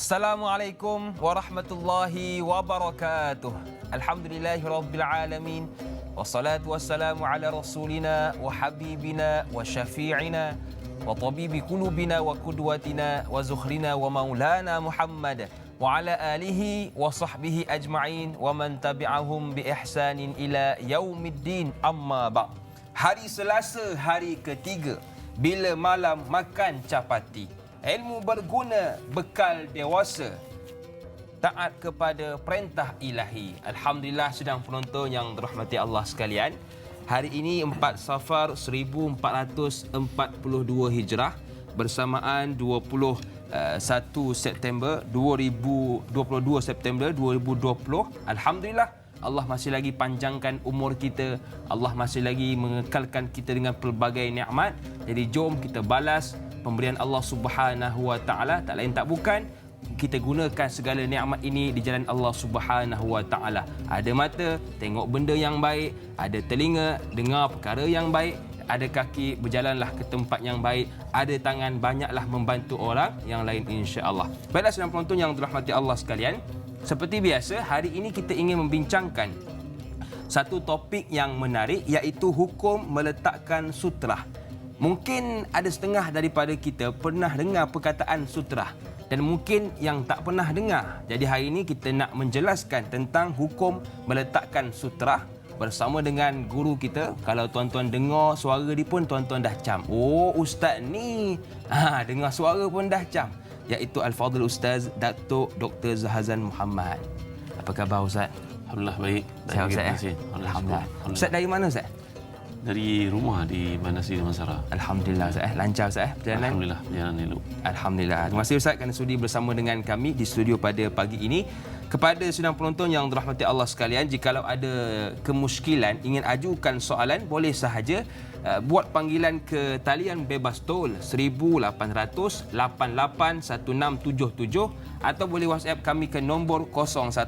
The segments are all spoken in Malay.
Assalamualaikum warahmatullahi wabarakatuh. Alhamdulillahirabbil alamin. Wassalatu wassalamu ala rasulina wa habibina wa syafi'ina wa tabibi qulubina wa qudwatina wa zukhrina wa maulana Muhammad wa ala alihi wa sahbihi ajma'in wa man tabi'ahum bi ihsanin ila yaumiddin, amma ba'. Hari Selasa, hari ketiga, bila malam makan capati. Ilmu berguna, bekal dewasa, taat kepada perintah ilahi. Alhamdulillah sidang penonton yang dirahmati Allah sekalian. Hari ini 4 Safar 1442 Hijrah bersamaan 21 September 2020. Alhamdulillah Allah masih lagi panjangkan umur kita. Allah masih lagi mengekalkan kita dengan pelbagai nikmat. Jadi jom kita balas pemberian Allah Subhanahu Wa Taala. Tak lain tak bukan, kita gunakan segala nikmat ini di jalan Allah Subhanahu Wa Taala. Ada mata, tengok benda yang baik. Ada telinga, dengar perkara yang baik. Ada kaki, berjalanlah ke tempat yang baik. Ada tangan, banyaklah membantu orang yang lain, insya-Allah. Baiklah sedang penonton yang dirahmati Allah sekalian, seperti biasa hari ini kita ingin membincangkan satu topik yang menarik, iaitu hukum meletakkan sutrah. Mungkin ada setengah daripada kita pernah dengar perkataan sutrah dan mungkin yang tak pernah dengar. Jadi hari ini kita nak menjelaskan tentang hukum meletakkan sutrah bersama dengan guru kita. Kalau tuan-tuan dengar suara dia pun tuan-tuan dah cam. Oh, ustaz ni dengar suara pun dah cam. Iaitu Al-Fadhil Ustaz Datuk Dr. Zahazan Muhammad. Apa khabar ustaz? Alhamdulillah baik. Sihat ustaz ya? Alhamdulillah. Ustaz dari mana ustaz? Dari rumah di Bandar Seri Damansara. Alhamdulillah ustaz. Lancar ustaz perjalanan? Alhamdulillah perjalanan elok. Alhamdulillah. Terima kasih ustaz kerana sudi bersama dengan kami di studio pada pagi ini. Kepada sidang penonton yang dirahmati Allah sekalian, jikalau ada kemusykilan ingin ajukan soalan, boleh sahaja buat panggilan ke talian bebas tol 1800 88 1677 atau boleh WhatsApp kami ke nombor 011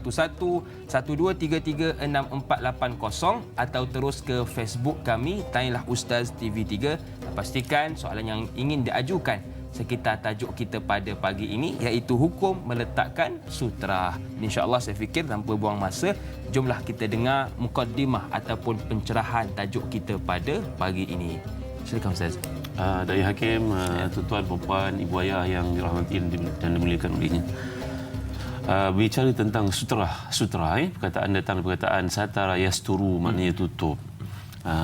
1233 6480 atau terus ke Facebook kami Tanyalah Ustaz TV3. Pastikan soalan yang ingin diajukan sekitar tajuk kita pada pagi ini, iaitu hukum meletakkan sutrah. InsyaAllah saya fikir tanpa buang masa, jomlah kita dengar mukaddimah ataupun pencerahan tajuk kita pada pagi ini. Silakan Ustaz. Dari Hakim, tuan-tuan, puan, ibu ayah yang dirahmati dan dimuliakan olehnya. Bicara tentang sutrah, perkataan datang perkataan satara yasturu, maknanya tutup.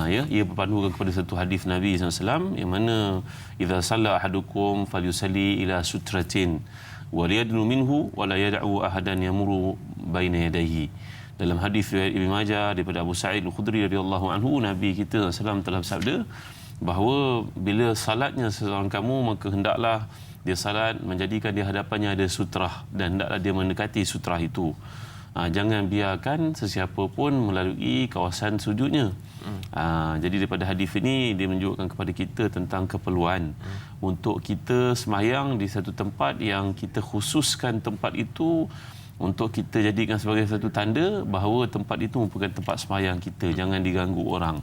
Ia berpandukan kepada satu hadis Nabi SAW yang mana idza salla ahadukum falyusalli ila sutratin wa liyadnu minhu wa la yad'u ahadan yamuru baina yadayhi. Dalam hadis riwayat Ibnu Majah daripada Abu Sa'id Al-Khudri radhiyallahu anhu, Nabi kita SAW telah bersabda bahawa bila salatnya seseorang kamu, maka hendaklah dia salat menjadikan di hadapannya ada sutrah dan hendaklah dia mendekati sutrah itu. Jangan biarkan sesiapa pun melalui kawasan sujudnya. Jadi daripada hadis ini dia menunjukkan kepada kita tentang keperluan untuk kita semayang di satu tempat yang kita khususkan tempat itu untuk kita jadikan sebagai satu tanda bahawa tempat itu merupakan tempat semayang kita. Jangan diganggu orang.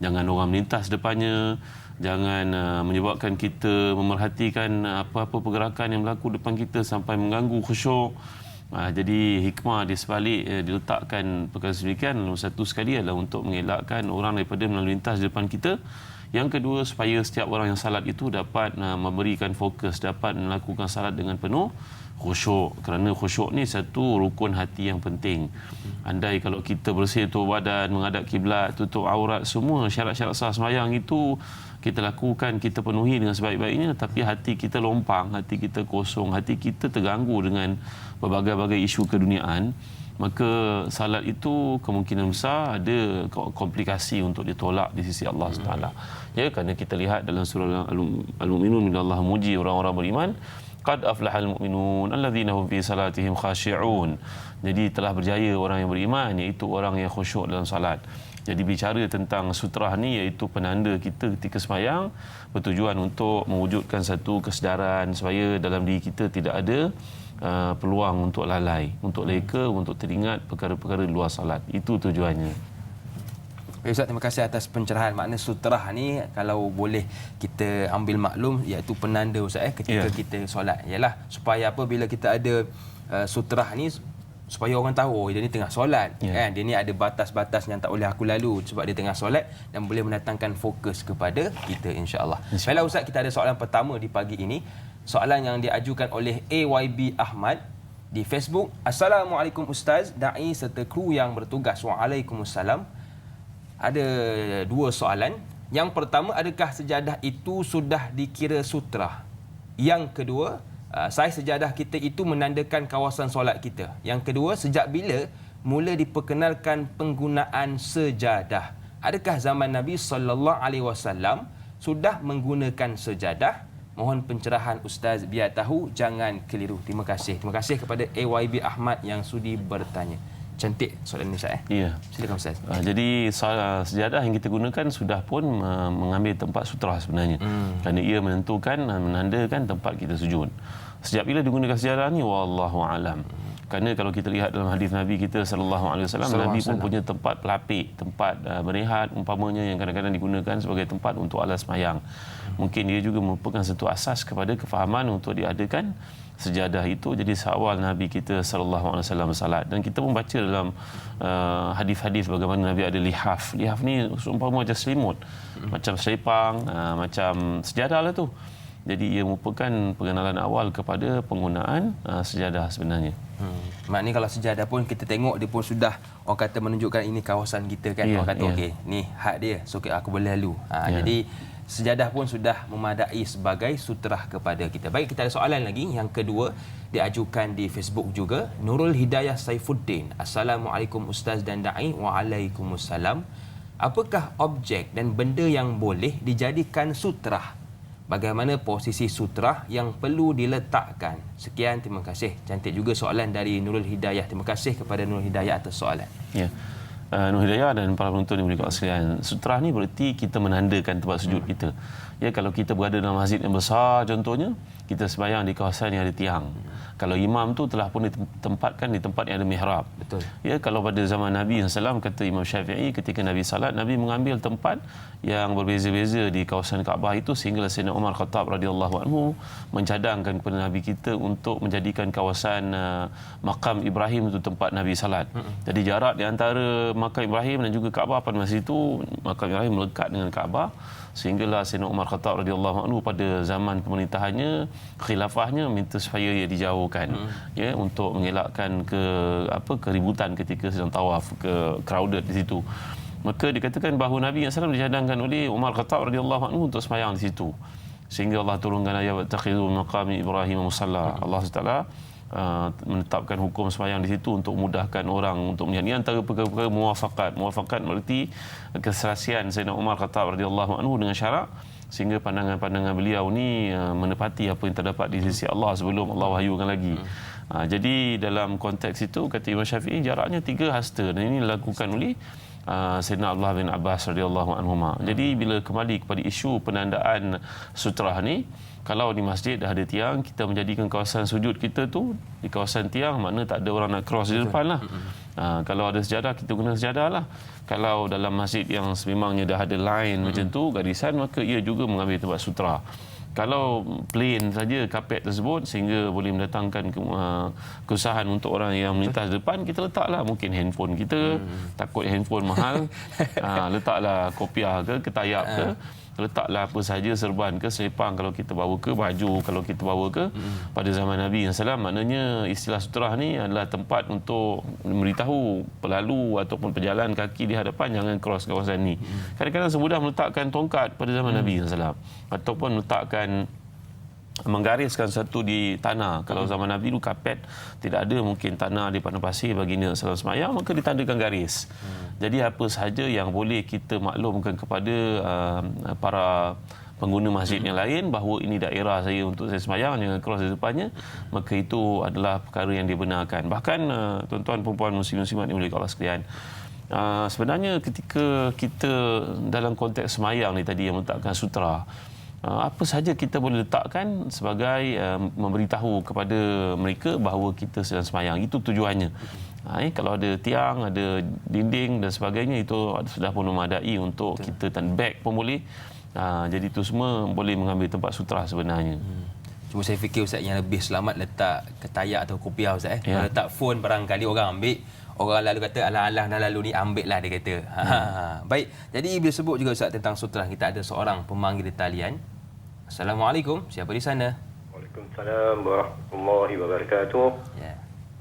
Jangan orang melintas depannya. Jangan menyebabkan kita memerhatikan apa-apa pergerakan yang berlaku depan kita sampai mengganggu khusyuk. Jadi hikmah di sebalik diletakkan perkara sedemikian, satu sekali adalah untuk mengelakkan orang daripada melalui lintas di depan kita. Yang kedua, supaya setiap orang yang salat itu dapat memberikan fokus, dapat melakukan salat dengan penuh khusyuk. Kerana khusyuk ni satu rukun hati yang penting. Andai kalau kita bersih tutup badan, menghadap kiblat, tutup aurat, semua syarat-syarat sah sembahyang itu kita lakukan, kita penuhi dengan sebaik-baiknya, tapi hati kita lompang, hati kita kosong, hati kita terganggu dengan berbagai-bagai isu keduniaan, maka salat itu kemungkinan besar ada komplikasi untuk ditolak di sisi Allah SWT. Ya, kerana kita lihat dalam surah Al-Mu'minun, bila Allah memuji orang-orang beriman, qad aflahal mu'minun alladzina hum fi salatihim khashi'un. Jadi telah berjaya orang yang beriman, iaitu orang yang khusyuk dalam salat. Jadi bicara tentang sutrah ni iaitu penanda kita ketika sembahyang, bertujuan untuk mewujudkan satu kesedaran supaya dalam diri kita tidak ada peluang untuk lalai, untuk leka, untuk teringat perkara-perkara di luar salat. Itu tujuannya. Ustaz, terima kasih atas pencerahan. Makna sutrah ni kalau boleh kita ambil maklum iaitu penanda Ustaz ketika kita solat. Ialah supaya apa, bila kita ada sutrah ni supaya orang tahu oh dia ni tengah solat kan, dia ni ada batas-batas yang tak boleh aku lalu sebab dia tengah solat, dan boleh mendatangkan fokus kepada kita insya-Allah. Baiklah Ustaz, kita ada soalan pertama di pagi ini. Soalan yang diajukan oleh AYB Ahmad di Facebook. Assalamualaikum Ustaz, dai serta kru yang bertugas. Waalaikumsalam. Ada dua soalan. Yang pertama, adakah sejadah itu sudah dikira sutrah? Yang kedua, saiz sejadah kita itu menandakan kawasan solat kita. Yang kedua, sejak bila mula diperkenalkan penggunaan sejadah? Adakah zaman Nabi SAW sudah menggunakan sejadah? Mohon pencerahan Ustaz, biar tahu, jangan keliru. Terima kasih. Terima kasih kepada AYB Ahmad yang sudi bertanya. Cantik soalan ini Ustaz. Ya. Silakan Ustaz. Jadi sejadah yang kita gunakan sudah pun mengambil tempat sutrah sebenarnya. Kerana ia menandakan tempat kita sujud. Sejak bila digunakan sejadah ni wallahu alam. Kerana kalau kita lihat dalam hadis Nabi kita sallallahu alaihi wasallam, Nabi pun punya tempat pelapik, tempat berehat umpamanya yang kadang-kadang digunakan sebagai tempat untuk alas sembahyang. Mungkin dia juga merupakan satu asas kepada kefahaman untuk diadakan sejadah itu. Jadi seawal Nabi kita sallallahu alaihi wasallam salat, dan kita pun baca dalam hadis-hadis bagaimana Nabi ada lihaf. Lihaf ni umpama macam selimut, macam selipang, macam sejadah lah tu. Jadi ia merupakan pengenalan awal kepada penggunaan sejadah sebenarnya. Maknanya kalau sejadah pun kita tengok dia pun sudah orang kata menunjukkan ini kawasan kita kan. Orang kata okey, ni had dia, so aku boleh lalu. Jadi sejadah pun sudah memadai sebagai sutrah kepada kita. Baik, kita ada soalan lagi. Yang kedua diajukan di Facebook juga. Nurul Hidayah Saifuddin. Assalamualaikum Ustaz dan Da'i. Waalaikumsalam. Apakah objek dan benda yang boleh dijadikan sutrah? Bagaimana posisi sutrah yang perlu diletakkan? Sekian, terima kasih. Cantik juga soalan dari Nurul Hidayah. Terima kasih kepada Nurul Hidayah atas soalan. Ya. Nur Hidayah dan para penonton yang berikut sekalian, sutrah ni berarti kita menandakan tempat sujud kita. Ya, kalau kita berada dalam masjid yang besar contohnya, kita sembahyang di kawasan yang ada tiang. Kalau imam tu telah pun ditempatkan di tempat yang ada mihrab. Betul. Ya, kalau pada zaman Nabi SAW, kata Imam Syafi'i, ketika Nabi salat, Nabi mengambil tempat yang berbeza-beza di kawasan Kaabah itu, sehingga Sayyidina Umar Khattab radhiyallahu anhu mencadangkan kepada Nabi kita untuk menjadikan kawasan makam Ibrahim itu tempat Nabi salat. Jadi jarak di antara makam Ibrahim dan juga Kaabah pada masa itu, makam Ibrahim melekat dengan Kaabah, sehinggalah Sayyidina Umar Khattab radhiyallahu anhu pada zaman pemerintahannya, khilafahnya, minta supaya ia dijauhkan ya, untuk mengelakkan keributan ketika sedang tawaf, crowded di situ. Maka dikatakan bahawa Nabi SAW dicadangkan oleh Umar Khattab radhiyallahu anhu untuk sembahyang di situ, sehingga Allah turunkan ayat wattakhidhu maqami Ibrahim musalla. Allah Taala menetapkan hukum sembahyang di situ untuk memudahkan orang untuk melihat. Ini antara perkara-perkara muwafaqat. Muwafaqat berarti keserasian Sayyidina Umar Khattab radhiyallahu anhu dengan syarak, sehingga pandangan-pandangan beliau ni menepati apa yang terdapat di sisi Allah sebelum Allah wahyukan lagi. Jadi dalam konteks itu, kata Imam Syafi'i, jaraknya 3 hasta, dan ini dilakukan oleh Sayyidina Abdullah bin Abbas radhiyallahu anhuma. Jadi bila kembali kepada isu penandaan sutrah ni, kalau di masjid dah ada tiang, kita menjadikan kawasan sujud kita tu di kawasan tiang, makna tak ada orang nak cross di depan lah. Kalau ada sejadah, kita guna sejadah lah. Kalau dalam masjid yang sememangnya dah ada line macam tu, garisan, maka ia juga mengambil tempat sutra. Kalau plain saja kapet tersebut sehingga boleh mendatangkan kesusahan untuk orang yang melintas depan, kita letaklah mungkin handphone kita, takut handphone mahal, letaklah kopiah ke ketayak ke, letaklah apa sahaja, serban ke selipang kalau kita bawa ke, baju kalau kita bawa ke. Pada zaman Nabi SAW, maknanya istilah sutrah ni adalah tempat untuk memberitahu pelalu ataupun pejalan kaki di hadapan jangan cross kawasan ni. Kadang-kadang semudah meletakkan tongkat pada zaman Nabi SAW, ataupun meletakkan, menggariskan satu di tanah. Kalau zaman Nabi dulu kapet tidak ada, mungkin tanah di padang pasir baginda salam semayang, maka ditandakan garis. Jadi apa sahaja yang boleh kita maklumkan kepada para pengguna masjid yang lain bahawa ini daerah saya untuk saya semayang, jangan cross di depannya, maka itu adalah perkara yang dibenarkan. Bahkan tuan-tuan perempuan muslim-muslimat dimuliakan Allah sekalian, sebenarnya ketika kita dalam konteks semayang ni tadi yang meletakkan sutra, apa sahaja kita boleh letakkan sebagai memberitahu kepada mereka bahawa kita sedang sembahyang. Itu tujuannya. Kalau ada tiang, ada dinding dan sebagainya, itu sudah pun memadai untuk kita, dan beg pun boleh. Jadi itu semua boleh mengambil tempat sutra sebenarnya. Cuma saya fikir Ustaz, yang lebih selamat letak ketayak atau kopiah Ustaz. Kalau letak phone barangkali orang ambil, orang lalu kata alah-alah dah lalu ni, ambil lah dia kata. Baik, jadi bila sebut juga Ustaz tentang sutra, kita ada seorang pemanggil di talian. Assalamualaikum, siapa di sana? Waalaikumsalam warahmatullahi wabarakatuh. Ya.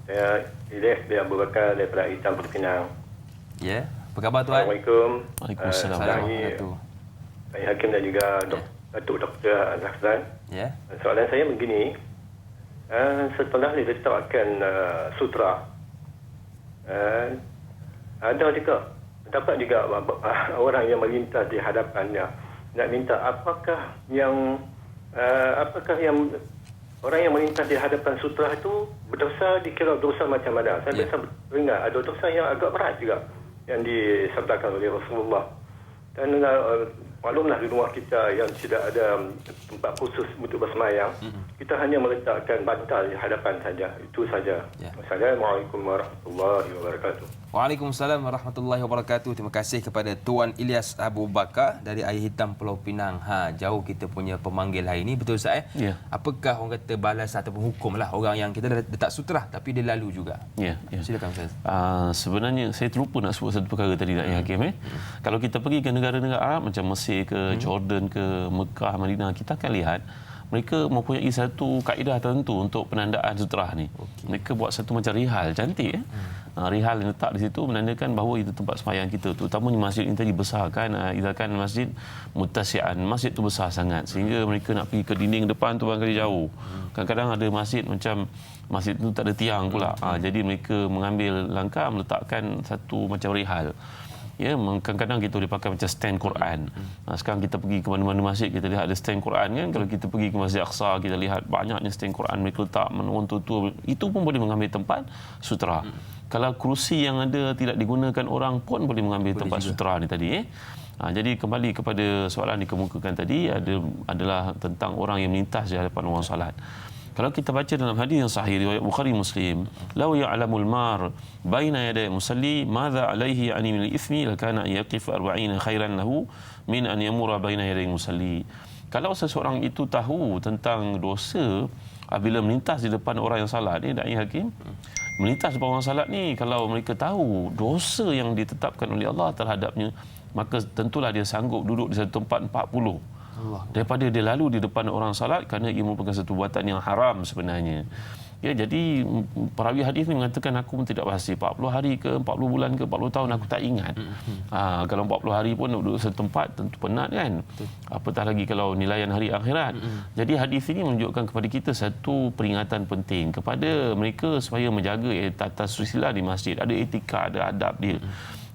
Saya Ilyas bin Abu Bakar daripada Hitam Penang. Ya, apa khabar tuan? Assalamualaikum. Waalaikumsalam. Assalamualaikum. Saya Hakim dan juga Datuk Dr. Azhar. Ya. Soalan saya begini. Setelah diletakkan sutra, ada juga dapat juga orang yang melintas di hadapannya nak minta apakah yang orang yang melintas di hadapan sutra itu berdosa, dikira dosa macam mana? Saya biasa dengar ada dosa yang agak berat juga yang disabdakan oleh Rasulullah. Dan maklumlah di rumah kita yang tidak ada tempat khusus untuk bersemayam, kita hanya meletakkan bantal di hadapan saja. Itu saja. Assalamualaikum warahmatullahi wabarakatuh. Waalaikumsalam warahmatullahi wabarakatuh. Terima kasih kepada Tuan Ilyas Abu Bakar dari Air Hitam Pulau Pinang. Jauh kita punya pemanggil hari ini. Betul Ustaz? Ya. Apakah orang kata balas ataupun hukumlah orang yang kita dah letak sutra tapi dia lalu juga? Ya. Silakan Ustaz. Sebenarnya saya terlupa nak sebut satu perkara tadi nak Hakim. Kalau kita pergi ke negara-negara Arab macam Mesir ke Jordan ke Mekah, Madinah, kita akan lihat mereka mempunyai satu kaedah tertentu untuk penandaan sutra ni. Mereka buat satu macam rihal cantik. Rihal yang letak di situ menandakan bahawa itu tempat sembahyang kita. Terutamanya masjid ini tadi besar kan. Idakan masjid mutasian. Masjid tu besar sangat sehingga mereka nak pergi ke dinding depan tu barangkali jauh. Kadang-kadang ada masjid macam masjid tu tak ada tiang pula. Jadi mereka mengambil langkah meletakkan satu macam rihal. Ya, kadang-kadang kita boleh pakai macam stand Quran. Sekarang kita pergi ke mana-mana masjid, kita lihat ada stand Quran kan. Kalau kita pergi ke Masjid Aqsa, kita lihat banyaknya stand Quran mereka letak menurun tu. Itu pun boleh mengambil tempat sutra. Kalau kerusi yang ada tidak digunakan orang pun boleh mengambil tempat sutra ni tadi. Jadi kembali kepada soalan dikemukakan tadi adalah tentang orang yang melintas di hadapan orang salat. Kalau kita baca dalam hadis yang sahih riwayat Bukhari Muslim, law ya'lamul mar baina yaday musalli madza alaihi ani min al-ithmi lakana yaqif 40 khairan lahu min an yamura baina yaday musalli. Kalau seseorang itu tahu tentang dosa apabila melintas di depan orang yang salat ni, dai Hakim, melintas di depan orang salat ni, kalau mereka tahu dosa yang ditetapkan oleh Allah terhadapnya, maka tentulah dia sanggup duduk di satu tempat 40 daripada dia lalu di depan orang salat kerana ia merupakan satu buatan yang haram sebenarnya. Ya, jadi perawi hadis ni mengatakan aku pun tidak pasti 40 hari ke 40 bulan ke 40 tahun aku tak ingat. Kalau 40 hari pun duduk satu tempat tentu penat kan. Apatah lagi kalau nilaian hari akhirat. Jadi hadis ini menunjukkan kepada kita satu peringatan penting kepada mereka supaya menjaga tata susila di masjid. Ada etika, ada adab dia.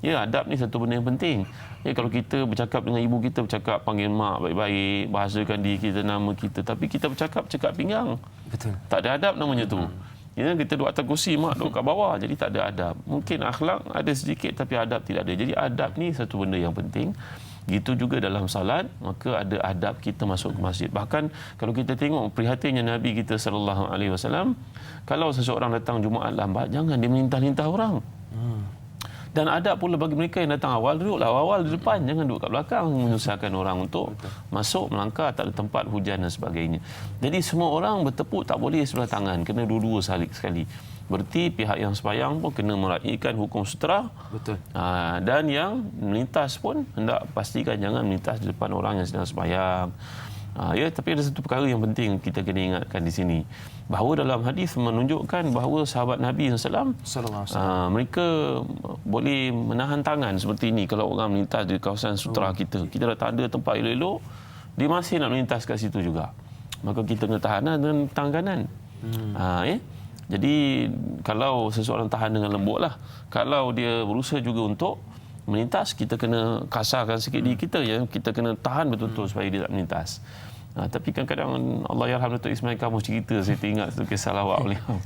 Ya, adab ni satu benda yang penting. Ya, kalau kita bercakap dengan ibu kita, bercakap panggil mak baik-baik, bahasakan diri kita, nama kita, tapi kita cakap pinggang. Betul. Tak ada adab namanya tu. Ya, kita duduk atas kursi, mak duduk kat bawah, jadi tak ada adab. Mungkin akhlak ada sedikit tapi adab tidak ada. Jadi adab ni satu benda yang penting. Gitu juga dalam salat, maka ada adab kita masuk ke masjid. Bahkan kalau kita tengok prihatinnya Nabi kita sallallahu alaihi wasallam, kalau seseorang datang Jumaat lambat, jangan dia melintah-lintah orang. Dan adab pula bagi mereka yang datang awal, duduklah awal di depan, jangan duduk kat belakang menyusahkan orang untuk masuk, melangkah, tak ada tempat hujan dan sebagainya. Jadi semua orang bertepuk tak boleh sebelah tangan, kena dua-dua sekali. Berarti pihak yang sembahyang pun kena meraihkan hukum sutra. Betul. Dan yang melintas pun hendak pastikan jangan melintas di depan orang yang sedang sembahyang. Ya, tapi ada satu perkara yang penting kita kena ingatkan di sini, bahawa dalam hadis menunjukkan bahawa sahabat Nabi SAW mereka boleh menahan tangan seperti ini kalau orang melintas di kawasan sutra kita. Kita dah tak ada tempat elok-elok, dia masih nak melintas kat situ juga, maka kita kena tahan dengan tangan kanan. Jadi kalau seseorang tahan dengan lembut lah, kalau dia berusaha juga untuk melintas, kita kena kasarkan sikit diri kita, ya, kita kena tahan betul-betul supaya dia tak melintas. Tapi kadang-kadang Allah yarham Datuk Ismail kamu cerita, saya teringat satu kisah lawak beliau.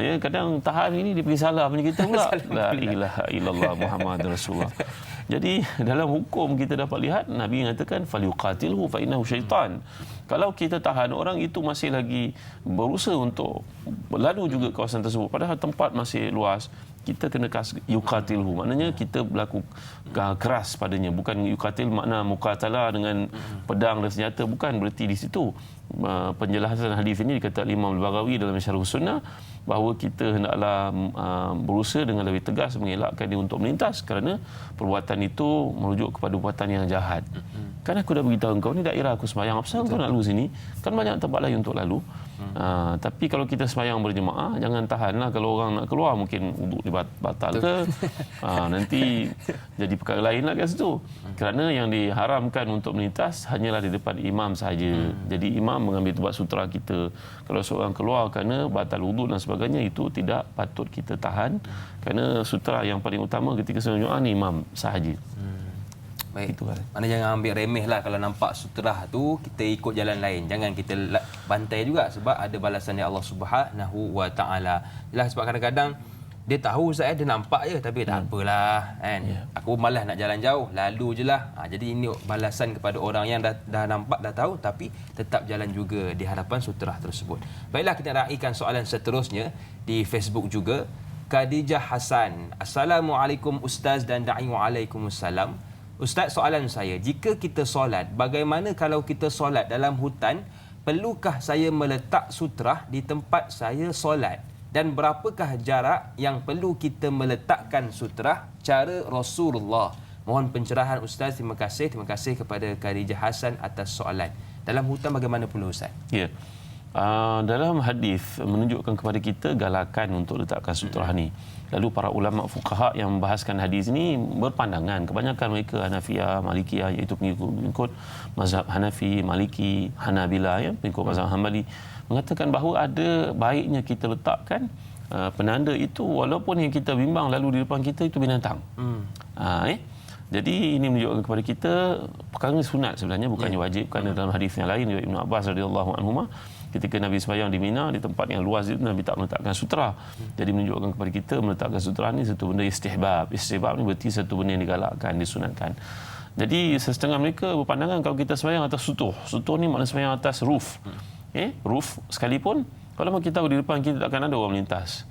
Ya, kadang tahan ini dia pergi salah punya kita pula. La ilaha illallah Muhammad Rasulullah. Jadi dalam hukum kita dapat lihat Nabi mengatakan falyuqatilhu fa innahu syaitan. Kalau kita tahan orang itu masih lagi berusaha untuk lalu juga kawasan tersebut padahal tempat masih luas, kita kena yuqatilhu, maknanya kita berlaku keras padanya. Bukan yuqatil makna muqatalah dengan pedang dan senjata, bukan berarti di situ. Penjelasan hadis ini dikata Imam Al-Baghawi dalam Syarh Sunnah bahawa kita hendaklah berusaha dengan lebih tegas mengelakkan dia untuk melintas kerana perbuatan itu merujuk kepada perbuatan yang jahat. Kan aku dah beritahu kau ni daerah aku sembahyang, apa kau nak lalu sini? Kan banyak tempat lain untuk lalu. Tapi kalau kita sembahyang berjemaah, jangan tahanlah. Kalau orang nak keluar mungkin wuduk batal ke, nanti jadi perkara lain lah kat situ. Kerana yang diharamkan untuk melintas hanyalah di depan imam sahaja. Jadi imam mengambil tempat sutra kita. Kalau seorang keluar kerana batal wuduk dan sebagainya, itu tidak patut kita tahan. Kerana sutra yang paling utama ketika sembahyang Jumaat ni imam sahaja. Baik. Mana jangan ambil remeh lah kalau nampak sutrah tu kita ikut jalan lain. Jangan kita bantai juga sebab ada balasan dari Allah Subhanahu Wa Taala. Yalah, sebab kadang-kadang dia tahu Ustaz, dia nampak je tapi tak apalah kan. Aku malas nak jalan jauh, lalu je lah. Jadi ini balasan kepada orang yang dah nampak, dah tahu tapi tetap jalan juga di hadapan sutrah tersebut. Baiklah, kita raikan soalan seterusnya di Facebook juga. Khadijah Hasan. Assalamualaikum Ustaz dan da'i. Waalaikumsalam. Ustaz, soalan saya, jika kita solat, bagaimana kalau kita solat dalam hutan, perlukah saya meletak sutrah di tempat saya solat? Dan berapakah jarak yang perlu kita meletakkan sutrah cara Rasulullah? Mohon pencerahan Ustaz. Terima kasih kepada Khadijah Hasan atas soalan. Dalam hutan bagaimana pula Ustaz? Ya. Dalam hadis menunjukkan kepada kita galakan untuk letakkan sutrah ni. Lalu para ulama fuqaha yang membahaskan hadis ini berpandangan, kebanyakan mereka Hanafiyah, Malikiyah, iaitu pengikut mazhab Hanafi, Maliki, Hanabila, ya, pengikut mazhab Hanbali, mengatakan bahawa ada baiknya kita letakkan penanda itu walaupun yang kita bimbang lalu di depan kita itu binatang. Jadi ini menunjukkan kepada kita perkara sunat sebenarnya, bukannya wajib. Kerana dalam hadis yang lain Ibnu Abbas radhiyallahu anhuma, ketika Nabi sembahyang di Mina di tempat yang luas itu, Nabi tak meletakkan sutra. Jadi menunjukkan kepada kita meletakkan sutra ni satu benda istihbab. Istihbab ni berarti satu benda yang digalakkan, disunatkan. Jadi setengah mereka berpandangan kalau kita sembahyang atas sutuh. Sutuh ni makna sembahyang atas roof. Roof sekalipun kalau kita tahu di depan kita takkan ada orang melintas.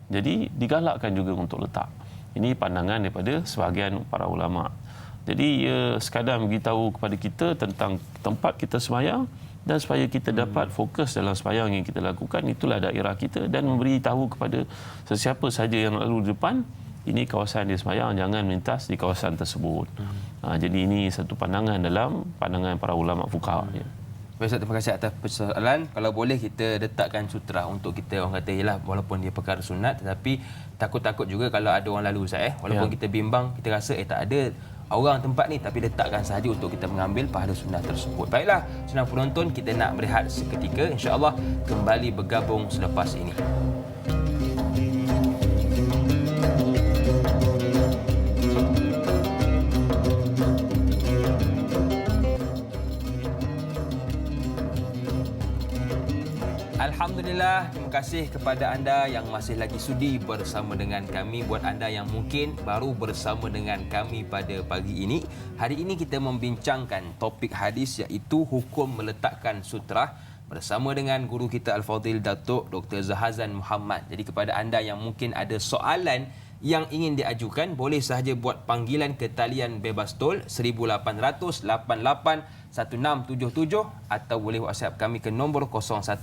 Jadi digalakkan juga untuk letak. Ini pandangan daripada sebahagian para ulama. Jadi sekadar beritahu kepada kita tentang tempat kita sembahyang dan supaya kita dapat fokus dalam sembahyang yang kita lakukan, itulah daerah kita, dan memberi tahu kepada sesiapa sahaja yang lalu di depan, ini kawasan dia sembahyang, jangan melintas di kawasan tersebut. Jadi ini satu pandangan dalam pandangan para ulama fuqaha. Baik Ustaz, terima kasih atas persoalan. Kalau boleh kita letakkan sutra untuk kita, orang kata ialah walaupun dia perkara sunat, tetapi takut-takut juga kalau ada orang lalu Ustaz, walaupun kita bimbang, kita rasa tak ada orang tempat ni, tapi letakkan sahaja untuk kita mengambil pahala sunnah tersebut. Baiklah, senang penonton, kita nak berehat seketika, insya-Allah kembali bergabung selepas ini. Alhamdulillah, terima kasih kepada anda yang masih lagi sudi bersama dengan kami. Buat anda yang mungkin baru bersama dengan kami pada pagi ini, hari ini kita membincangkan topik hadis iaitu hukum meletakkan sutrah bersama dengan guru kita Al-Fadhil Datuk Dr. Zahazan Muhammad. Jadi kepada anda yang mungkin ada soalan yang ingin diajukan, boleh sahaja buat panggilan ke talian bebas tol 1800 88 1677 atau boleh WhatsApp kami ke nombor 011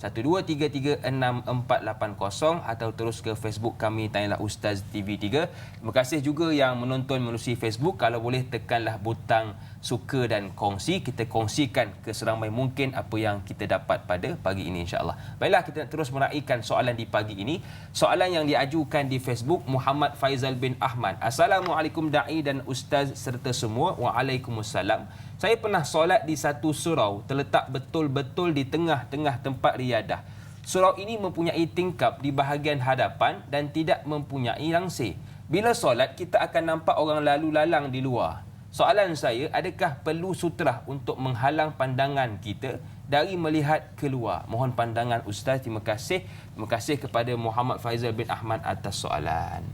1233 6480 atau terus ke Facebook kami Tanyalah Ustaz TV3. Terima kasih juga yang menonton melalui Facebook. Kalau boleh tekanlah butang suka dan kongsi. Kita kongsikan ke seramai mungkin apa yang kita dapat pada pagi ini, insya-Allah. Baiklah, kita terus meraihkan soalan di pagi ini. Soalan yang diajukan di Facebook Muhammad Faizal bin Ahmad. Assalamualaikum da'i dan ustaz serta semua. Waalaikumsalam. Saya pernah solat di satu surau terletak betul-betul di tengah-tengah tempat riadah. Surau ini mempunyai tingkap di bahagian hadapan dan tidak mempunyai langsir. Bila solat, kita akan nampak orang lalu lalang di luar. Soalan saya, adakah perlu sutrah untuk menghalang pandangan kita dari melihat keluar? Mohon pandangan Ustaz. Terima kasih. Terima kasih kepada Muhammad Faizal bin Ahmad atas soalan.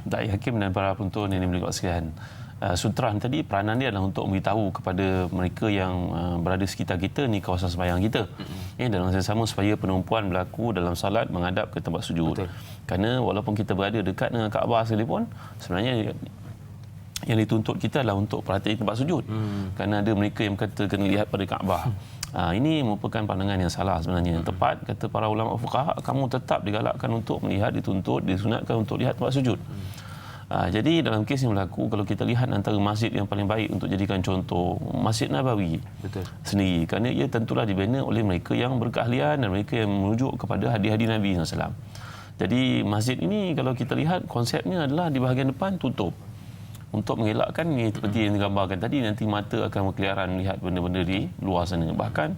Da'i Hakim dan para penonton yang dimiliki sekalian. Sutra tadi peranan dia adalah untuk memberitahu kepada mereka yang berada sekitar kita ni kawasan sembahyang kita. Dalam masa yang sama supaya penumpuan berlaku dalam salat menghadap ke tempat sujud. Betul. Kerana walaupun kita berada dekat dengan Kaabah sekalipun, sebenarnya yang dituntut kita adalah untuk perhatian tempat sujud. Kerana ada mereka yang kata kena lihat pada Kaabah. Ini merupakan pandangan yang salah sebenarnya. Yang tepat kata para ulama fuqaha, kamu tetap digalakkan untuk melihat, dituntut, disunatkan untuk lihat tempat sujud. Jadi dalam kes yang berlaku, kalau kita lihat antara masjid yang paling baik untuk jadikan contoh, Masjid Nabawi. Betul. Sendiri. Kerana ia tentulah dibina oleh mereka yang berkeahlian dan mereka yang merujuk kepada hadis-hadis Nabi SAW. Jadi masjid ini kalau kita lihat konsepnya adalah di bahagian depan tutup. Untuk mengelakkan ni seperti yang digambarkan tadi, nanti mata akan berkeliaran melihat benda-benda di luar sana. Bahkan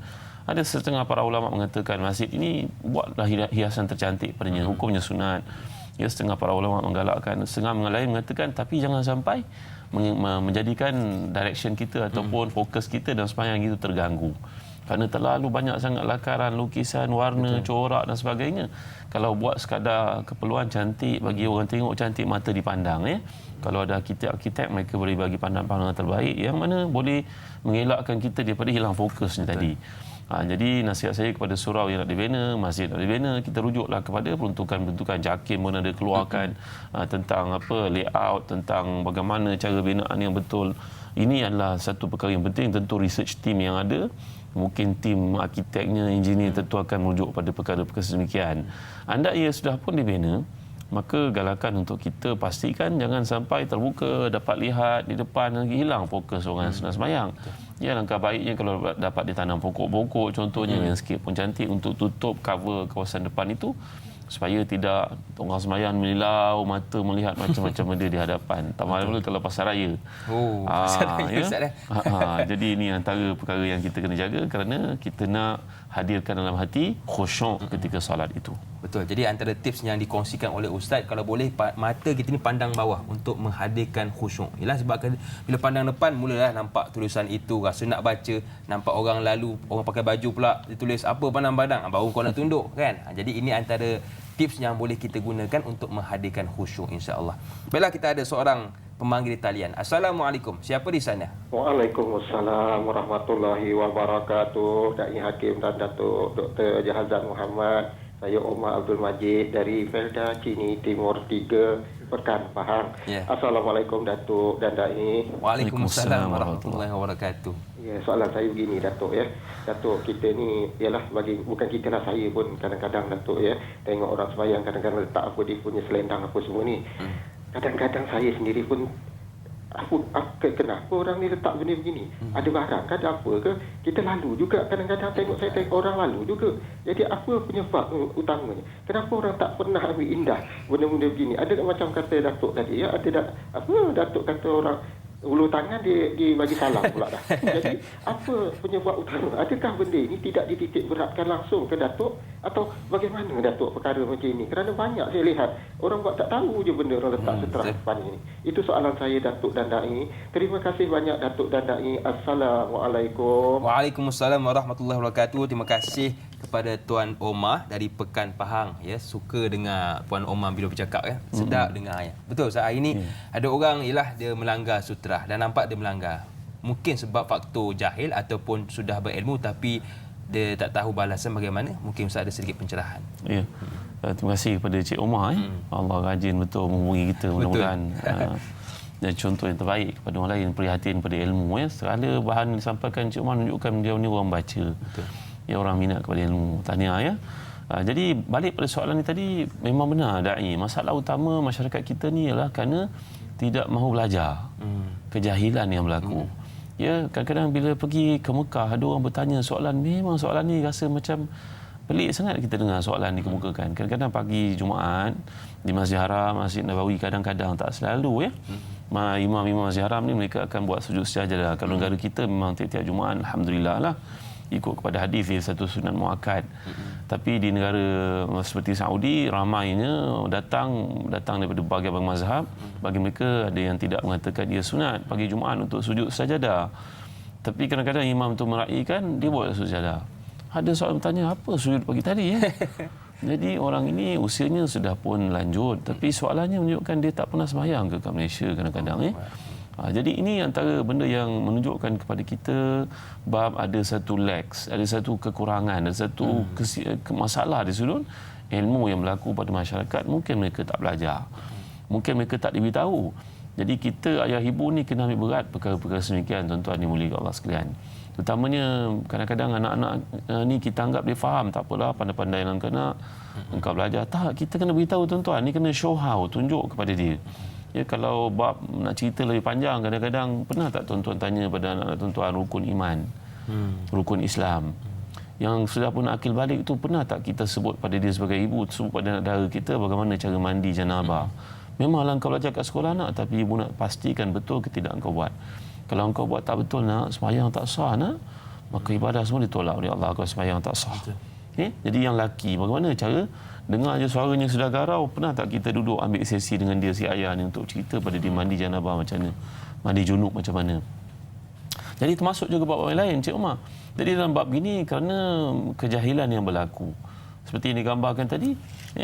ada setengah para ulama mengatakan masjid ini buatlah hiasan tercantik padanya, hukumnya sunat. Ya, setengah para ulama menggalakkan, setengah lain mengatakan tapi jangan sampai menjadikan direction kita ataupun fokus kita dalam sembahyang itu terganggu. Kerana terlalu banyak sangat lakaran, lukisan, warna, corak dan sebagainya. Kalau buat sekadar keperluan cantik, bagi orang tengok cantik, mata dipandang. Kalau ada arkitek-arkitek, mereka boleh bagi pandangan-pandangan terbaik yang mana boleh mengelakkan kita daripada hilang fokusnya tadi. Jadi nasihat saya kepada surau yang nak dibina, masjid nak dibina, kita rujuklah kepada peruntukan-peruntukan. JAKIM pun ada keluarkan tentang layout, tentang bagaimana cara binaan yang betul. Ini adalah satu perkara yang penting. Tentu research team yang ada, mungkin tim arkiteknya, engineer tentu akan merujuk pada perkara-perkara sedemikian. Anda ia sudah pun dibina, maka galakan untuk kita pastikan jangan sampai terbuka, dapat lihat di depan lagi hilang fokus orang yang sedang sembahyang. Ya, langkah baiknya kalau dapat ditanam pokok-pokok contohnya yang sikit pun cantik untuk tutup cover kawasan depan itu, supaya tidak orang sembahyang melilau mata melihat macam-macam benda di hadapan. Tak malu kalau pasar raya. Pasar raya Ustaz. Jadi ini antara perkara yang kita kena jaga kerana kita nak hadirkan dalam hati khusyuk ketika solat itu. Betul. Jadi antara tips yang dikongsikan oleh Ustaz, kalau boleh mata kita ni pandang bawah untuk menghadirkan khusyuk. Ialah sebab bila pandang depan mulalah nampak tulisan itu, rasa nak baca, nampak orang lalu, orang pakai baju pula ditulis apa pandang-pandang, baru kau nak tunduk kan. Jadi ini antara tips yang boleh kita gunakan untuk menghadirkan khusyuk insya-Allah. Baiklah, kita ada seorang pemanggil di talian. Assalamualaikum. Siapa di sana? Waalaikumsalam warahmatullahi wabarakatuh. Da'i Hakim dan Datuk Dr. Jahazan Muhammad. Saya Omar Abdul Majid dari Felda Cini Timur 3, Pekan Pahang. Assalamualaikum Datuk dan Da'i. Waalaikumsalam warahmatullahi wabarakatuh. Ya, soalan saya begini Datuk ya. Datuk, kita ni ialah bukan kita lah, saya pun kadang-kadang Datuk ya, tengok orang sembahyang kadang-kadang letak apa dia punya selendang apa semua ni. Kadang-kadang saya sendiri pun kenapa orang ni letak benda begini? Ada barang ke, ada apa ke? Kita lalu juga kadang-kadang saya tengok orang lalu juga. Jadi apa penyebab utamanya? Kenapa orang tak pernah ambil indah benda-benda begini? Ada macam kata Datuk tadi ya, ada Datuk kata orang ulu tangan dia bagi salam pula dah. Jadi apa penyebab utama? Adakah benda ini tidak dititik beratkan langsung ke Datuk atau bagaimana Datuk perkara macam ini? Kerana banyak saya lihat orang buat tak tahu je benda orang letak seterah depan ini. Itu soalan saya Datuk dan Da'i. Terima kasih banyak Datuk dan Da'i. Assalamualaikum. Waalaikumsalam warahmatullahi wabarakatuh. Terima kasih kepada Tuan Omar dari Pekan Pahang ya. Suka dengar Puan Omar bila bercakap ya. Sedap dengar ya. Betul, saat hari ini ada orang ialah dia melanggar sutra dan nampak dia melanggar. Mungkin sebab faktor jahil ataupun sudah berilmu tapi dia tak tahu balasan bagaimana. Mungkin Ustaz ada sedikit pencerahan. Ya. Terima kasih kepada Cik Omar. Allah rajin betul menghubungi kita. Mudah-mudahan dan contoh yang terbaik kepada orang lain, prihatin pada ilmu ya. Segala bahan yang disampaikan Cik Omar menunjukkan dia ni orang baca. Betul. Ya, orang minat kepada ilmu. Tahniah ya. Jadi balik pada soalan ni tadi, memang benar Da'i. Masalah utama masyarakat kita ni ialah kerana tidak mahu belajar. Kejahilan yang berlaku. Ya, kadang-kadang bila pergi ke Mekah ada orang bertanya soalan, memang soalan ni rasa macam pelik sangat kita dengar soalan dikemukakan. Kadang-kadang pagi Jumaat di Masjid Haram, Masjid Nabawi, kadang-kadang tak selalu ya. Imam-imam Masjid Haram ni mereka akan buat sujud sajadah. Kalau negara kita memang tiap-tiap Jumaat alhamdulillah lah ikut kepada hadis satu sunat muakkad. Tapi di negara seperti Saudi ramainya datang daripada berbagai mazhab. Bagi mereka ada yang tidak mengatakan dia sunat pagi Jumaat untuk sujud sajadah. Tapi kadang-kadang imam tu meraihkan dia buat sujud sajadah. Ada soalan bertanya apa sujud pagi tadi ya? Jadi orang ini usianya sudah pun lanjut, tapi soalannya menunjukkan dia tak pernah sembahyang ke kat Malaysia kadang-kadang. Jadi ini antara benda yang menunjukkan kepada kita bab ada satu lacks, ada satu kekurangan, ada satu masalah di sudut ilmu yang berlaku pada masyarakat. Mungkin mereka tak belajar, mungkin mereka tak diberitahu. Jadi kita ayah ibu ni kena ambil berat perkara-perkara semikian, tuan-tuan dimuliakan Allah sekalian. Terutamanya kadang-kadang anak-anak ni kita anggap dia faham, tak apalah, pandai-pandai dalam kanak, engkau belajar. Tak, kita kena beritahu tuan-tuan, ni kena show how, tunjuk kepada dia. Ya, kalau bab nak cerita lebih panjang, kadang-kadang pernah tak tuan-tuan tanya pada anak-anak tuan-tuan rukun iman, rukun Islam. Yang sudah pun akil balik tu, pernah tak kita sebut pada dia sebagai ibu, sebut pada anak dara kita bagaimana cara mandi janabah. Memanglah engkau belajar kat sekolah nak, tapi ibu nak pastikan betul ke tidak engkau buat. Kalau engkau buat tak betul nak, sembahyang tak sah nak, maka ibadah semua ditolak oleh Allah kalau sembahyang tak sah. Jadi yang laki, bagaimana cara dengar je suaranya sudah garau, pernah tak kita duduk ambil sesi dengan dia, si ayah ni, untuk cerita pada dia mandi janabah macam mana, mandi junub macam mana. Jadi termasuk juga bab yang lain, Cik Umar. Jadi dalam bab gini, kerana kejahilan yang berlaku, seperti yang digambarkan tadi,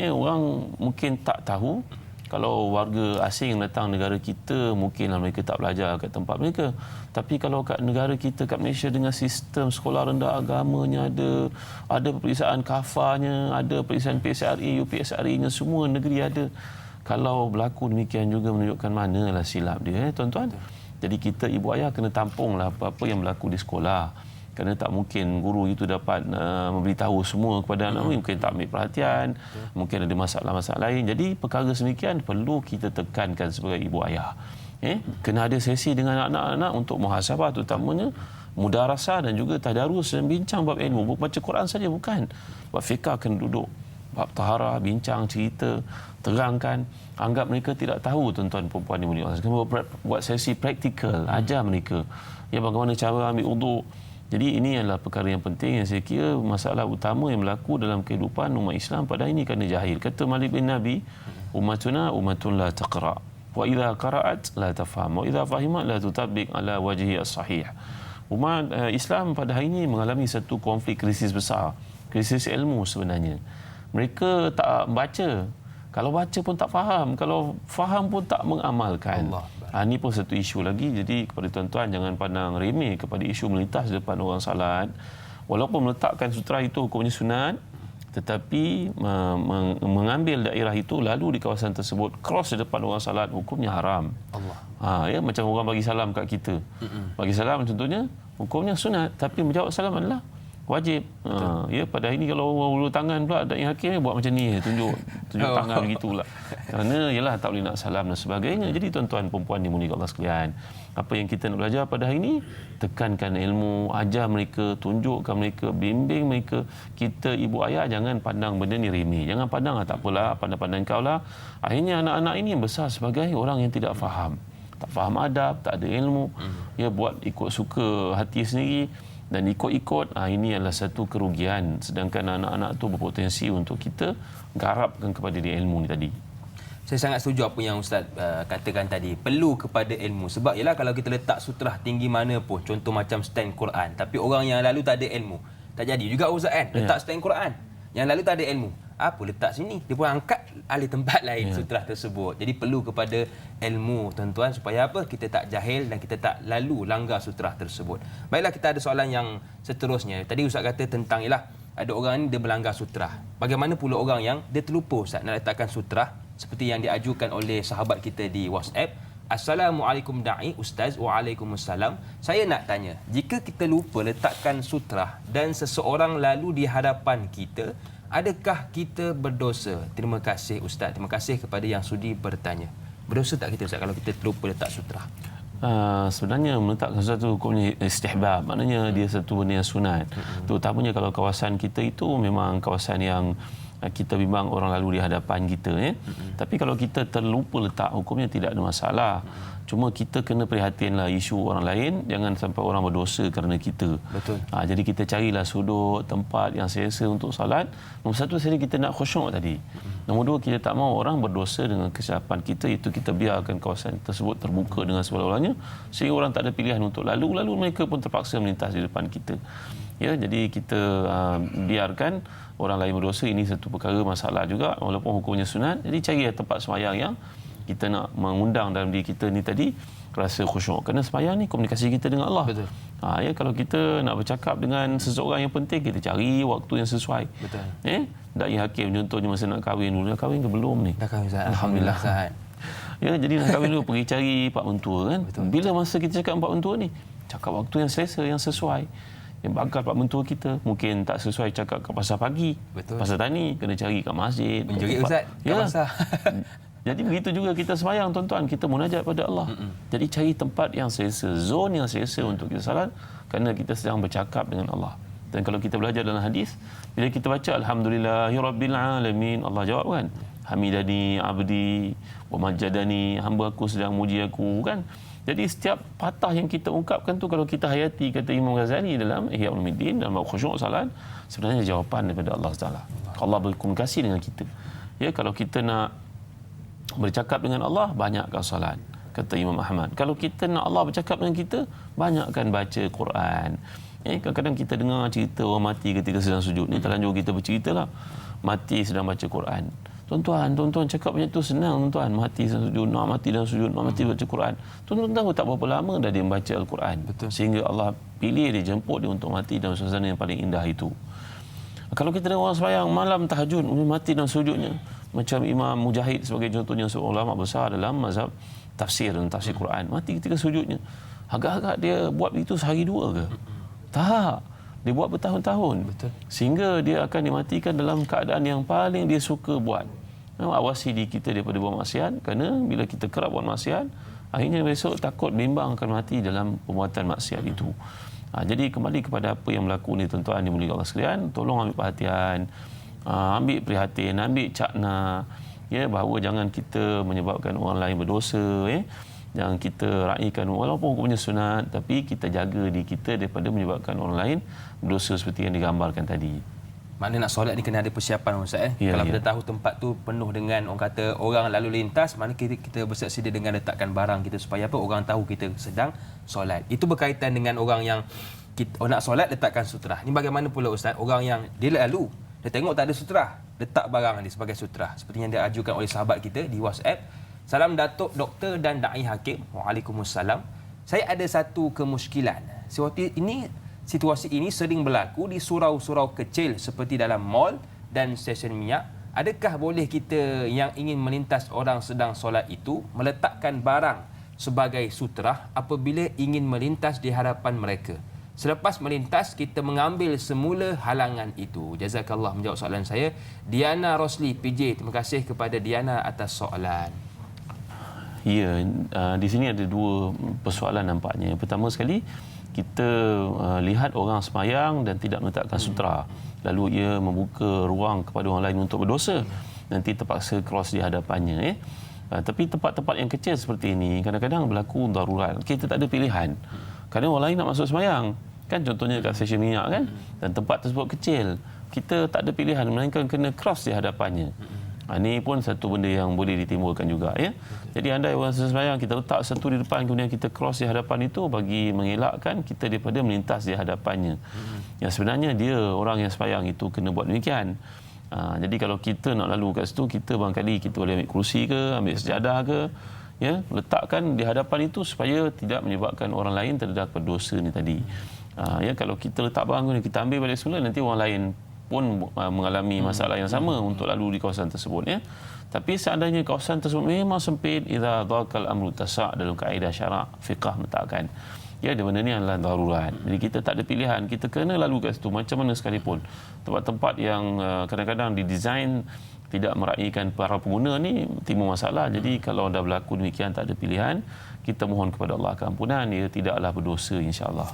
orang mungkin tak tahu. Kalau warga asing datang negara kita, mungkinlah mereka tak belajar kat tempat mereka. Tapi kalau kat negara kita, kat Malaysia, dengan sistem sekolah rendah agamanya ada peperiksaan kafanya, ada peperiksaan PSRE, UPSRE-nya, semua negeri ada. Kalau berlaku demikian juga menunjukkan manalah silap dia, tuan-tuan. Jadi kita ibu ayah kena tampunglah apa-apa yang berlaku di sekolah. Kerana tak mungkin guru itu dapat memberitahu semua kepada anak, mungkin tak ambil perhatian, mungkin ada masalah-masalah lain. Jadi perkara semikian perlu kita tekankan sebagai ibu ayah. Kena ada sesi dengan anak-anak untuk muhasabah, terutamanya mudarasah dan juga tadarus dan bincang bab ilmu. Baca Quran saja bukan. Bab fiqh kena duduk, bab taharah, bincang, cerita, terangkan. Anggap mereka tidak tahu, tuan-tuan perempuan dimuliakan. Kena buat sesi praktikal, ajar mereka bagaimana cara ambil uduk. Jadi ini adalah perkara yang penting yang saya kira masalah utama yang berlaku dalam kehidupan umat Islam pada hari ini kerana jahil. Kata Malik bin Nabi, umatuna umatun la taqra wa idza qara'at la tafham wa idza fahimat la tutabbiq ala wajhi as-sahih. Umat Islam pada hari ini mengalami satu konflik, krisis besar, krisis ilmu sebenarnya. Mereka tak baca. Kalau baca pun tak faham, kalau faham pun tak mengamalkan. Ini pun satu isu lagi. Jadi kepada tuan-tuan, jangan pandang remeh kepada isu melintas depan orang salat. Walaupun meletakkan sutera itu hukumnya sunat, tetapi mengambil daerah itu lalu di kawasan tersebut cross di depan orang salat, hukumnya haram. Macam orang bagi salam kat kita. Bagi salam contohnya hukumnya sunat, tapi menjawab salam adalah wajib. Pada hari ini kalau orang ulur tangan pula, da'i hakim buat macam ni, tunjuk tangan begitulah. Kerana ialah tak boleh nak salam dan sebagainya. Jadi tuan-tuan perempuan dimuliakan Allah sekalian, apa yang kita nak belajar pada hari ini, tekankan ilmu, ajar mereka, tunjukkan mereka, bimbing mereka. Kita ibu ayah jangan pandang benda ni remeh. Jangan pandang tak apalah, pandang-pandang kau lah. Akhirnya anak-anak ini besar sebagai orang yang tidak faham. Tak faham adab, tak ada ilmu. Buat ikut suka hati sendiri dan ikut-ikut. Ini adalah satu kerugian. Sedangkan anak-anak tu berpotensi untuk kita garapkan kepada dia ilmu ni tadi. Saya sangat setuju apa yang Ustaz katakan tadi. Perlu kepada ilmu. Sebab ialah kalau kita letak sutrah tinggi mana pun, contoh macam stand Quran, tapi orang yang lalu tak ada ilmu, tak jadi juga Ustaz kan? Letak stand Quran, yang lalu tak ada ilmu, apa letak sini? Dia pun angkat alih tempat lain sutrah tersebut. Jadi perlu kepada ilmu, tuan-tuan, supaya apa? Kita tak jahil dan kita tak lalu langgar sutrah tersebut. Baiklah, kita ada soalan yang seterusnya. Tadi Ustaz kata tentang ada orang ni dia melanggar sutrah. Bagaimana pula orang yang dia terlupa Ustaz nak letakkan sutrah, seperti yang diajukan oleh sahabat kita di WhatsApp. Assalamualaikum da'i Ustaz. Waalaikumsalam. Saya nak tanya, jika kita lupa letakkan sutrah dan seseorang lalu di hadapan kita, adakah kita berdosa? Terima kasih Ustaz. Terima kasih kepada yang sudi bertanya. Berdosa tak kita Ustaz kalau kita terlupa letak sutrah? Sebenarnya meletakkan sesuatu hukumnya istihbab, maknanya dia satu benda yang sunat. Terutamanya kalau kawasan kita itu memang kawasan yang kita bimbang orang lalu di hadapan kita. Tapi kalau kita terlupa letak, hukumnya tidak ada masalah. Cuma kita kena prihatinlah isu orang lain, jangan sampai orang berdosa kerana kita. Betul. Jadi kita carilah sudut tempat yang selesa untuk salat. Nombor satu, kita nak khusyuk tadi. Nombor dua, kita tak mahu orang berdosa dengan kesilapan kita, itu kita biarkan kawasan tersebut terbuka dengan segala-galanya, sehingga orang tak ada pilihan untuk lalu mereka pun terpaksa melintas di depan kita. Ya, jadi kita biarkan orang lain berdosa, ini satu perkara masalah juga walaupun hukumnya sunat. Jadi cari tempat sembahyang yang kita nak mengundang dalam diri kita ni tadi rasa khusyuk. Kerana sembahyang ni komunikasi kita dengan Allah. Betul. Ya, kalau kita nak bercakap dengan seseorang yang penting, kita cari waktu yang sesuai. Betul. Dai hakim contohnya masa nak kahwin dulu, dah kahwin ke belum ni? Dah kahwin Ustaz. Alhamdulillah Ustaz. Ya, jadi nak kahwin dulu pergi cari pak mentua kan. Betul. Bila masa kita cakap dengan pak mentua ni, cakap waktu yang selesa, yang sesuai. Yang bakal pak mentua kita mungkin tak sesuai cakap kat pasar pagi. Betul. Pasar tani kena cari kat masjid. Menjerit Ustaz. Ya. Kat pasar. Jadi begitu juga kita sembahyang tuan-tuan, kita munajat pada Allah. Jadi cari tempat yang selesa, zon yang selesa untuk kita salat kerana kita sedang bercakap dengan Allah. Dan kalau kita belajar dalam hadis, bila kita baca alhamdulillahirabbil alamin, Allah jawab kan, hamidani abdi wa majjadani, hamba aku sedang muji aku kan. Jadi setiap patah yang kita ungkapkan tu kalau kita hayati, kata Imam Ghazali dalam Ihya Ulumuddin dalam khusyuk salat, sebenarnya jawapan daripada Allah Taala. Allah berkomunikasi dengan kita. Ya, kalau kita nak bercakap dengan Allah, banyakkan salat, kata Imam Ahmad. Kalau kita nak Allah bercakap dengan kita, banyakkan baca Quran. Kadang-kadang kita dengar cerita orang mati ketika sedang sujud. Ni terlanjur kita berceritalah mati sedang baca Quran. Tuan-tuan cakap macam tu senang tuan-tuan. Mati sedang sujud, nak mati dalam sujud, nak mati baca Quran. Tuan-tuan tahu tak berapa lama dah dia membaca Al-Quran. Betul. Sehingga Allah pilih dia, jemput dia untuk mati dalam suasana yang paling indah itu. Kalau kita dengar orang sembahyang malam tahajud, mati dalam sujudnya, macam Imam Mujahid sebagai contohnya, seorang ulama besar dalam mazhab tafsir dan tafsir Quran, mati ketika sujudnya. Agak-agak dia buat begitu sehari dua ke? Tak. Dia buat bertahun-tahun. Betul. Sehingga dia akan dimatikan dalam keadaan yang paling dia suka buat. Awasi diri kita daripada buat maksiat, kerana bila kita kerap buat maksiat, akhirnya besok takut bimbang akan mati dalam perbuatan maksiat itu. Jadi kembali kepada apa yang berlaku ni tuan-tuan dimuliakan Allah sekalian, tolong ambil perhatian, ambil prihatin, ambil cakna, ya, bahawa jangan kita menyebabkan orang lain berdosa, ya. Jangan kita raikan walaupun hukumnya sunat, tapi kita jaga diri kita daripada menyebabkan orang lain berdosa seperti yang digambarkan tadi. Maknanya nak solat ni kena ada persiapan Ustaz. Ya, kalau ya. kita tahu tempat tu penuh dengan orang kata orang lalu lintas, mana kita bersiap sedia dengan letakkan barang kita supaya apa, orang tahu kita sedang solat. Itu berkaitan dengan orang yang nak solat letakkan sutrah. Ni bagaimana pula Ustaz, orang yang dia lalu, dia tengok tak ada sutrah, letak barang dia sebagai sutrah. Seperti yang diajukan oleh sahabat kita di WhatsApp. Salam Datuk, Doktor dan Da'i Hakim. Waalaikumsalam. Saya ada satu kemusykilan. Situasi ini sering berlaku di surau-surau kecil seperti dalam mall dan stesen minyak. Adakah boleh kita yang ingin melintas orang sedang solat itu meletakkan barang sebagai sutrah apabila ingin melintas di hadapan mereka? Selepas melintas, kita mengambil semula halangan itu. Jazakallah menjawab soalan saya. Diana Rosli, PJ. Terima kasih kepada Diana atas soalan. Ya, di sini ada dua persoalan nampaknya. Yang pertama sekali, kita lihat orang sembahyang dan tidak meletakkan sutra. Lalu ia membuka ruang kepada orang lain untuk berdosa. Nanti terpaksa cross di hadapannya. Tapi tempat-tempat yang kecil seperti ini, kadang-kadang berlaku darurat. Kita tak ada pilihan. Kadang orang lain nak masuk sembahyang. Kan contohnya kat stesen minyak kan. Dan tempat tersebut kecil. Kita tak ada pilihan, melainkan kena cross di hadapannya. Ini pun satu benda yang boleh ditimbulkan juga, ya. Jadi andai orang sembahyang, kita letak satu di depan, kemudian kita cross di hadapan itu bagi mengelakkan kita daripada melintas di hadapannya. Yang sebenarnya dia orang yang sembahyang itu kena buat demikian. Jadi kalau kita nak lalu kat situ, kita barangkali kita boleh ambil kerusi ke, ambil sejadah ke, ya, letakkan di hadapan itu supaya tidak menyebabkan orang lain terdedah berdosa ni tadi. Ya, kalau kita letak barang ni, kita ambil balik semula, nanti orang lain pun mengalami masalah yang sama untuk lalu di kawasan tersebut, ya. Tapi seandainya kawasan tersebut memang sempit, idza dhaqal amru tasa' dalam kaedah syarak fiqh meletakkan, ya, di mana ni adalah darurat. Jadi kita tak ada pilihan, kita kena lalu kat situ macam mana sekalipun. Tempat-tempat yang kadang-kadang didesain tidak meraihkan para pengguna ni timbul masalah. Jadi kalau dah berlaku demikian, tak ada pilihan, kita mohon kepada Allah keampunan, dia tidaklah berdosa insya-Allah.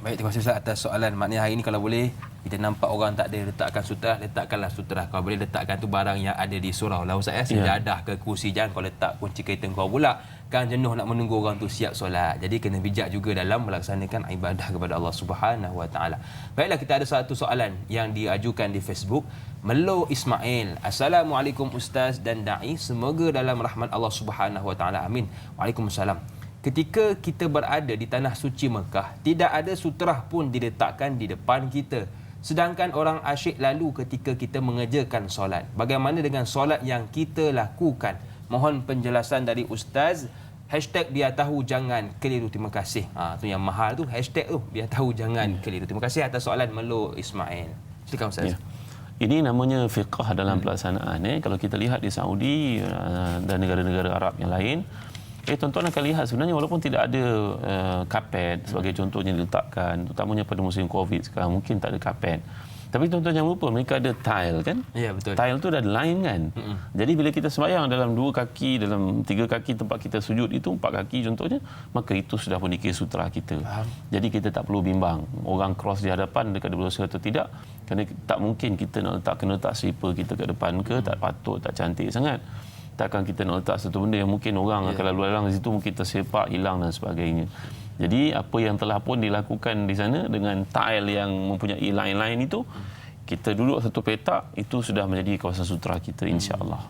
Baik, terima kasih Ustaz atas soalan. Maknanya hari ini kalau boleh kita nampak orang tak ada letakkan sutrah, letakkanlah sutrah. Kalau boleh letakkan tu barang yang ada di surau lah Ustaz, sejadah ke kursi, jangan kau letak kunci kereta kau pula. Kan jenuh nak menunggu orang tu siap solat. Jadi kena bijak juga dalam melaksanakan ibadah kepada Allah Subhanahu Wa Taala. Baiklah, kita ada satu soalan yang diajukan di Facebook. Melo Ismail. Assalamualaikum Ustaz dan Da'i. Semoga dalam rahmat Allah Subhanahu Wa Taala. Amin. Waalaikumsalam. ketika kita berada di tanah suci Mekah, tidak ada sutrah pun diletakkan di depan kita. Sedangkan orang asyik lalu ketika kita mengerjakan solat. Bagaimana dengan solat yang kita lakukan? Mohon penjelasan dari Ustaz. Hashtag biar tahu jangan keliru. Terima kasih. Tu yang mahal tu, hashtag tu biar tahu jangan keliru. Terima kasih atas soalan Melo Ismail. Silakan Ustaz. Ini namanya fiqh dalam pelaksanaan. Kalau kita lihat di Saudi dan negara-negara Arab yang lain, tuan-tuan akan lihat sebenarnya walaupun tidak ada kapet sebagai contohnya diletakkan, terutamanya pada musim Covid sekarang mungkin tak ada kapet. Tapi tuan-tuan jangan lupa mereka ada tile kan? Ya, betul. Tile tu dah ada line kan? Jadi bila kita sembahyang dalam 2 kaki, dalam 3 kaki tempat kita sujud itu 4 kaki contohnya, maka itu sudah pun dikira sutra kita. Jadi kita tak perlu bimbang orang cross di hadapan dekat berdosa atau tidak, kerana tak mungkin kita nak letak slipper kita kat depan ke, tak patut, tak cantik sangat. Takkan kita nak letak satu benda yang mungkin orang akan lalu lalang di situ, mungkin tersepak, hilang dan sebagainya. Jadi apa yang telah pun dilakukan di sana dengan tile yang mempunyai line-line itu, kita duduk satu petak, itu sudah menjadi kawasan sutra kita insya-Allah.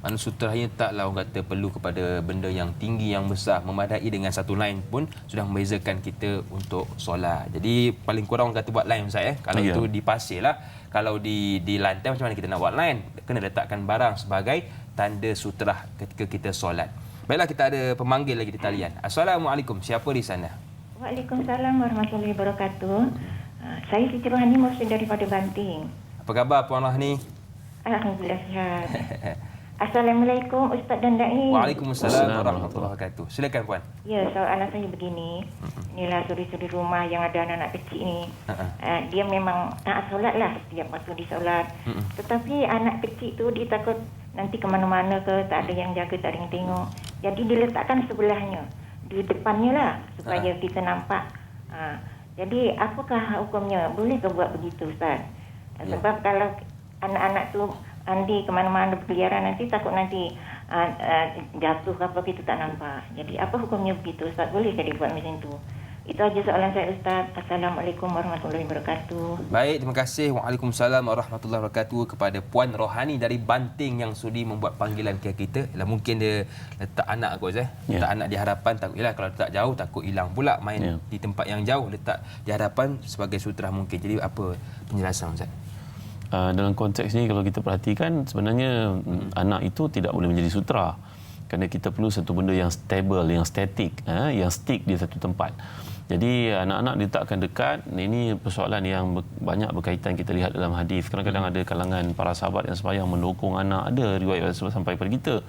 Mana sutrahnya taklah orang kata perlu kepada benda yang tinggi, yang besar, memadai dengan satu line pun sudah membezakan kita untuk solat. Jadi paling kurang orang kata buat line Ustaz Kalau itu di pasir lah. Kalau di lantai macam mana kita nak buat line? Kena letakkan barang sebagai tanda sutrah ketika kita solat. Baiklah, kita ada pemanggil lagi di talian. Assalamualaikum. Siapa di sana? Waalaikumsalam warahmatullahi wabarakatuh. Saya Siti Rohani Mursyid daripada Banting. Apa khabar Puan Rohani? Alhamdulillah sihat. Assalamualaikum Ustaz dan Da'i. Waalaikumsalam warahmatullahi wabarakatuh. Silakan Puan. Ya, soalan saya begini. Inilah suri-suri rumah yang ada anak-anak kecil ni. Dia memang nak solat lah setiap waktu di solat. Tetapi anak kecil tu dia takut nanti ke mana-mana ke, tak ada yang jaga, tak ada yang tengok. Jadi diletakkan sebelahnya, di depannya lah, supaya kita nampak. Jadi apakah hukumnya? Boleh ke buat begitu Ustaz? Sebab kalau anak-anak tu andi ke mana-mana berkeliaran, nanti takut nanti jatuh ke apa, kita tak nampak. Jadi apa hukumnya begitu Ustaz? Boleh ke dia buat macam tu? Itu aja soalan saya Ustaz. Assalamualaikum warahmatullahi wabarakatuh. Baik, terima kasih. Waalaikumsalam warahmatullahi wabarakatuh kepada Puan Rohani dari Banting yang sudi membuat panggilan ke kita. Mungkin dia letak anak kot letak anak di hadapan, takut kalau letak jauh takut hilang pula, main di tempat yang jauh, letak di hadapan sebagai sutrah mungkin. Jadi apa penjelasan Ustaz? Dalam konteks ni kalau kita perhatikan sebenarnya anak itu tidak boleh menjadi sutra, kerana kita perlu satu benda yang stable, yang statik, yang stick di satu tempat. Jadi anak-anak diletakkan dekat, ini persoalan yang banyak berkaitan kita lihat dalam hadis. Kadang-kadang ada kalangan para sahabat yang sembahyang mendukung anak, ada riwayat sampai pada kita.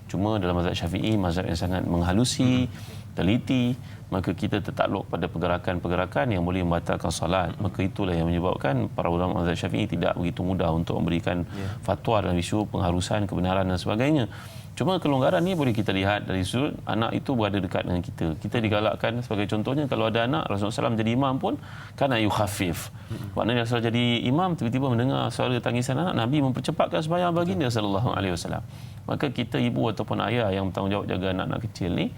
Cuma dalam mazhab Syafi'i, mazhab yang sangat menghalusi, teliti, maka kita tertakluk pada pergerakan-pergerakan yang boleh membatalkan solat. Maka itulah yang menyebabkan para ulama mazhab Syafi'i tidak begitu mudah untuk memberikan fatwa dalam isu pengharusan, kebenaran dan sebagainya. Cuma kelonggaran ni boleh kita lihat dari sudut anak itu berada dekat dengan kita. Kita digalakkan sebagai contohnya, kalau ada anak, Rasulullah SAW jadi imam pun kana yukhafif. Maknanya Rasulullah jadi imam, tiba-tiba mendengar suara tangisan anak, Nabi mempercepatkan sembahyang baginda sallallahu alaihi wasallam. Maka kita ibu ataupun ayah yang bertanggungjawab jaga anak-anak kecil ni,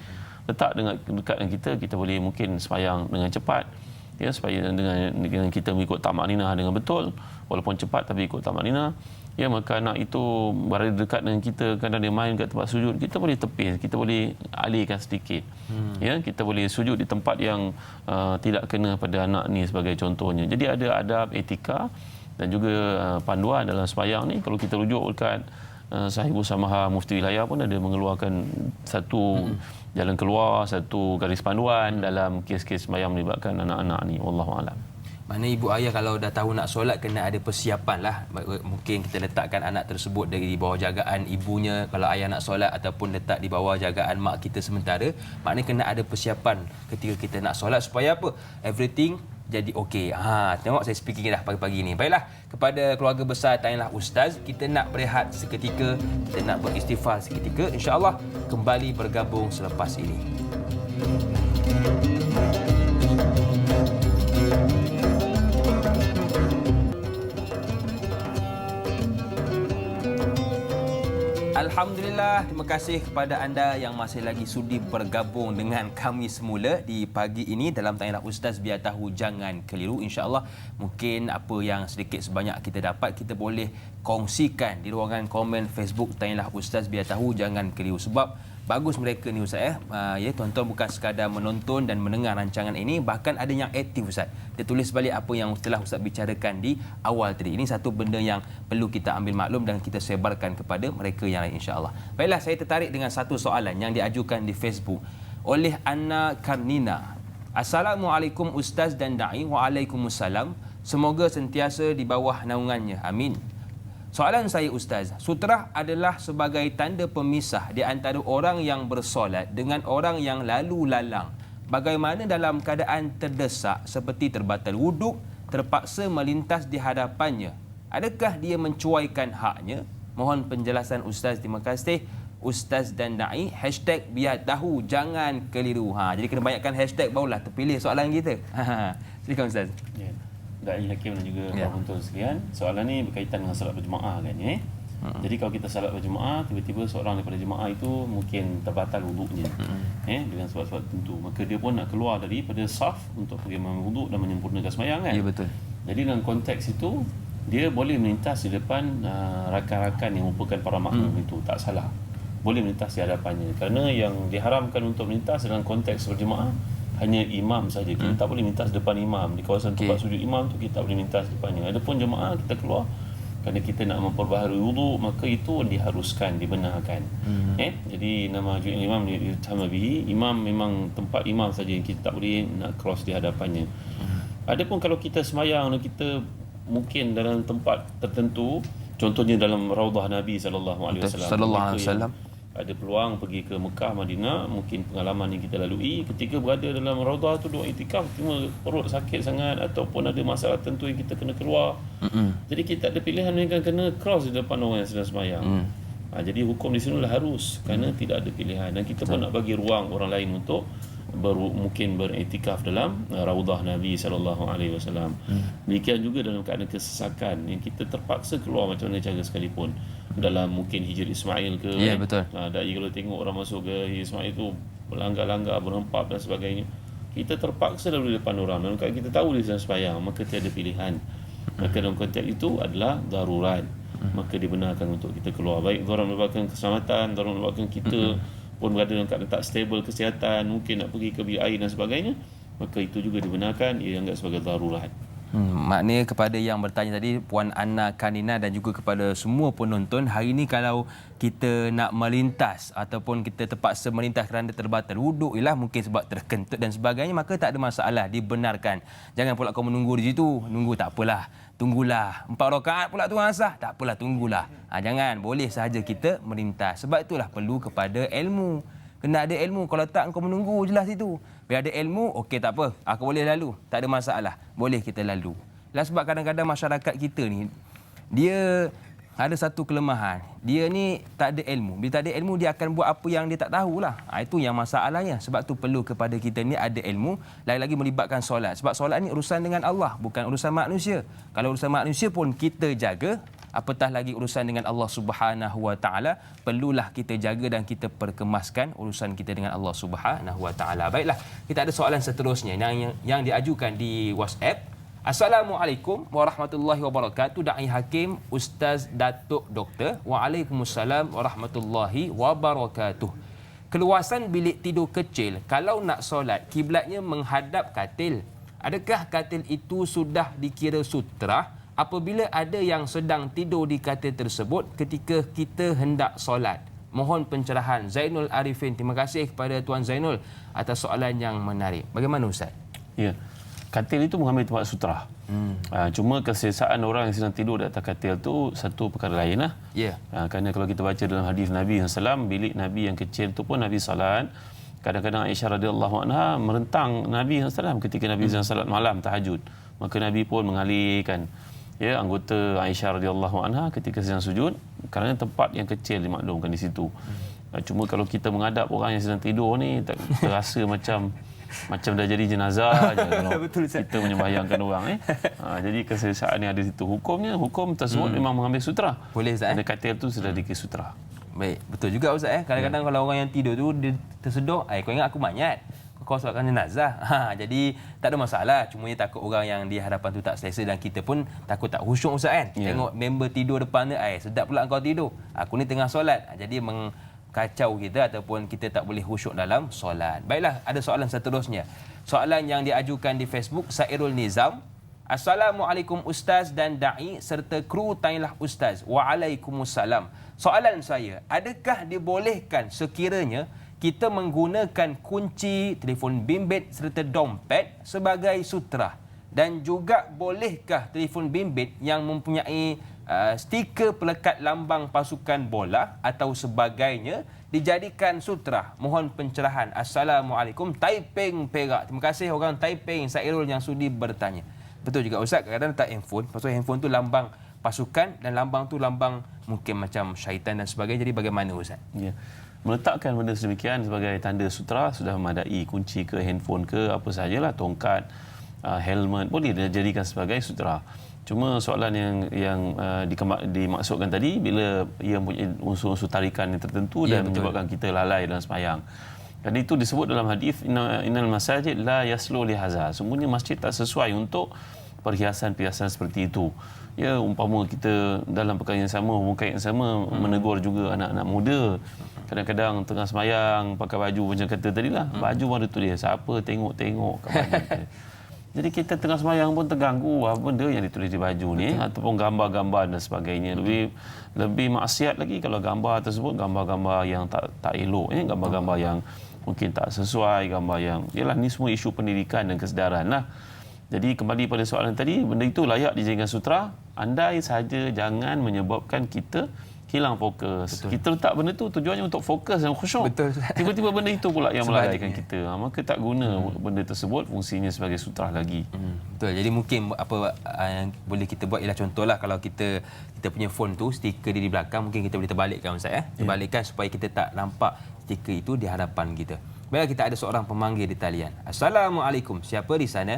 letak dekat dengan kita, kita boleh mungkin sembahyang dengan cepat. Ya, supaya dengan kita mengikut tamakninah dengan betul, walaupun cepat tapi ikut tamakninah. Ya, maka anak itu berada dekat dengan kita, kadang dia main kat tempat sujud, kita boleh tepis, kita boleh alihkan sedikit. Ya, kita boleh sujud di tempat yang tidak kena pada anak ni sebagai contohnya. Jadi ada adab, etika dan juga panduan dalam sembahyang ni. Kalau kita rujuk dekat Sahibus Samaha Mufti Wilayah pun ada mengeluarkan satu jalan keluar, satu garis panduan dalam kes-kes sembahyang melibatkan anak-anak ni. Wallahu a'lam. Mana ibu ayah kalau dah tahu nak solat, kena ada persiapan lah. Mungkin kita letakkan anak tersebut di bawah jagaan ibunya kalau ayah nak solat, ataupun letak di bawah jagaan mak kita sementara. Maknanya kena ada persiapan ketika kita nak solat supaya apa? Everything jadi okey. Tengok saya speaking dah pagi-pagi ni. Baiklah, kepada keluarga besar Tanyalah Ustaz, kita nak berehat seketika, kita nak beristighfar seketika. InsyaAllah kembali bergabung selepas ini. Alhamdulillah, terima kasih kepada anda yang masih lagi sudi bergabung dengan kami semula di pagi ini dalam Tanyalah Ustaz, biar tahu jangan keliru. InsyaAllah mungkin apa yang sedikit sebanyak kita dapat, kita boleh kongsikan di ruangan komen Facebook Tanyalah Ustaz, biar tahu jangan keliru. Sebab bagus mereka ni Ustaz ya. Tuan-tuan bukan sekadar menonton dan mendengar rancangan ini, bahkan ada yang aktif Ustaz. Dia tulis balik apa yang telah Ustaz bicarakan di awal tadi. Ini satu benda yang perlu kita ambil maklum dan kita sebarkan kepada mereka yang lain insya-Allah. Baiklah, saya tertarik dengan satu soalan yang diajukan di Facebook oleh Anna Karnina. Assalamualaikum Ustaz dan Da'i. Waalaikumsalam. Semoga sentiasa di bawah naungannya. Amin. Soalan saya Ustaz, sutrah adalah sebagai tanda pemisah di antara orang yang bersolat dengan orang yang lalu lalang. Bagaimana dalam keadaan terdesak seperti terbatal wuduk, terpaksa melintas di hadapannya? Adakah dia mencuaikan haknya? Mohon penjelasan Ustaz. Terima kasih Ustaz dan Da'i. #biar tahu jangan keliru. Jadi kena banyakkan hashtag barulah terpilih soalan kita. Silakan Ustaz. Ya. Da'i Hakim dan juga penonton sekalian, soalan ni berkaitan dengan solat berjemaah kan ya. Jadi kalau kita solat berjemaah, tiba-tiba seorang daripada jemaah itu mungkin terbatal wuduknya dengan sebab-sebab tertentu, maka dia pun nak keluar daripada saf untuk pergi mengambil wuduk dan menyempurnakan sembahyang kan. Ya, betul. Jadi dalam konteks itu dia boleh melintas di depan rakan-rakan yang merupakan para makmum itu, tak salah. Boleh melintas di hadapannya, kerana yang diharamkan untuk melintas dalam konteks berjemaah hanya imam saja. Kita tak boleh mintas depan imam. Di kawasan tempat sujud imam tu kita tak boleh mintas depannya. Adapun jemaah kita keluar kerana kita nak memperbaharui wuduk, maka itu diharuskan, dibenarkan. Jadi nama ju'il imam ditama bihi, imam memang tempat imam saja yang kita tak boleh nak cross di hadapannya. Adapun kalau kita sembahyang dan kita mungkin dalam tempat tertentu, contohnya dalam raudhah Nabi sallallahu alaihi wasallam, ada peluang pergi ke Mekah, Madinah, mungkin pengalaman yang kita lalui ketika berada dalam raudhah tu duk iktikaf, cuma perut sakit sangat ataupun ada masalah tertentu yang kita kena keluar. Jadi kita ada pilihan yang kena cross di depan orang yang sedang sembahyang. Jadi hukum di sini harus, kerana tidak ada pilihan, dan kita pun nak bagi ruang orang lain untuk mungkin beriktikaf dalam raudhah Nabi sallallahu alaihi wasallam. Demikian juga dalam keadaan kesesakan yang kita terpaksa keluar macam mana cara sekalipun, dalam mungkin Hijri Ismail ke, betul. Dai kalau tengok orang masuk ke Hijri Ismail tu melanggar-langgar, berhempap dan sebagainya, kita terpaksa lalu di depan orang, dan kalau kita tahu dia sedang sembahyang, maka tiada pilihan. Maka dalam konteks itu adalah darurat, maka dibenarkan untuk kita keluar, baik darurat menyebabkan keselamatan, darurat menyebabkan kita pun berada dalam keadaan tak stabil kesihatan, mungkin nak pergi ke bilik air dan sebagainya, maka itu juga dibenarkan, ia dianggap sebagai darurat. Maknanya kepada yang bertanya tadi, Puan Anna Kanina, dan juga kepada semua penonton, hari ini kalau kita nak melintas ataupun kita terpaksa melintas kerana terbatal wuduk, ialah mungkin sebab terkentut dan sebagainya, maka tak ada masalah, dibenarkan. Jangan pula kau menunggu di situ, nunggu tak apalah, tunggulah 4 rakaat pula tu asah, tak apalah, tunggulah. Jangan, boleh sahaja kita melintas. Sebab itulah perlu kepada ilmu. Kena ada ilmu. Kalau tak, kau menunggu jelas itu. Bila ada ilmu, okey tak apa, aku boleh lalu, tak ada masalah, boleh kita lalu. Sebab kadang-kadang masyarakat kita ni, dia ada satu kelemahan, dia ni tak ada ilmu. Bila tak ada ilmu, dia akan buat apa yang dia tak tahulah. Itu yang masalahnya. Sebab tu perlu kepada kita ni ada ilmu, lagi-lagi melibatkan solat. Sebab solat ni urusan dengan Allah, bukan urusan manusia. Kalau urusan manusia pun kita jaga, apatah lagi urusan dengan Allah Subhanahu Wa Taala, perlulah kita jaga dan kita perkemaskan urusan kita dengan Allah Subhanahu Wa Taala. Baiklah, kita ada soalan seterusnya yang diajukan di WhatsApp. Assalamualaikum warahmatullahi wabarakatuh. Da'i Hakim, Ustaz, Datuk, Doktor. Waalaikumsalam warahmatullahi wabarakatuh. Keluasan bilik tidur kecil, kalau nak solat, kiblatnya menghadap katil. Adakah katil itu sudah dikira sutrah apabila ada yang sedang tidur di katil tersebut ketika kita hendak solat? Mohon pencerahan. Zainul Arifin. Terima kasih kepada Tuan Zainul atas soalan yang menarik. Bagaimana Ustaz? Ya, katil itu mengambil tempat sutrah. Cuma kesesaan orang yang sedang tidur di atas katil itu satu perkara lain lah. Ya. Kerana kalau kita baca dalam hadis Nabi SAW, bilik Nabi yang kecil itu pun Nabi salat. Kadang-kadang Aisyah radhiyallahu anha merentang Nabi SAW ketika Nabi SAW malam tahajud. Maka Nabi pun mengalihkan anggota Aisyah radhiyallahu anha ketika sedang sujud, kerana tempat yang kecil dimaklumkan di situ. Cuma kalau kita menghadap orang yang sedang tidur ni, terasa macam dah jadi jenazah je kalau Betul, kita menyembahyangkan orang. Jadi kesesaan yang ada di situ, hukum tersebut memang mengambil sutra. Boleh Ustaz? Kerana katil tu sudah dikira sutra. Baik, betul juga Ustaz. Kadang-kadang kalau orang yang tidur tu dia tersedok, kau ingat aku mayat, kau solatkan jenazah. Jadi tak ada masalah. Cuma dia takut orang yang di hadapan tu tak selesa, dan kita pun takut tak khusyuk Ustaz kan. Tengok member tidur depan dia, sedap pula kau tidur. Aku ni tengah solat. Jadi kacau kita ataupun kita tak boleh khusyuk dalam solat. Baiklah, ada soalan seterusnya. Soalan yang diajukan di Facebook, Sairul Nizam. Assalamualaikum Ustaz dan Da'i serta kru Tanyalah Ustaz. Waalaikumsalam. Soalan saya, adakah dibolehkan sekiranya kita menggunakan kunci, telefon bimbit serta dompet sebagai sutra? Dan juga bolehkah telefon bimbit yang mempunyai stiker pelekat lambang pasukan bola atau sebagainya dijadikan sutra? Mohon pencerahan. Assalamualaikum. Taiping, Perak. Terima kasih orang Taiping, Sairul yang sudi bertanya. Betul juga Ustaz, kadang-kadang letak handphone. Pasal handphone tu lambang pasukan dan lambang tu lambang mungkin macam syaitan dan sebagainya. Jadi bagaimana Ustaz? Ya. Meletakkan benda sedemikian sebagai tanda sutra sudah memadai. Kunci ke handphone ke apa sahajalah, tongkat, helmet boleh dijadikan sebagai sutra. Cuma soalan yang dimaksudkan tadi, bila ia mempunyai unsur-unsur tarikan yang tertentu dan menyebabkan kita lalai dalam sembahyang. Dan itu disebut dalam hadis, innal masajid la yaslu li hadza. Sungguhnya masjid tak sesuai untuk perhiasan-perhiasan seperti itu. Ya, umpama kita dalam perkara yang sama, muka yang sama, menegur juga anak-anak muda. Kadang-kadang tengah sembahyang pakai baju macam kata tadilah, baju baru tu dia. Siapa tengok-tengok kat baju kita. Jadi kita tengah sembahyang pun terganggu apa benda yang ditulis di baju ni, ataupun gambar-gambar dan sebagainya. Lebih maksiat lagi kalau gambar tersebut gambar-gambar yang tak elok, gambar-gambar yang mungkin tak sesuai, gambar yang yalah, ni semua isu pendidikan dan kesedaran lah. Jadi kembali pada soalan tadi, benda itu layak dijadikan sutra andai saja jangan menyebabkan kita hilang fokus. Betul. Kita letak benda tu tujuannya untuk fokus dan khusyuk. Betul. Tiba-tiba benda itu pula yang melalaikan kita. Maka tak guna benda tersebut fungsinya sebagai sutra lagi. Betul. Jadi mungkin apa yang boleh kita buat ialah contohlah kalau kita punya phone tu stiker dia di belakang, mungkin kita boleh terbalikkan Ustaz terbalikkan supaya kita tak nampak stiker itu di hadapan kita. Baiklah, kita ada seorang pemanggil di talian. Assalamualaikum. Siapa di sana?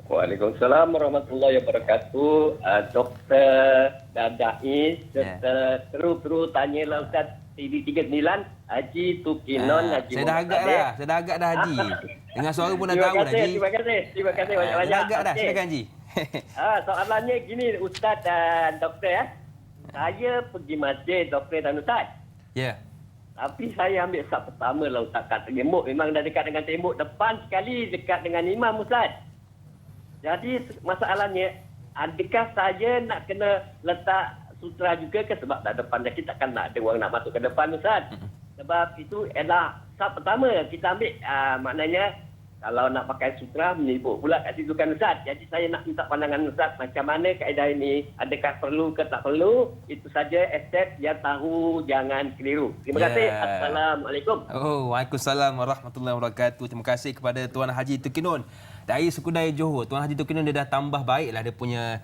Waalaikumsalam warahmatullahi wabarakatuh. Doktor Dadai serta kru Tanyalah Ustaz TV39 Haji Tukinon Haji. Saya dah agak dah Haji. Dengar suara pun dah tahu dah Haji. Terima kasih banyak-banyak. Dah agak dah, silakan Haji. Soalannya gini Ustaz dan doktor ya. Saya pergi masjid doktor dan Ustaz. Ya. Tapi saya ambil saf pertama lah Ustaz, kat tembok. Memang dah dekat dengan tembok depan sekali, dekat dengan imam Ustaz. Jadi masalahnya, adakah saya nak kena letak sutra juga ke? Sebab dah depan dah, kita kan nak ada orang nak masuk ke depan Ustaz. Sebab itu ialah saf pertama kita ambil, maknanya kalau nak pakai sutra menyibuk pula kat situ kan Ustaz. Jadi saya nak minta pandangan Ustaz, macam mana kaedah ini, adakah perlu ke tak perlu? Itu saja, accept, dia tahu, jangan keliru. Terima kasih. Assalamualaikum. Waalaikumsalam warahmatullahi wabarakatuh. Terima kasih kepada Tuan Haji Tukinun dari suku Daya Johor. Tuan Haji Tukinun dia dah tambah baiklah dia punya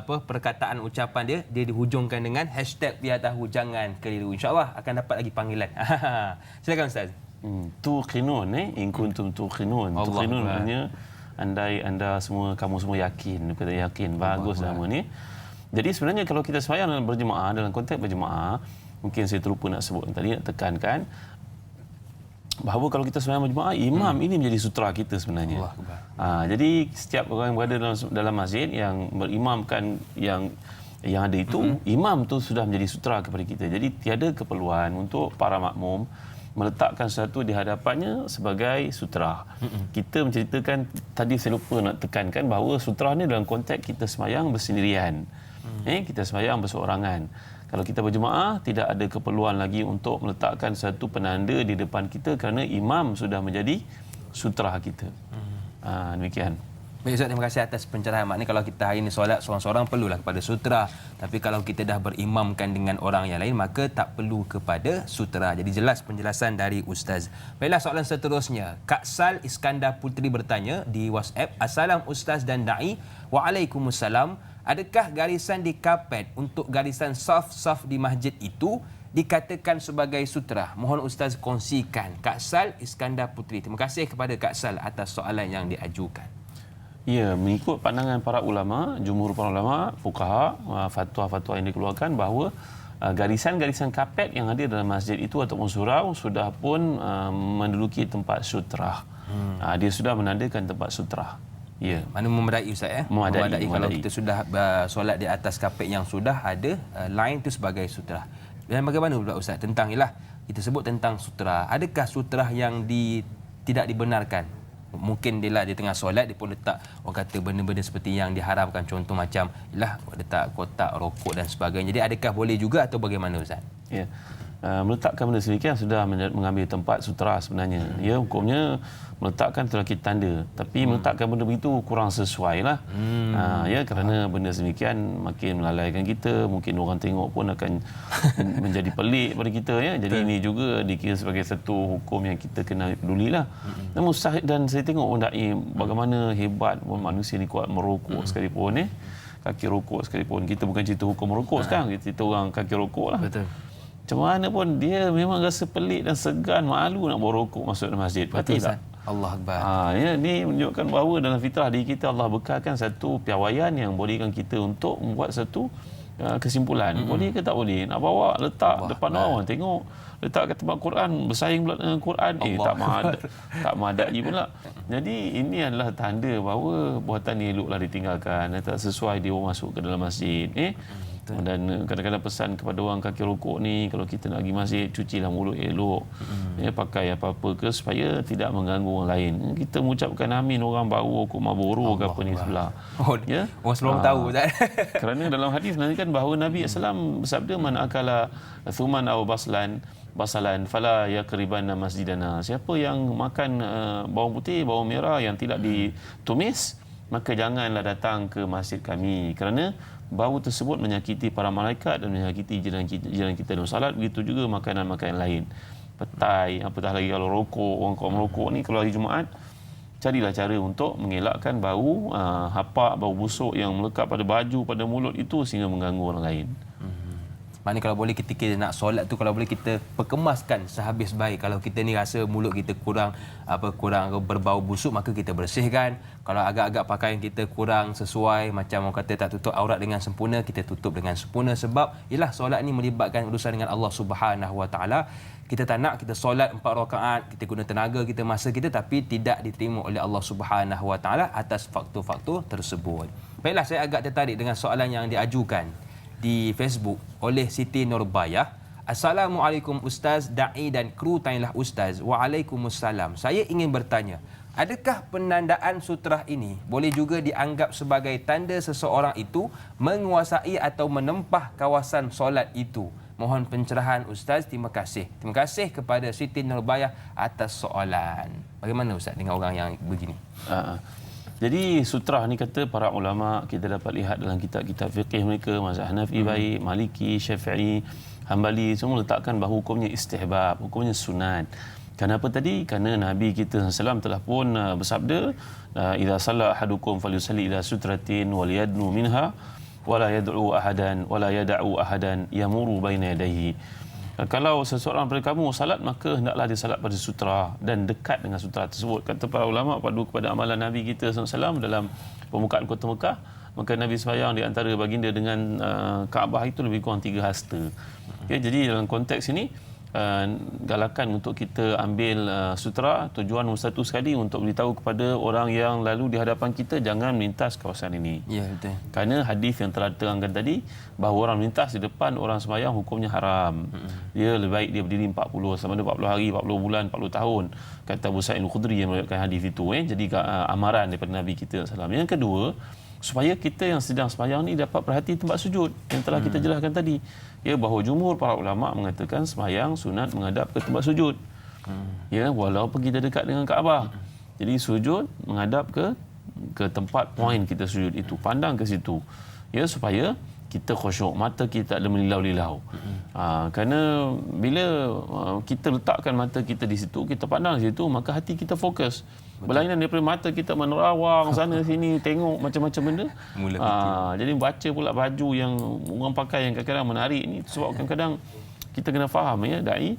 perkataan ucapan dia dihujungkan dengan hashtag biar tahu jangan keliru. InsyaAllah akan dapat lagi panggilan. Silakan Ustaz. Tuqinun in kuntum tuqinun. Tuqinun maknanya andai anda semua, kamu semua yakin, kata yakin. Bagus nama ni. Jadi sebenarnya kalau kita sembahyang dalam berjemaah, dalam konteks berjemaah, mungkin saya terlupa nak sebut tadi, nak tekankan bahawa kalau kita sembahyang berjemaah, imam ini menjadi sutra kita sebenarnya. Jadi setiap orang yang berada dalam masjid yang berimamkan yang ada itu, imam tu sudah menjadi sutra kepada kita. Jadi tiada keperluan untuk para makmum meletakkan sesuatu di hadapannya sebagai sutra. Kita menceritakan, tadi saya lupa nak tekankan bahawa sutra ni dalam konteks kita sembahyang bersendirian. Kita sembahyang berseorangan. Kalau kita berjemaah, tidak ada keperluan lagi untuk meletakkan satu penanda di depan kita kerana imam sudah menjadi sutra kita. Demikian. Baik Ustaz, terima kasih atas pencerahan. Maknanya kalau kita hari ini solat seorang-seorang perlulah kepada sutra. Tapi kalau kita dah berimamkan dengan orang yang lain, maka tak perlu kepada sutra. Jadi jelas penjelasan dari Ustaz. Baiklah, soalan seterusnya. Kak Sal Iskandar Putri bertanya di WhatsApp. Assalam Ustaz dan Da'i. Waalaikumsalam. Adakah garisan di kapet untuk garisan saf-saf di masjid itu dikatakan sebagai sutra? Mohon Ustaz kongsikan. Kak Sal Iskandar Putri. Terima kasih kepada Kak Sal atas soalan yang diajukan. Ya, mengikut pandangan para ulama, jumhur para ulama, fuqaha, fatwa-fatwa yang dikeluarkan bahawa garisan-garisan kapet yang ada dalam masjid itu ataupun surau sudah pun menduduki tempat sutra. Dia sudah menandakan tempat sutra. Ya. Mana memadai Ustaz ya? Memadai. Kalau kita sudah solat di atas kapet yang sudah ada, lain itu sebagai sutra. Dan bagaimana pula Ustaz tentang ialah kita sebut tentang sutra. Adakah sutra yang tidak dibenarkan? Mungkin dia tengah solat, dia pun letak orang kata benda-benda seperti yang diharamkan. Contoh macam letak kotak rokok dan sebagainya. Jadi adakah boleh juga atau bagaimana Ustaz? Ya. Meletakkan benda sedemikian sudah mengambil tempat sutra sebenarnya. Ya, hukumnya meletakkan itu lagi tanda. Tapi meletakkan benda begitu kurang sesuai lah. Ya, kerana benda sedemikian makin melalaikan kita. Mungkin orang tengok pun akan menjadi pelik pada kita. Ya. Jadi ini juga dikira sebagai satu hukum yang kita kena pedulilah. Namun dan saya tengok bagaimana hebat manusia ni kuat merokok sekalipun. Kaki rokok sekalipun. Kita bukan cerita hukum merokok sekarang. Kita cerita orang kaki rokok lah. Betul. Macam mana pun dia memang rasa pelik dan segan, malu nak bawa rokok masuk dalam masjid. Betul tak? Allah Akbar. Ya, ni menunjukkan bahawa dalam fitrah diri kita Allah bekalkan satu piawaian yang bolehkan kita untuk membuat satu kesimpulan. Boleh ke tak boleh? Nak bawa letak depan orang tengok. Letak kat tempat Quran, bersaing pula dengan Quran. Tak madak je pula. Jadi ini adalah tanda bahawa buatan ni eloklah ditinggalkan. Tak sesuai dia masuk ke dalam masjid. Dan kadang-kadang pesan kepada orang kaki rokok ni, kalau kita nak pergi masjid, cucilah mulut elok. Pakai apa-apa ke supaya tidak mengganggu orang lain. Kita mengucapkan amin, orang bau hukum Marlboro ke apa ni sebelah. Orang sebelum tahu tak? Kerana dalam hadis menunjukkan bahawa Nabi SAW bersabda, man akala thuman aw basalan fala yakribanna masjidana. Siapa yang makan bawang putih, bawang merah yang tidak ditumis, maka janganlah datang ke masjid kami. Kerana bau tersebut menyakiti para malaikat dan menyakiti jiran kita dalam salat. Begitu juga makanan-makanan lain. Petai, apatah lagi kalau rokok, orang kaum merokok ni kalau hari Jumaat, carilah cara untuk mengelakkan bau hapak, bau busuk yang melekat pada baju, pada mulut itu sehingga mengganggu orang lain. Maknanya kalau boleh ketika nak solat tu, kalau boleh kita perkemaskan sehabis baik. Kalau kita ni rasa mulut kita kurang berbau busuk, maka kita bersihkan. Kalau agak-agak pakaian kita kurang sesuai, macam orang kata tak tutup aurat dengan sempurna, kita tutup dengan sempurna. Sebab ialah solat ni melibatkan urusan dengan Allah Subhanahu Wa Taala. Kita tak nak kita solat 4 rakaat, kita guna tenaga kita, masa kita, tapi tidak diterima oleh Allah Subhanahu Wa Taala atas faktor-faktor tersebut. Baiklah, saya agak tertarik dengan soalan yang diajukan di Facebook oleh Siti Nurbayah. Assalamualaikum Ustaz, da'i dan kru tanyalah Ustaz. Waalaikumsalam. Saya ingin bertanya, adakah penandaan sutrah ini boleh juga dianggap sebagai tanda seseorang itu menguasai atau menempah kawasan solat itu? Mohon pencerahan Ustaz. Terima kasih. Terima kasih kepada Siti Nurbayah atas soalan. Bagaimana Ustaz dengan orang yang begini? Jadi sutrah ni kata para ulama, kita dapat lihat dalam kitab-kitab fiqh mereka, mazhab Hanafi baik, Maliki, Syafi'i, Hambali, semua letakkan bahawa hukumnya istihbab, hukumnya sunat. Kenapa tadi? Kerana Nabi kita SAW telah pun bersabda, idza shalla ahadukum falyusalli ila sutratin wal yadnu minha wala yad'u ahadan wala yad'u ahadan yamuru baina yadayhi. Kalau seseorang daripada kamu salat, maka hendaklah dia salat pada sutra dan dekat dengan sutra tersebut. Kata para ulama, padu kepada amalan Nabi kita SAW dalam pembukaan kota Mekah, maka Nabi sembahyang di antara baginda dengan Kaabah itu lebih kurang 3 hasta. Jadi dalam konteks ini, galakan untuk kita ambil sutra, tujuan nombor satu sekali untuk beritahu kepada orang yang lalu di hadapan kita, jangan melintas kawasan ini. Ya, betul. Kerana hadis yang telah diterangkan tadi, bahawa orang melintas di depan orang sembahyang hukumnya haram. Dia lebih baik dia berdiri 40, sama ada 40 hari, 40 bulan, 40 tahun. Kata Abu Sa'id Al-Khudri yang meriwayatkan hadis itu. Jadi amaran daripada Nabi kita SAW. Yang kedua, supaya kita yang sedang sembahyang ni dapat perhati tempat sujud yang telah kita jelaskan tadi. Ya, bahawa jumhur para ulama mengatakan sembahyang sunat menghadap ke tempat sujud. Ya, walaupun kita dekat dengan Kaabah. Jadi sujud menghadap ke tempat poin kita sujud itu, pandang ke situ. Ya, supaya kita khusyuk, mata kita ada melilau-lilau. Kerana bila kita letakkan mata kita di situ, kita pandang di situ, maka hati kita fokus. Berlainan daripada mata kita menerawang sana sini, tengok macam-macam benda. Jadi baca pula baju yang orang pakai yang kadang-kadang menarik ni, sebab kadang-kadang kita kena faham ya, dai.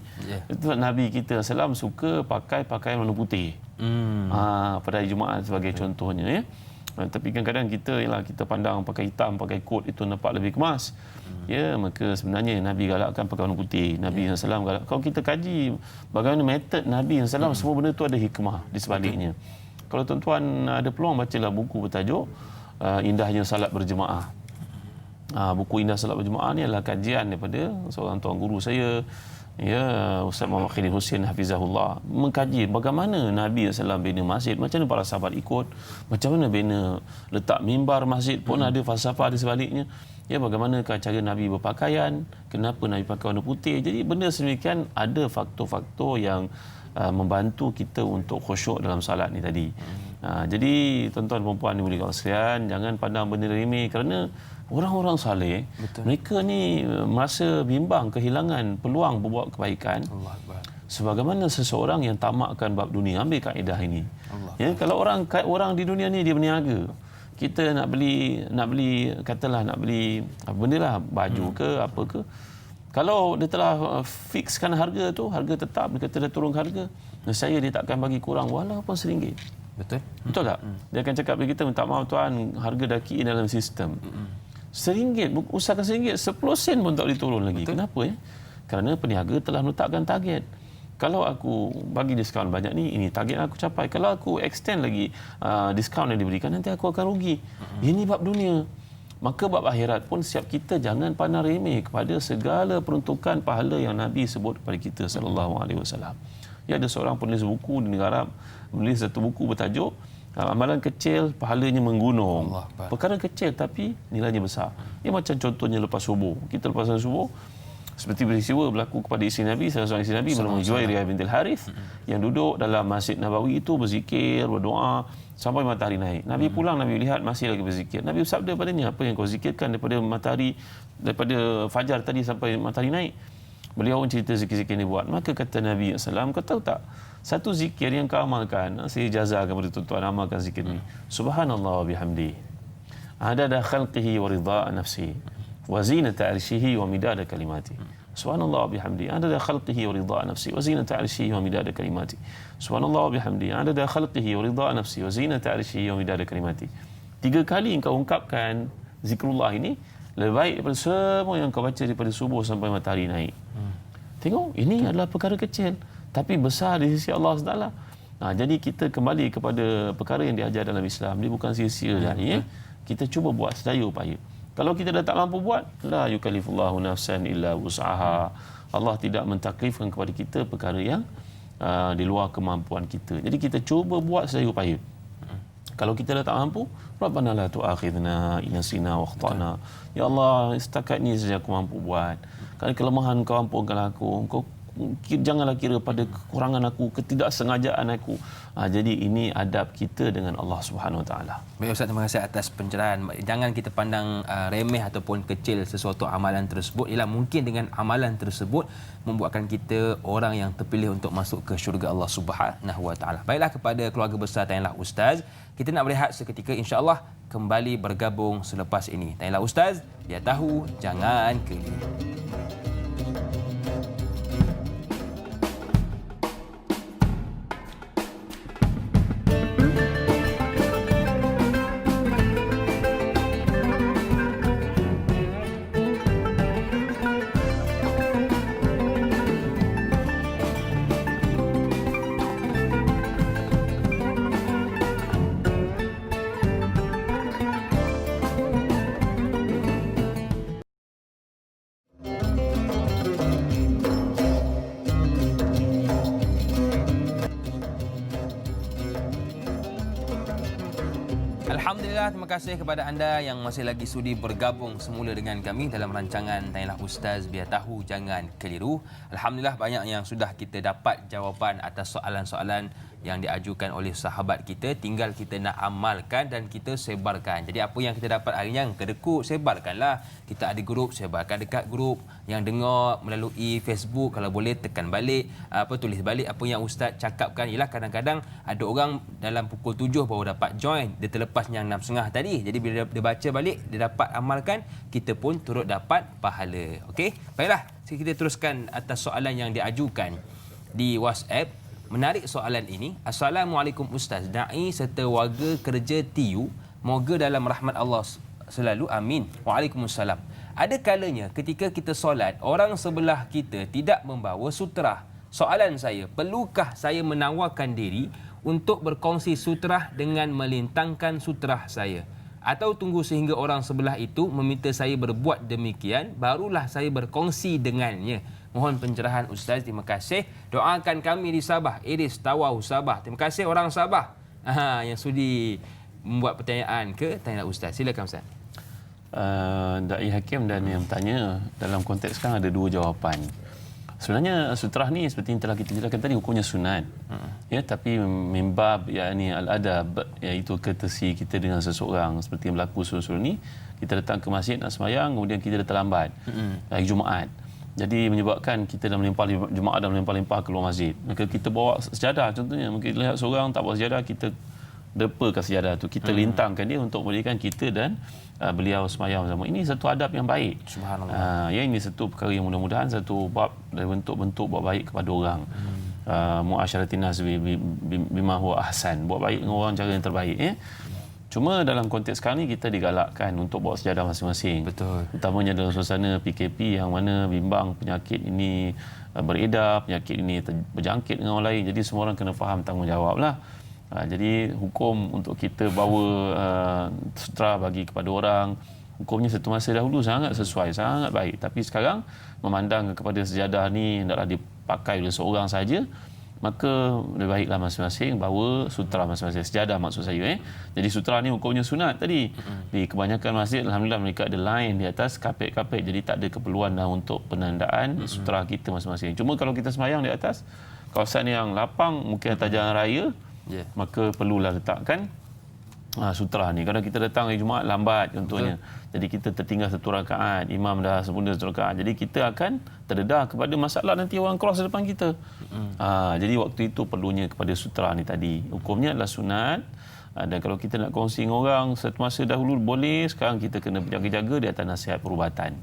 Itu Nabi kita SAW suka pakai pakaian warna putih. Pada hari Jumaat sebagai contohnya ya. Tapi kadang-kadang kita pandang pakai hitam, pakai kot itu nampak lebih kemas. Ya, maka sebenarnya Nabi galakkan pakai warna putih. Nabi SAW galak. Kalau kita kaji bagaimana metod Nabi SAW, semua benda tu ada hikmah di sebaliknya. Kalau tuan-tuan ada peluang, bacalah buku bertajuk Indahnya Salat Berjemaah. Buku Indah Salat Berjemaah ni adalah kajian daripada seorang tuan guru saya, ya Ustaz Muhammad Khalil Hussein Hafizahullah mengkaji bagaimana Nabi SAW bina masjid, macam mana para sahabat ikut, macam mana bina letak mimbar masjid pun ada falsafah di sebaliknya. Ya, bagaimanakah cara Nabi berpakaian, kenapa Nabi pakai warna putih. Jadi benda sedemikian ada faktor-faktor yang membantu kita untuk khusyuk dalam salat ni tadi. Jadi tuan-tuan dan puan dimuliakan sekalian, jangan pandang benda remeh, kerana orang-orang saleh, mereka ni merasa bimbang kehilangan peluang berbuat kebaikan. Allah Akbar. Sebagaimana seseorang yang tamakkan bab dunia, ambil kaedah ini. Ya, kalau orang di dunia ni dia berniaga. Kita nak beli katalah nak beli apa benda lah, baju ke apa ke. Kalau dia telah fixkan harga tu, harga tetap, dia kata dia turun harga, saya dia takkan bagi kurang walaupun RM1. Betul tak? Dia akan cakap kepada kita, minta maaf tuan, harga dah key dalam sistem. RM1, usahakan RM1, 10 sen pun tak boleh turun lagi. Betul. Kenapa ya? Kerana peniaga telah menetapkan target. Kalau aku bagi diskaun banyak ni, ini target aku capai. Kalau aku extend lagi diskaun yang diberikan, nanti aku akan rugi. Ini bab dunia. Maka bab akhirat pun siap kita jangan pandang remeh kepada segala peruntukan pahala yang Nabi sebut kepada kita sallallahu alaihi wasallam. Ya, ada seorang penulis buku di negara Arab menulis satu buku bertajuk amalan kecil pahalanya menggunung. Perkara kecil tapi nilainya besar. Ia macam contohnya lepas subuh. Kita lepas subuh, seperti peristiwa berlaku kepada isteri Nabi, salah seorang isteri Nabi bernama Juwairiyah binti Al-Harith yang duduk dalam Masjid Nabawi itu berzikir, berdoa sampai matahari naik. Nabi pulang, Nabi lihat masih lagi berzikir. Nabi bersabda padanya, apa yang kau zikirkan daripada fajar tadi sampai matahari naik? Beliau cerita zikir-zikir yang dia buat. Maka kata Nabi SAW, kau tahu tak, satu zikir yang kau amalkan, saya jazakan kepada tuan-tuan, amalkan zikir ni. Subhanallah wa bihamdi, adada khalqihi wa ridha nafsi, wa zinata arshihi wa midada kalimati. Subhanallah wa bihamdi, adada khalqihi wa ridha nafsi, wa zinata arshihi wa midada kalimati. Subhanallah wa bihamdi, adada khalqihi wa ridha nafsi, wa zinata arshihi wa midada kalimati. 3 kali engkau ungkapkan zikrullah ini, lebih baik daripada semua yang kau baca daripada subuh sampai matahari naik. Tengok, ini adalah perkara kecil tapi besar di sisi Allah SWT. Jadi kita kembali kepada perkara yang diajar dalam Islam. Dia bukan sia-sia ya. Kita cuba buat sedaya upaya. Kalau kita dah tak mampu buat, la yukallifullahu nafsan illa wus'aha. Allah tidak mentaklifkan kepada kita perkara yang di luar kemampuan kita. Jadi kita cuba buat sedaya upaya. Kalau kita dah tak mampu, Rabbana la tu'akhidna in nasina wa akhtana. Ya Allah, setakat ni saja aku mampu buat. Kerana kelemahan kau ampunkanlah aku. Kau janganlah kira pada kekurangan aku, ketidaksengajaan aku. Jadi ini adab kita dengan Allah Subhanahu Wa Taala. Baik Ustaz, terima kasih atas pencerahan. Jangan kita pandang remeh ataupun kecil sesuatu amalan tersebut. Ialah mungkin dengan amalan tersebut membuatkan kita orang yang terpilih untuk masuk ke syurga Allah Subhanahu Wa Taala. Baiklah, kepada keluarga besar Tanyalah Ustaz, kita nak berehat seketika, insya-Allah kembali bergabung selepas ini. Tanyalah Ustaz, dia tahu jangan keliru. Alhamdulillah, terima kasih kepada anda yang masih lagi sudi bergabung semula dengan kami dalam rancangan Tanyalah Ustaz, biar tahu jangan keliru. Alhamdulillah, banyak yang sudah kita dapat jawapan atas soalan-soalan yang diajukan oleh sahabat kita. Tinggal kita nak amalkan dan kita sebarkan. Jadi apa yang kita dapat hari yang kedekut, sebarkanlah. Kita ada grup, sebarkan dekat grup. Yang dengar melalui Facebook, kalau boleh tekan balik, tulis balik apa yang Ustaz cakapkan. Ialah kadang-kadang ada orang dalam pukul 7 baru dapat join, dia terlepas yang 6.30 tadi. Jadi bila dia baca balik, dia dapat amalkan, kita pun turut dapat pahala. Okey, baiklah, kita teruskan atas soalan yang diajukan di WhatsApp. Menarik soalan ini. Assalamualaikum Ustaz, da'i serta warga kerja TU, moga dalam rahmat Allah selalu, amin. Waalaikumsalam. Ada kalanya ketika kita solat, orang sebelah kita tidak membawa sutrah. Soalan saya, perlukah saya menawarkan diri untuk berkongsi sutrah dengan melintangkan sutrah saya? Atau tunggu sehingga orang sebelah itu meminta saya berbuat demikian, barulah saya berkongsi dengannya? Mohon pencerahan Ustaz. Terima kasih. Doakan kami di Sabah. Iris Tawau Sabah. Terima kasih orang Sabah yang sudi membuat pertanyaan ke tanya Ustaz. Silakan Ustaz. Dai Hakim dan yang bertanya, dalam konteks sekarang ada dua jawapan. Sebenarnya sutrah ni seperti yang telah kita jelaskan tadi, hukumnya sunat. Ya, tapi mimbab yakni al-adab, iaitu courtesy kita dengan seseorang, seperti yang berlaku sore-sore ni, kita datang ke masjid nak sembahyang, kemudian kita dah terlambat hari Jumaat. Jadi menyebabkan kita dah melimpah Jumaat, dah melimpah-limpah keluar masjid. Maka kita bawa sejadah contohnya, mungkin lihat seorang tak bawa sejadah, kita depakan sejadah tu, kita lintangkan dia untuk memberikan kita dan beliau sembahyang bersama. Ini satu adab yang baik. Subhanallah. Ya, ini satu perkara yang mudah-mudahan satu bab dari bentuk-bentuk buat baik kepada orang. Muasyaratin nas bima huwa ahsan, buat baik dengan orang cara yang terbaik, ya. Cuma dalam konteks sekarang ni kita digalakkan untuk bawa sejadah masing-masing. Betul. Utamanya dalam suasana PKP yang mana bimbang penyakit ini beredar, penyakit ini berjangkit dengan orang lain. Jadi semua orang kena faham tanggungjawablah. Jadi hukum untuk kita bawa sutra bagi kepada orang, hukumnya satu masa dahulu sangat sesuai, sangat baik. Tapi sekarang memandang kepada sejadah ni hendaklah dipakai oleh seorang saja, maka lebih baiklah masing-masing bawa sutra masing-masing, sejadah maksud saya. Jadi sutra ni hukumnya sunat tadi. Di kebanyakan masjid alhamdulillah mereka ada line di atas kapet-kapet, jadi tak ada keperluan dah untuk penandaan sutra kita masing-masing. Cuma kalau kita sembahyang di atas kawasan yang lapang, mungkin atas jalan raya, maka perlulah letakkan sutra ni. Kadang kita datang hari Jumaat lambat contohnya. Jadi kita tertinggal satu rakaat, imam dah sempurna satu rakaat. Jadi kita akan terdedah kepada masalah nanti orang cross depan kita. Jadi waktu itu perlunya kepada sutra ni tadi. Hukumnya adalah sunat. Dan kalau kita nak kongsi dengan orang satu masa dahulu boleh, sekarang kita kena berjaga-jaga di atas nasihat perubatan.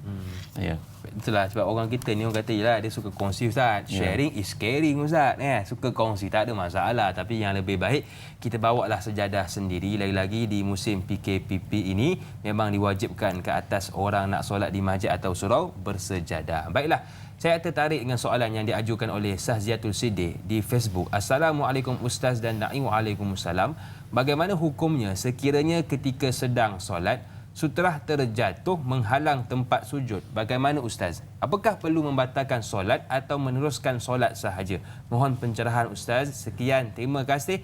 Ya. Itulah sebab orang kita ni, orang kata yelah dia suka kongsi Ustaz. Sharing is caring Ustaz. Suka kongsi tak ada masalah, tapi yang lebih baik kita bawalah sejadah sendiri. Lagi-lagi di musim PKPP ini memang diwajibkan ke atas orang nak solat di masjid atau surau bersejadah. Baiklah, saya tertarik dengan soalan yang diajukan oleh Sahziatul Siddiq di Facebook. Assalamualaikum Ustaz dan Naim. Waalaikumsalam. Bagaimana hukumnya sekiranya ketika sedang solat sutrah terjatuh menghalang tempat sujud? Bagaimana Ustaz? Apakah perlu membatalkan solat atau meneruskan solat sahaja? Mohon pencerahan Ustaz. Sekian, terima kasih.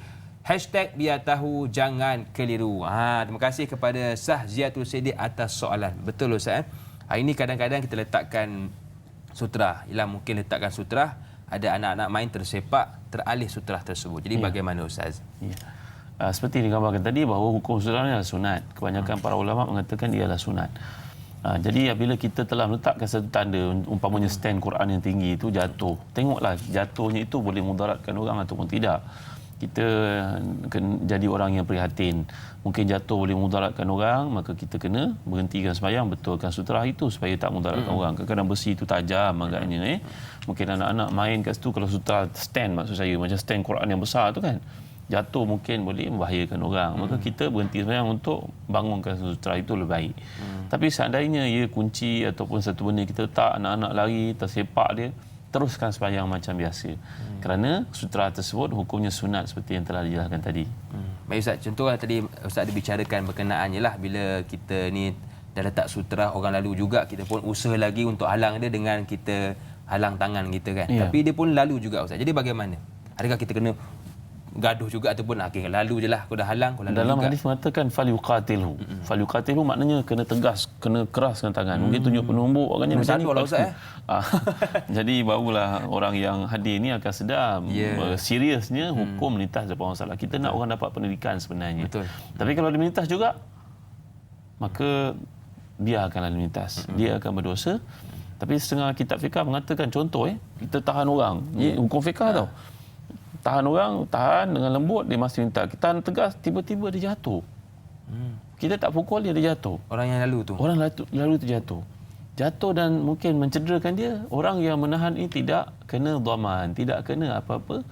#biar tahu jangan keliru. Terima kasih kepada Sahziatul Siddiq atas soalan. Betul Ustaz. Hari ini kadang-kadang kita letakkan sutrah. Ialah mungkin letakkan sutrah, ada anak-anak main tersepak, teralih sutrah tersebut. Jadi bagaimana Ustaz? Seperti digambarkan tadi bahawa hukum sutrah adalah sunat. Kebanyakan para ulama mengatakan ia adalah sunat. Jadi apabila kita telah meletakkan satu tanda, umpamanya stand Quran yang tinggi itu jatuh, tengoklah jatuhnya itu boleh mudaratkan orang ataupun tidak. Kita kena jadi orang yang prihatin. Mungkin jatuh boleh mudaratkan orang, maka kita kena berhentikan sembahyang, betulkan sutrah itu supaya tak mudaratkan orang. Kadang-kadang besi itu tajam agaknya. Mungkin anak-anak main kat situ, kalau sutrah stand maksud saya, macam stand Quran yang besar tu kan, jatuh mungkin boleh membahayakan orang. Maka kita berhenti sembahyang untuk bangunkan sutra itu lebih baik. Tapi seandainya ia kunci ataupun satu benda kita letak, anak-anak lari, tersepak dia, teruskan sembahyang macam biasa. Kerana sutra tersebut hukumnya sunat seperti yang telah dijelaskan tadi. Baik Ustaz, contohlah tadi Ustaz ada bicarakan berkenaan lah bila kita ni dah letak sutra, orang lalu juga, kita pun usaha lagi untuk halang dia dengan kita halang tangan kita kan. Tapi dia pun lalu juga Ustaz. Jadi bagaimana? Adakah kita kena gaduh juga ataupun okey lalu je lah, aku dah halang, aku lalu dalam juga. Hadis mengatakan falyuqatilhu. Falyuqatilhu maknanya kena tegas, kena keraskan tangan. Mungkin tunjuk penumbuk agaknya macam ni kalau Ustaz Jadi barulah orang yang hadir ni akan sedar seriusnya hukum melintas depan orang salah. Kita nak orang dapat pendidikan sebenarnya. Betul. Tapi kalau dia melintas juga, maka biarkanlah melintas. Dia akan berdosa. Tapi setengah kitab fiqh mengatakan contoh kita tahan orang. Ini hukum fiqh tau. Tahan orang, tahan dengan lembut, dia masih minta. Kita tahan tegas, tiba-tiba dia jatuh. Kita tak pukul dia, dia jatuh. Orang yang lalu tu? Orang lalu terjatuh. Jatuh dan mungkin mencederakan dia. Orang yang menahan ini tidak kena dhaman, tidak kena apa-apa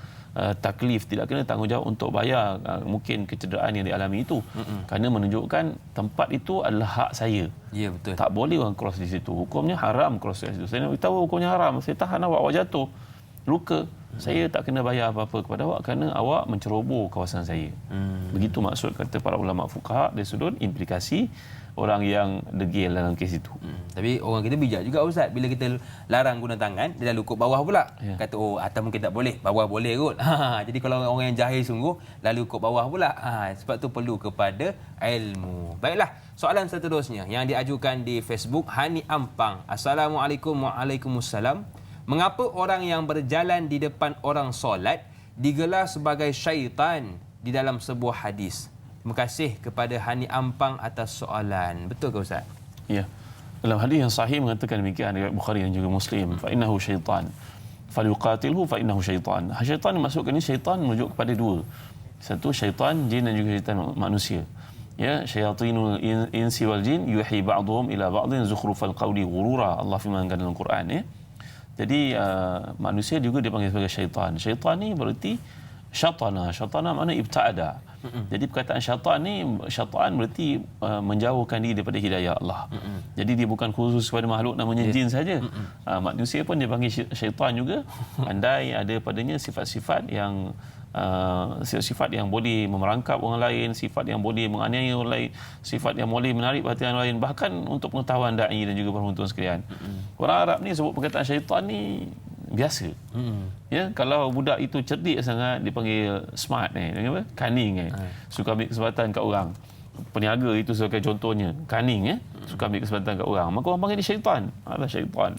taklif, tidak kena tanggungjawab untuk bayar mungkin kecederaan yang dialami itu. Kerana menunjukkan tempat itu adalah hak saya. Ya, betul. Tak boleh orang cross di situ. Hukumnya haram cross di situ. Saya nak beritahu hukumnya haram. Saya tahan awak jatuh. luka. Saya tak kena bayar apa-apa kepada awak kerana awak menceroboh kawasan saya. Begitu maksud kata para ulama fuqaha dari sudut implikasi orang yang degil dalam kes itu. Tapi orang kita bijak juga Ustaz. Bila kita larang guna tangan, dia dah lukuk bawah pula. Ya. Kata, oh atas mungkin tak boleh, bawah boleh kot. Jadi kalau orang yang jahil sungguh, lalu lukuk bawah pula. Sebab tu perlu kepada ilmu. Baiklah, soalan seterusnya yang diajukan di Facebook, Hani Ampang. Assalamualaikum. Waalaikumsalam. Mengapa orang yang berjalan di depan orang solat digelar sebagai syaitan di dalam sebuah hadis? Terima kasih kepada Hani Ampang atas soalan. Betul ke Ustaz? Ya. Dalam hadis yang sahih mengatakan demikian riwayat Bukhari dan juga Muslim, fa innahu syaitan. Falyuqatilhu fa innahu syaitan. Syaitan dimaksudkan ini syaitan merujuk kepada dua. Satu syaitan jin dan juga syaitan manusia. Ya, syayatinul insi wal jin yuhi ba'dhum ila ba'dhin zukhrufal qawli ghurura. Allah firmankan dalam Quran ya. Jadi manusia juga dipanggil sebagai syaitan. Syaitan ni berarti syatana. Syatana makna ibta'ada. Jadi perkataan syaitan berarti menjauhkan diri daripada hidayah Allah. Jadi dia bukan khusus kepada makhluk namanya jin saja. Manusia pun dipanggil syaitan juga. Andai ada padanya sifat-sifat yang sifat yang boleh memerangkap orang lain, sifat yang boleh menganiaya orang lain, sifat yang boleh menarik perhatian orang lain, bahkan untuk pengetahuan dai dan juga penonton sekalian. Orang Arab ni sebut perkataan syaitan ni biasa. Ya, kalau budak itu cerdik sangat dipanggil smart apa? Cunning Suka ambil kesempatan kat orang. Peniaga itu sebagai contohnya, cunning suka ambil kesempatan kat orang. Maka orang panggil dia syaitan. Alah syaitan.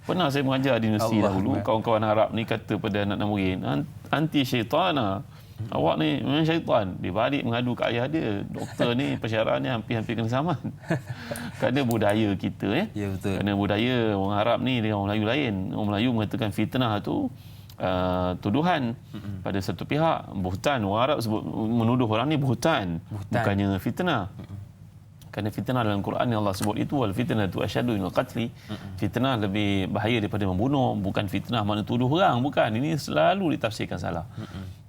Pernah saya mengajar di universiti dahulu, kawan-kawan Arab ni kata pada anak-anak murid, anti syaitan awak ni memang syaitan. Dia balik mengadu ke ayah dia, doktor ni persyaratan ni hampir-hampir kena saman. Kerana budaya kita Ya, betul. kerana budaya orang Arab ni dengan orang Melayu lain. Orang Melayu mengatakan fitnah tu tuduhan pada satu pihak, buhtan. Orang Arab sebut menuduh orang ni buhtan. Bukannya fitnah. Kerana fitnah dalam Quran yang Allah sebut itu, wal fitnatu asyaddu minal qatli. Fitnah lebih bahaya daripada membunuh. Bukan fitnah makna tuduh orang, bukan. Ini selalu ditafsirkan salah.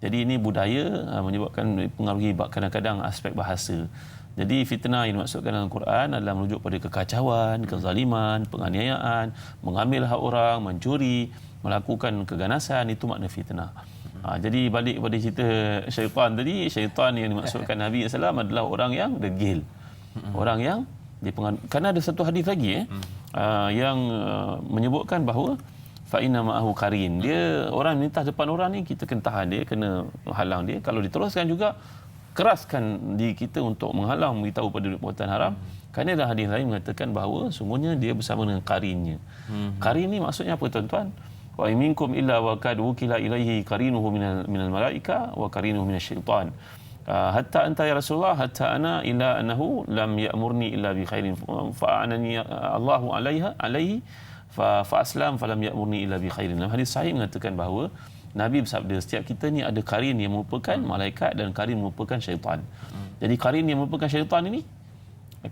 Jadi ini budaya menyebabkan pengaruhi kadang-kadang aspek bahasa. Jadi fitnah yang dimaksudkan dalam Quran adalah merujuk pada kekacauan, kezaliman, penganiayaan, mengambil hak orang, mencuri, melakukan keganasan, itu makna fitnah. Jadi balik kepada cerita syaitan tadi, syaitan yang dimaksudkan Nabi SAW adalah orang yang degil. Orang yang dipengaruhi. Kerana ada satu hadis lagi yang menyebutkan bahawa fa inna ma'ahu qarin. Dia orang minta depan orang ni, kita kena tahan dia, kena menghalang dia. Kalau diteruskan juga, keraskan diri kita untuk menghalang, beritahu pada perbuatan haram. Kerana ada hadis lain mengatakan bahawa sungguhnya dia bersama dengan qarinnya. Qarin ni maksudnya apa tuan-tuan? Wa minkum illa wa kad wukila ilaihi qarinuhu minal malaika wa qarinuhu minasyaitan. Hatta anta ya Rasulullah, hatta ana illa annahu lam ya'murni illa bi khairin fa'anani Allahu alaihi fa aslam falam ya'murni illa bi khairin. Dalam hadis sahih mengatakan bahawa Nabi bersabda, setiap kita ni ada qarin yang merupakan malaikat dan qarin merupakan syaitan. Jadi qarin yang merupakan syaitan ini,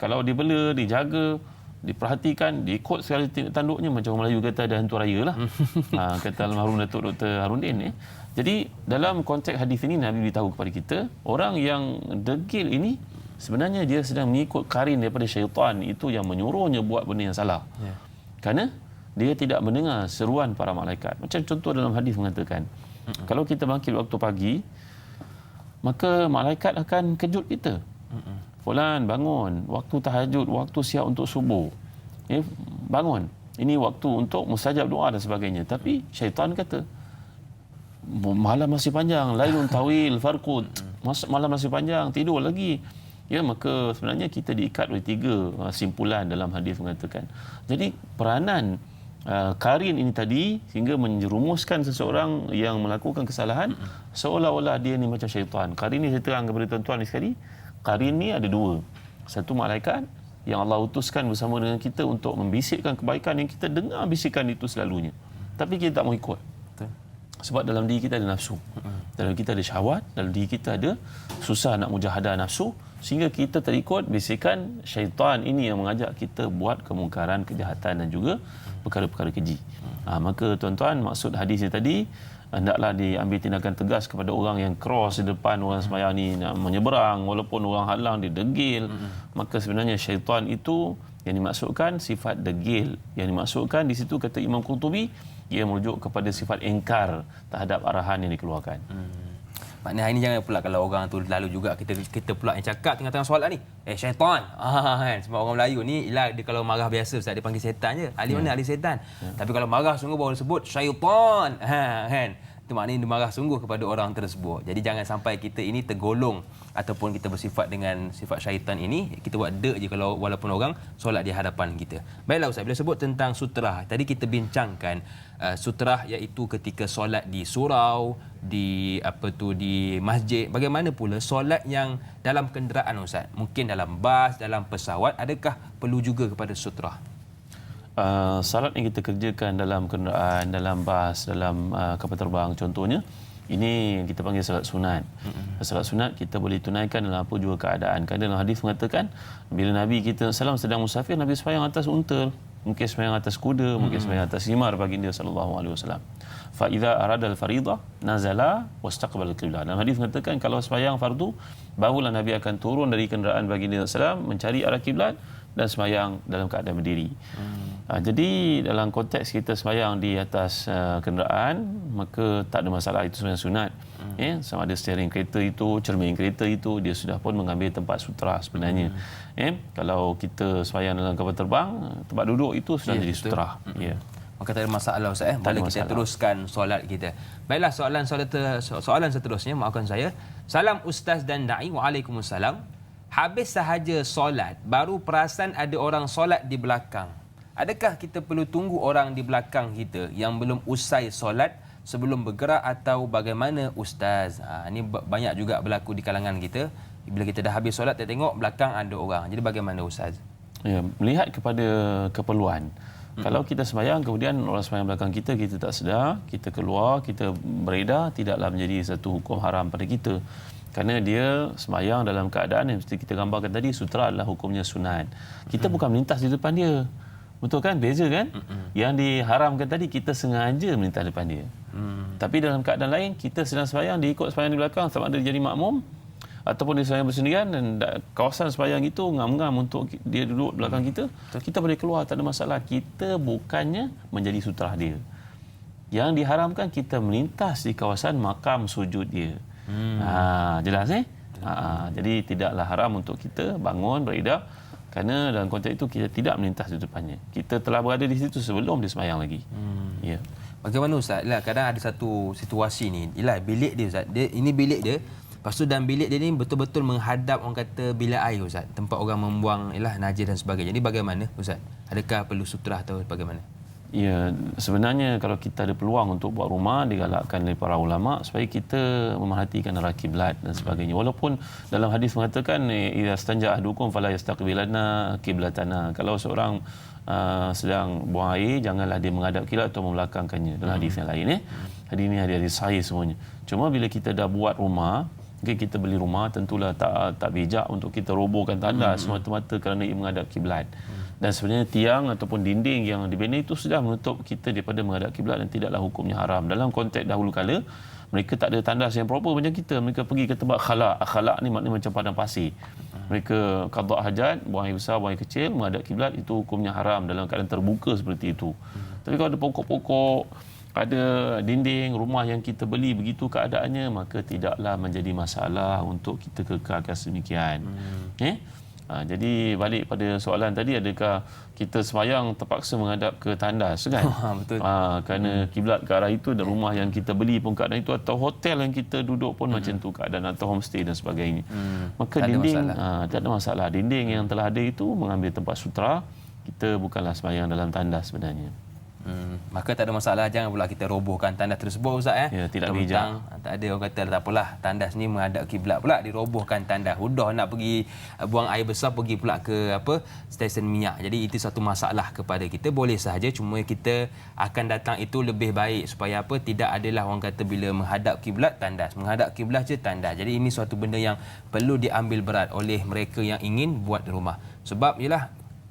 kalau dibela, dijaga, diperhatikan, diikut segala tindak tanduknya, macam orang Melayu kata ada hantu raya lah. Kata almarhum Datuk Dr. Harudin. Jadi dalam konteks hadis ini Nabi beritahu kepada kita, orang yang degil ini sebenarnya dia sedang mengikut qarin daripada syaitan itu yang menyuruhnya buat benda yang salah. Kerana dia tidak mendengar seruan para malaikat. Macam contoh dalam hadis mengatakan, kalau kita bangkit waktu pagi, maka malaikat akan kejut kita. Fulan bangun, waktu tahajud, waktu siap untuk subuh. Bangun. Ini waktu untuk mustajab doa dan sebagainya. Tapi syaitan kata, malam masih panjang, lailun tawil farqud. Malam masih panjang, tidur lagi. Ya, maka sebenarnya kita diikat oleh 3 simpulan dalam hadis mengatakan. Jadi peranan qarin ini tadi sehingga menjerumuskan seseorang yang melakukan kesalahan seolah-olah dia ni macam syaitan. Qarin ni saya terang kepada tuan-tuan ni sekali. Qarin ni ada 2. Satu malaikat yang Allah utuskan bersama dengan kita untuk membisikkan kebaikan yang kita dengar bisikan itu selalunya. Tapi kita tak mau ikut. Sebab dalam diri kita ada nafsu. Dalam kita ada syahwat, dalam diri kita ada susah nak mujahadah nafsu, sehingga kita terikut bisikan syaitan ini yang mengajak kita buat kemungkaran, kejahatan dan juga perkara-perkara keji. Maka tuan-tuan, maksud hadis ini tadi, hendaklah diambil tindakan tegas kepada orang yang cross di depan orang sembahyang ni, nak menyeberang walaupun orang halang, dia degil. Maka sebenarnya syaitan itu Yang dimaksudkan sifat degil. Yang dimaksudkan di situ kata Imam Qurtubi, ia merujuk kepada sifat engkar terhadap arahan yang dikeluarkan. Maknanya hari ni jangan pula kalau orang tu lalu juga kita pula yang cakap tengah-tengah solat ni. Syaitan. Kan. Sebab orang Melayu ni ialah dia kalau marah biasa Ustaz dia panggil setan je. Ahli mana? Ahli setan. Tapi kalau marah sungguh baru sebut syaitan. Kan. Itu maknanya dia marah sungguh kepada orang tersebut. Jadi jangan sampai kita ini tergolong ataupun kita bersifat dengan sifat syaitan ini, kita buat dek je kalau walaupun orang solat di hadapan kita. Baiklah Ustaz, bila sebut tentang sutrah, tadi kita bincangkan sutrah iaitu ketika solat di surau, di di masjid. Bagaimana pula solat yang dalam kenderaan Ustaz? Mungkin dalam bas, dalam pesawat, adakah perlu juga kepada sutrah? Salat yang kita kerjakan dalam kenderaan, dalam bas, dalam kapal terbang contohnya, ini kita panggil salat sunat. Salat sunat kita boleh tunaikan dalam apa jua keadaan. Kerana dalam hadis mengatakan bila Nabi kita SAW sedang musafir, Nabi sembahyang atas unta, mungkin sembahyang atas kuda, mungkin sembahyang atas himar baginda sallallahu alaihi wasallam. Fa idza arada al-fariḍah nazala wastaqbala al-qiblah. Dalam hadis mengatakan kalau sembahyang fardu, barulah Nabi akan turun dari kenderaan baginda sallallahu mencari arah kiblat dan sembahyang dalam keadaan berdiri. Jadi dalam konteks kita sembahyang di atas kenderaan, maka tak ada masalah, itu sembahyang sunat. Sama ada steering kereta itu, cermin kereta itu, dia sudah pun mengambil tempat sutra sebenarnya. Kalau kita sembahyang dalam kapal terbang, tempat duduk itu sudah jadi sutra. Maka tak ada masalah Ustaz. Boleh kita teruskan solat kita. Baiklah, soalan seterusnya, maafkan saya. Salam Ustaz dan Da'i. Waalaikumsalam. Habis sahaja solat, baru perasan ada orang solat di belakang. Adakah kita perlu tunggu orang di belakang kita yang belum usai solat sebelum bergerak atau bagaimana Ustaz? Ini banyak juga berlaku di kalangan kita. Bila kita dah habis solat, kita tengok belakang ada orang. Jadi bagaimana Ustaz? Ya, melihat kepada keperluan. Kalau kita sembahyang, kemudian orang sembahyang belakang kita, kita tak sedar, kita keluar, kita beredar, tidaklah menjadi satu hukum haram pada kita. Kerana dia sembahyang dalam keadaan yang mesti kita gambarkan tadi, sutra adalah hukumnya sunat. Kita bukan melintas di depan dia. Betul kan? Beza kan? Yang diharamkan tadi, kita sengaja melintas depan dia. Tapi dalam keadaan lain, kita sedang sembahyang, dia ikut sembahyang di belakang, sama ada dia jadi makmum, ataupun dia sembahyang bersendirian dan kawasan sembahyang itu ngam-ngam untuk dia duduk belakang kita, kita boleh keluar, tak ada masalah. Kita bukannya menjadi sutra dia. Yang diharamkan kita melintas di kawasan makam sujud dia. Jelas jadi tidaklah haram untuk kita bangun beredar, kerana dalam konteks itu kita tidak melintas di depannya. Kita telah berada di situ sebelum dia sembahyang lagi. Ya. Bagaimana Ustaz? Kadang ada satu situasi ni. Bilik dia Ustaz. Ini bilik dia. Lepas tu dalam bilik dia ni betul-betul menghadap orang kata bilik air Ustaz. Tempat orang membuang najis dan sebagainya. Jadi bagaimana Ustaz? Adakah perlu sutrah atau bagaimana? Ya, sebenarnya kalau kita ada peluang untuk buat rumah, digalakkan oleh para ulama supaya kita memerhatikan arah kiblat dan sebagainya. Walaupun dalam hadis mengatakan idza stanja ahdukum fala yastaqbilanna qiblatana. Kalau seorang sedang buang air, janganlah dia menghadap kiblat atau membelakangkannya. Dalam hadis yang lain hadis ini hadis sahih semuanya. Cuma bila kita dah buat rumah, mungkin kita beli rumah, tentulah tak bijak untuk kita robohkan tandas semata-mata kerana ia menghadap kiblat. Dan sebenarnya tiang ataupun dinding yang dibina itu sudah menutup kita daripada menghadap kiblat dan tidaklah hukumnya haram. Dalam konteks dahulu kala, mereka tak ada tandas yang proper macam kita. Mereka pergi ke tempat khalaq. Khalaq ni maknanya macam padang pasir. Mereka qada hajat, buang air besar, buang air kecil, menghadap kiblat, itu hukumnya haram dalam keadaan terbuka seperti itu. Tapi kalau ada pokok-pokok, ada dinding rumah yang kita beli begitu keadaannya, maka tidaklah menjadi masalah untuk kita kekalkan sedemikian. Jadi balik pada soalan tadi, adakah kita sembahyang terpaksa menghadap ke tandas kan? Betul. Kerana kiblat ke arah itu, dan rumah yang kita beli pun keadaan itu, atau hotel yang kita duduk pun macam tu keadaan, atau homestay dan sebagainya. Maka tak dinding tak ada masalah. Dinding yang telah ada itu mengambil tempat sutra, kita bukanlah sembahyang dalam tandas sebenarnya. Maka tak ada masalah, jangan pula kita robohkan tandas tersebut Ustaz. Ya, tidak bijak. Tak ada orang kata tak apalah, tandas ni menghadap kiblat pula dirobohkan tandas. Sudah nak pergi buang air besar, pergi pula ke stesen minyak. Jadi itu satu masalah kepada kita. Boleh sahaja, cuma kita akan datang itu lebih baik supaya tidak adalah orang kata bila menghadap kiblat tandas, menghadap kiblat je tandas. Jadi ini suatu benda yang perlu diambil berat oleh mereka yang ingin buat rumah. Sebab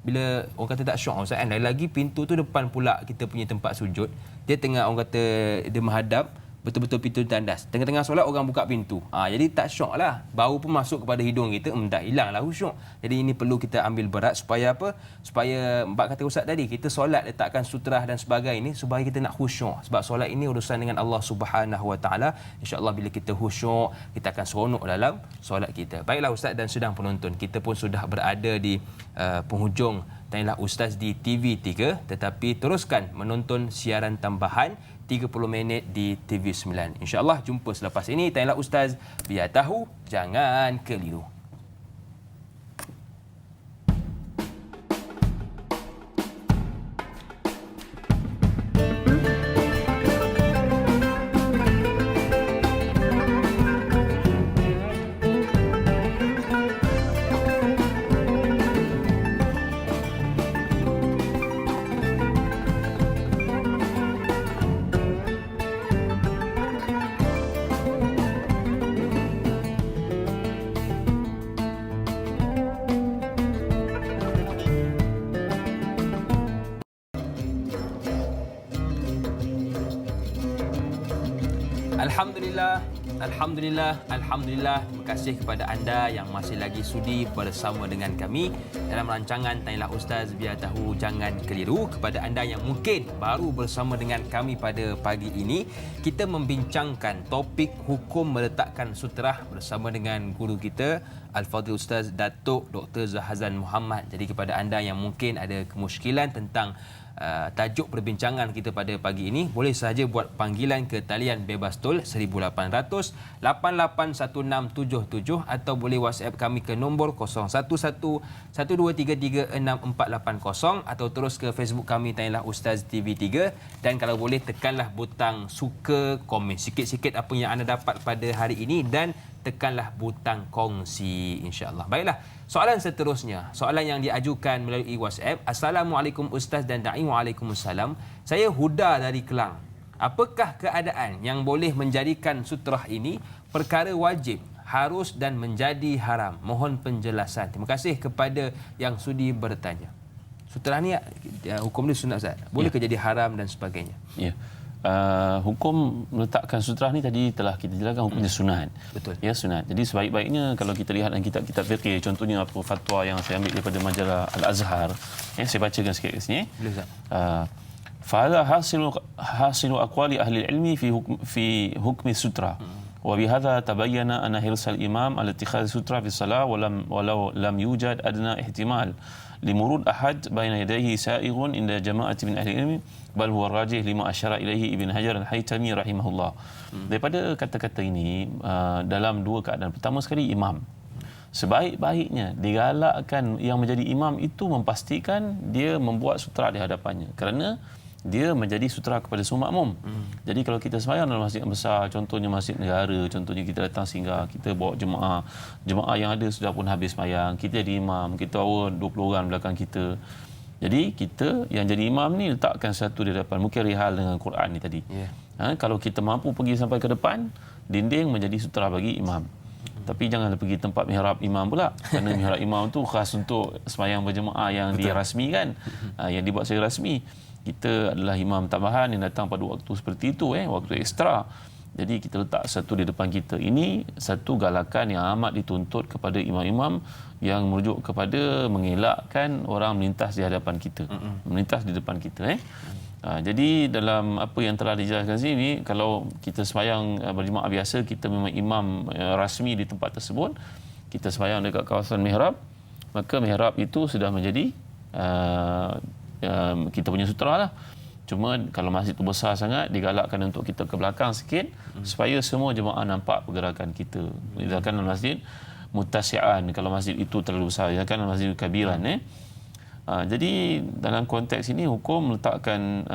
bila orang kata tak syok Ustaz lagi pintu tu depan pula kita punya tempat sujud, dia tengah orang kata dia menghadap, betul-betul pintu tandas. Tengah-tengah solat orang buka pintu. Jadi tak syok lah. Bau pun masuk kepada hidung kita, dah hilanglah khusyuk. Jadi ini perlu kita ambil berat supaya apa? Supaya bab kata Ustaz tadi, kita solat letakkan sutrah dan sebagainya supaya kita nak khusyuk. Sebab solat ini urusan dengan Allah Subhanahu Wa Taala. Insya-Allah bila kita khusyuk, kita akan seronok dalam solat kita. Baiklah Ustaz dan sedang penonton, kita pun sudah berada di penghujung Tanyalah Ustaz di TV3, tetapi teruskan menonton siaran tambahan 30 minit di TV9. InsyaAllah jumpa selepas ini. Tanyalah Ustaz, biar tahu, jangan keliru. Alhamdulillah. Terima kasih kepada anda yang masih lagi sudi bersama dengan kami dalam rancangan Tanyalah Ustaz, biar tahu, jangan keliru. Kepada anda yang mungkin baru bersama dengan kami pada pagi ini, kita membincangkan topik hukum meletakkan sutrah bersama dengan guru kita Al-Fadhil Ustaz Datuk Dr. Zahazan Muhammad. Jadi kepada anda yang mungkin ada kemusykilan tentang tajuk perbincangan kita pada pagi ini, boleh sahaja buat panggilan ke talian bebas tol 1800 881677 atau boleh WhatsApp kami ke nombor 011123364480 atau terus ke Facebook kami Tanyalah Ustaz TV3, dan kalau boleh tekanlah butang suka, komen sikit-sikit apa yang anda dapat pada hari ini dan tekanlah butang kongsi, insya-Allah. Baiklah, soalan seterusnya, soalan yang diajukan melalui WhatsApp. Assalamualaikum Ustaz dan Da'i. Waalaikumsalam. Saya Huda dari Kelang. Apakah keadaan yang boleh menjadikan sutrah ini perkara wajib, harus dan menjadi haram? Mohon penjelasan. Terima kasih kepada yang sudi bertanya. Sutrah ni hukum dia sunat Ustaz. Boleh ke jadi haram dan sebagainya? Ya. Hukum meletakkan sutrah ni tadi telah kita jelaskan hukumnya sunat. Betul. Ya, sunat. Jadi sebaik-baiknya kalau kita lihat dalam kitab-kitab fikih, contohnya apa fatwa yang saya ambil daripada majalah Al-Azhar, saya bacakan sikit kat sini. Boleh Ustaz. Fahadha hasilu aqwali ahli ilmi fi hukmi sutra. Wa bihadha tabayyana anna hirsal imam ala ittikhadhi sutra fi salah walau lam yujad adna ihtimal limurud ahad baina yadayhi sa'ighun inda jama'ati min ahli ilmi bal huwa rajih lima asyara ilaihi Ibn Hajar Al-Haytami rahimahullah. Daripada kata-kata ini, dalam dua keadaan. Pertama sekali, imam sebaik-baiknya digalakkan yang menjadi imam itu memastikan dia membuat sutra di hadapannya, kerana dia menjadi sutra kepada semua makmum. Jadi kalau kita sembahyang dalam masjid yang besar, contohnya masjid negara, contohnya kita datang singgah, kita bawa jemaah yang ada sudah pun habis sembahyang, kita jadi imam, kita bawa 20 orang belakang kita. Jadi kita yang jadi imam ni letakkan satu di depan, mungkin rihal dengan Quran ni tadi. Kalau kita mampu pergi sampai ke depan, dinding menjadi sutra bagi imam. Tapi janganlah pergi tempat mihrab imam pula, kerana mihrab imam tu khas untuk sembahyang berjemaah yang dirasmikan, yang dibuat secara rasmi. Kita adalah imam tambahan yang datang pada waktu seperti itu, waktu ekstra. Jadi kita letak satu di depan kita. Ini satu galakan yang amat dituntut kepada imam-imam yang merujuk kepada mengelakkan orang melintas di hadapan kita, melintas di depan kita. Jadi dalam apa yang telah dijelaskan sini, kalau kita sembahyang berjemaah biasa, kita memang imam rasmi di tempat tersebut, kita sembahyang dekat kawasan mihrab, maka mihrab itu sudah menjadi kita punya sutra lah. Cuma kalau masjid itu besar sangat, digalakkan untuk kita ke belakang sikit supaya semua jemaah nampak pergerakan kita. Misalkan dalam masjid mutasi'an, kalau masjid itu terlalu besar, misalkan dalam masjid kabiran. Jadi dalam konteks ini, hukum meletakkan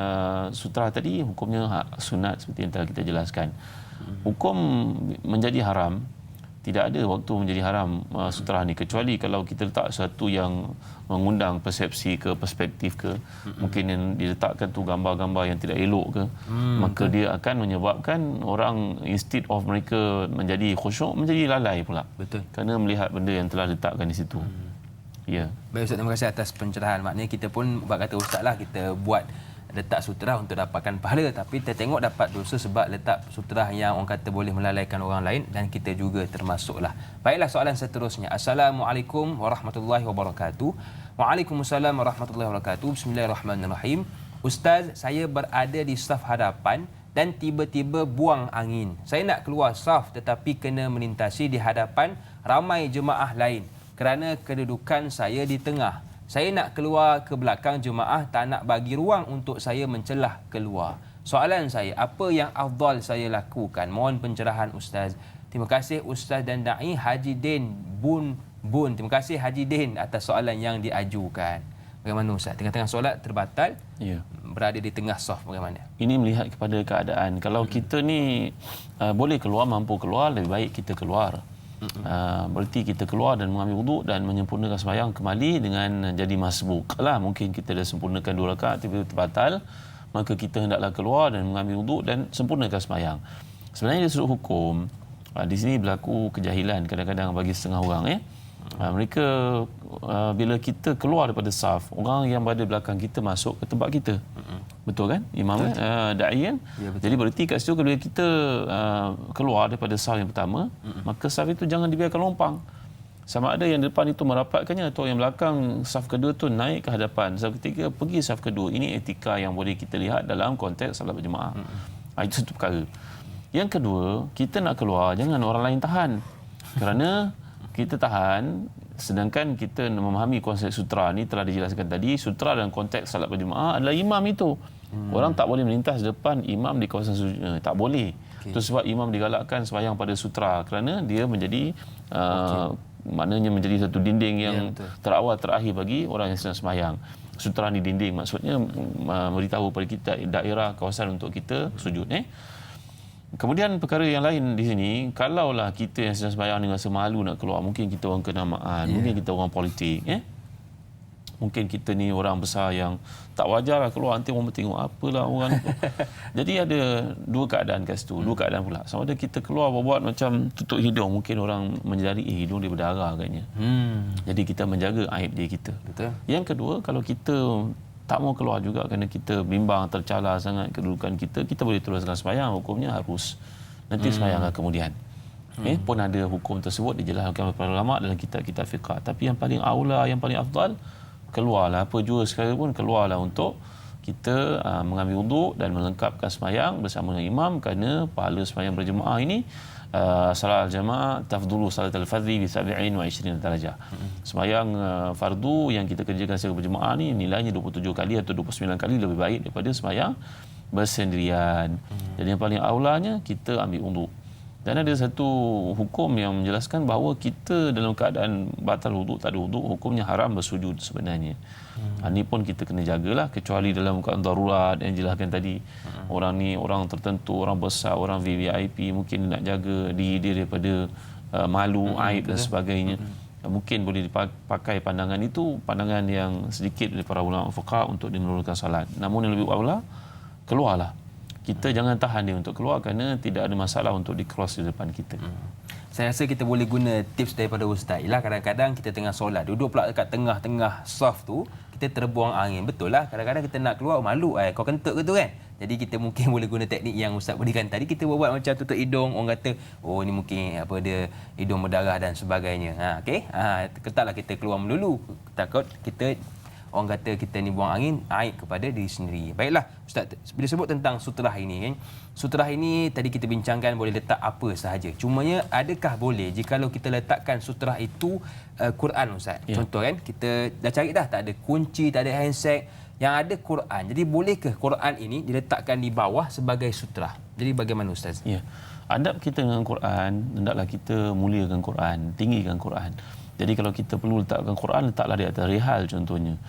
sutra tadi hukumnya sunat seperti yang telah kita jelaskan. Hukum menjadi haram, tidak ada waktu menjadi haram sutra ni, kecuali kalau kita letak sesuatu yang mengundang persepsi ke perspektif ke, mungkin yang diletakkan tu gambar-gambar yang tidak elok ke, maka dia akan menyebabkan orang instead of mereka menjadi khusyuk, menjadi lalai pula. Betul. Kerana melihat benda yang telah diletakkan di situ. Ya. Baik Ustaz, terima kasih atas pencerahan. Maknanya kita pun buat kata Ustaz lah, kita buat letak sutra untuk dapatkan pahala, tapi kita tengok dapat dosa sebab letak sutra yang orang kata boleh melalaikan orang lain, dan kita juga termasuklah. Baiklah, soalan seterusnya. Assalamualaikum warahmatullahi wabarakatuh. Waalaikumsalam warahmatullahi wabarakatuh. Bismillahirrahmanirrahim. Ustaz, saya berada di saf hadapan dan tiba-tiba buang angin. Saya nak keluar saf tetapi kena melintasi di hadapan ramai jemaah lain kerana kedudukan saya di tengah. Saya nak keluar ke belakang jemaah, tak nak bagi ruang untuk saya mencelah keluar. Soalan saya, apa yang afdal saya lakukan? Mohon pencerahan Ustaz. Terima kasih Ustaz dan Da'i Haji Din Bun. Terima kasih Haji Din atas soalan yang diajukan. Bagaimana Ustaz? Tengah-tengah solat terbatal, berada di tengah saf, bagaimana? Ini melihat kepada keadaan. Kalau kita ni boleh keluar, mampu keluar, lebih baik kita keluar. Berarti kita keluar dan mengambil wuduk dan menyempurnakan sembahyang kembali dengan jadi masbuk. Lah, mungkin kita dah sempurnakan 2 rakaat tiba-tiba terbatal, maka kita hendaklah keluar dan mengambil wuduk dan sempurnakan sembahyang. Sebenarnya dari sudut hukum, di sini berlaku kejahilan kadang-kadang bagi setengah orang. Mereka bila kita keluar daripada saf, orang yang berada belakang kita masuk ke tempat kita. Betul kan? Imam da'i kan? Ya, jadi berarti kat situ kalau kita keluar daripada saf yang pertama, maka saf itu jangan dibiarkan lompang. Sama ada yang depan itu merapatkannya atau yang belakang saf kedua tu naik ke hadapan, saf ketiga pergi saf kedua. Ini etika yang boleh kita lihat dalam konteks salat berjemaah. Itu satu perkara. Yang kedua, kita nak keluar jangan orang lain tahan. Kerana kita tahan, sedangkan kita memahami konsep sutra ni telah dijelaskan tadi. Sutra dalam konteks salat berjemaah adalah imam itu. Orang tak boleh melintas depan imam di kawasan sujud. Tak boleh. Itu sebab imam digalakkan sembahyang pada sutra kerana dia menjadi maknanya menjadi satu dinding yang terawal terakhir bagi orang yang sedang sembahyang. Sutra ni dinding, maksudnya memberitahu kepada kita daerah kawasan untuk kita sujud. Kemudian perkara yang lain di sini, kalaulah kita yang sedang sembahyang ni rasa malu nak keluar, mungkin kita orang kenamaan, mungkin kita orang politik, mungkin kita ni orang besar yang tak wajar lah keluar, nanti orang tengok apalah orang. Jadi ada 2 keadaan kat situ, 2 keadaan pula. Sama ada kita keluar buat macam tutup hidung, mungkin orang menyedari hidung dia berdarah agaknya. Jadi kita menjaga aib diri kita. Betul. Yang kedua, kalau kita tak mau keluar juga kerana kita bimbang tercala sangat kedudukan kita, kita boleh teruskan sembahyang, hukumnya harus. Nanti sembahyanglah kemudian. Pun ada hukum tersebut dijelaskan oleh para ulama dalam kitab-kitab fiqh. Tapi yang paling aula, yang paling afdal, keluarlah apa jua sekalipun, keluarlah untuk kita mengambil wuduk dan melengkapkan sembahyang bersama dengan imam, kerana pahala sembahyang berjemaah ini salat al-jamaah tafdulu salat al-fardhi bi 27 darajah. Sembahyang fardu yang kita kerjakan secara berjemaah ni nilainya 27 kali atau 29 kali lebih baik daripada sembahyang bersendirian. Jadi yang paling aulanya kita ambil wuduk. Dan ada satu hukum yang menjelaskan bahawa kita dalam keadaan batal wuduk, tak ada wuduk, hukumnya haram bersujud sebenarnya. Ini pun kita kena jagalah, kecuali dalam keadaan darurat yang dijelaskan tadi. Orang ni orang tertentu, orang besar, orang VVIP, mungkin nak jaga diri dia daripada malu, aib dan sebagainya. Mungkin boleh dipakai pandangan itu, pandangan yang sedikit dari para ulama fuqaha untuk dinurunkan salat. Namun yang lebih aula, keluarlah. Kita jangan tahan dia untuk keluar kerana tidak ada masalah untuk di-cross di depan kita. Saya rasa kita boleh guna tips daripada Ustaz. Ialah kadang-kadang kita tengah solat, duduk pula dekat tengah-tengah saf tu, kita terbuang angin. Betul lah, kadang-kadang kita nak keluar, malu, kau kentut ke tu kan? Jadi kita mungkin boleh guna teknik yang Ustaz berikan tadi. Kita buat macam tutup hidung, orang kata, oh ni mungkin apa dia hidung berdarah dan sebagainya. Ketaklah kita keluar melulu. Takut kita orang kata kita ni buang angin, aib kepada diri sendiri. Baiklah, Ustaz, bila sebut tentang sutrah ini kan, sutrah ini tadi kita bincangkan boleh letak apa sahaja. Cumanya adakah boleh jikalau kita letakkan sutrah itu Quran, Ustaz? Ya. Contoh kan, kita dah cari dah, tak ada kunci, tak ada handset, yang ada Quran. Jadi bolehkah Quran ini diletakkan di bawah sebagai sutrah? Jadi bagaimana, Ustaz? Ya. Adab kita dengan Quran, hendaklah kita muliakan Quran, tinggikan Quran. Jadi kalau kita perlu letakkan Quran, letaklah di atas rihal contohnya.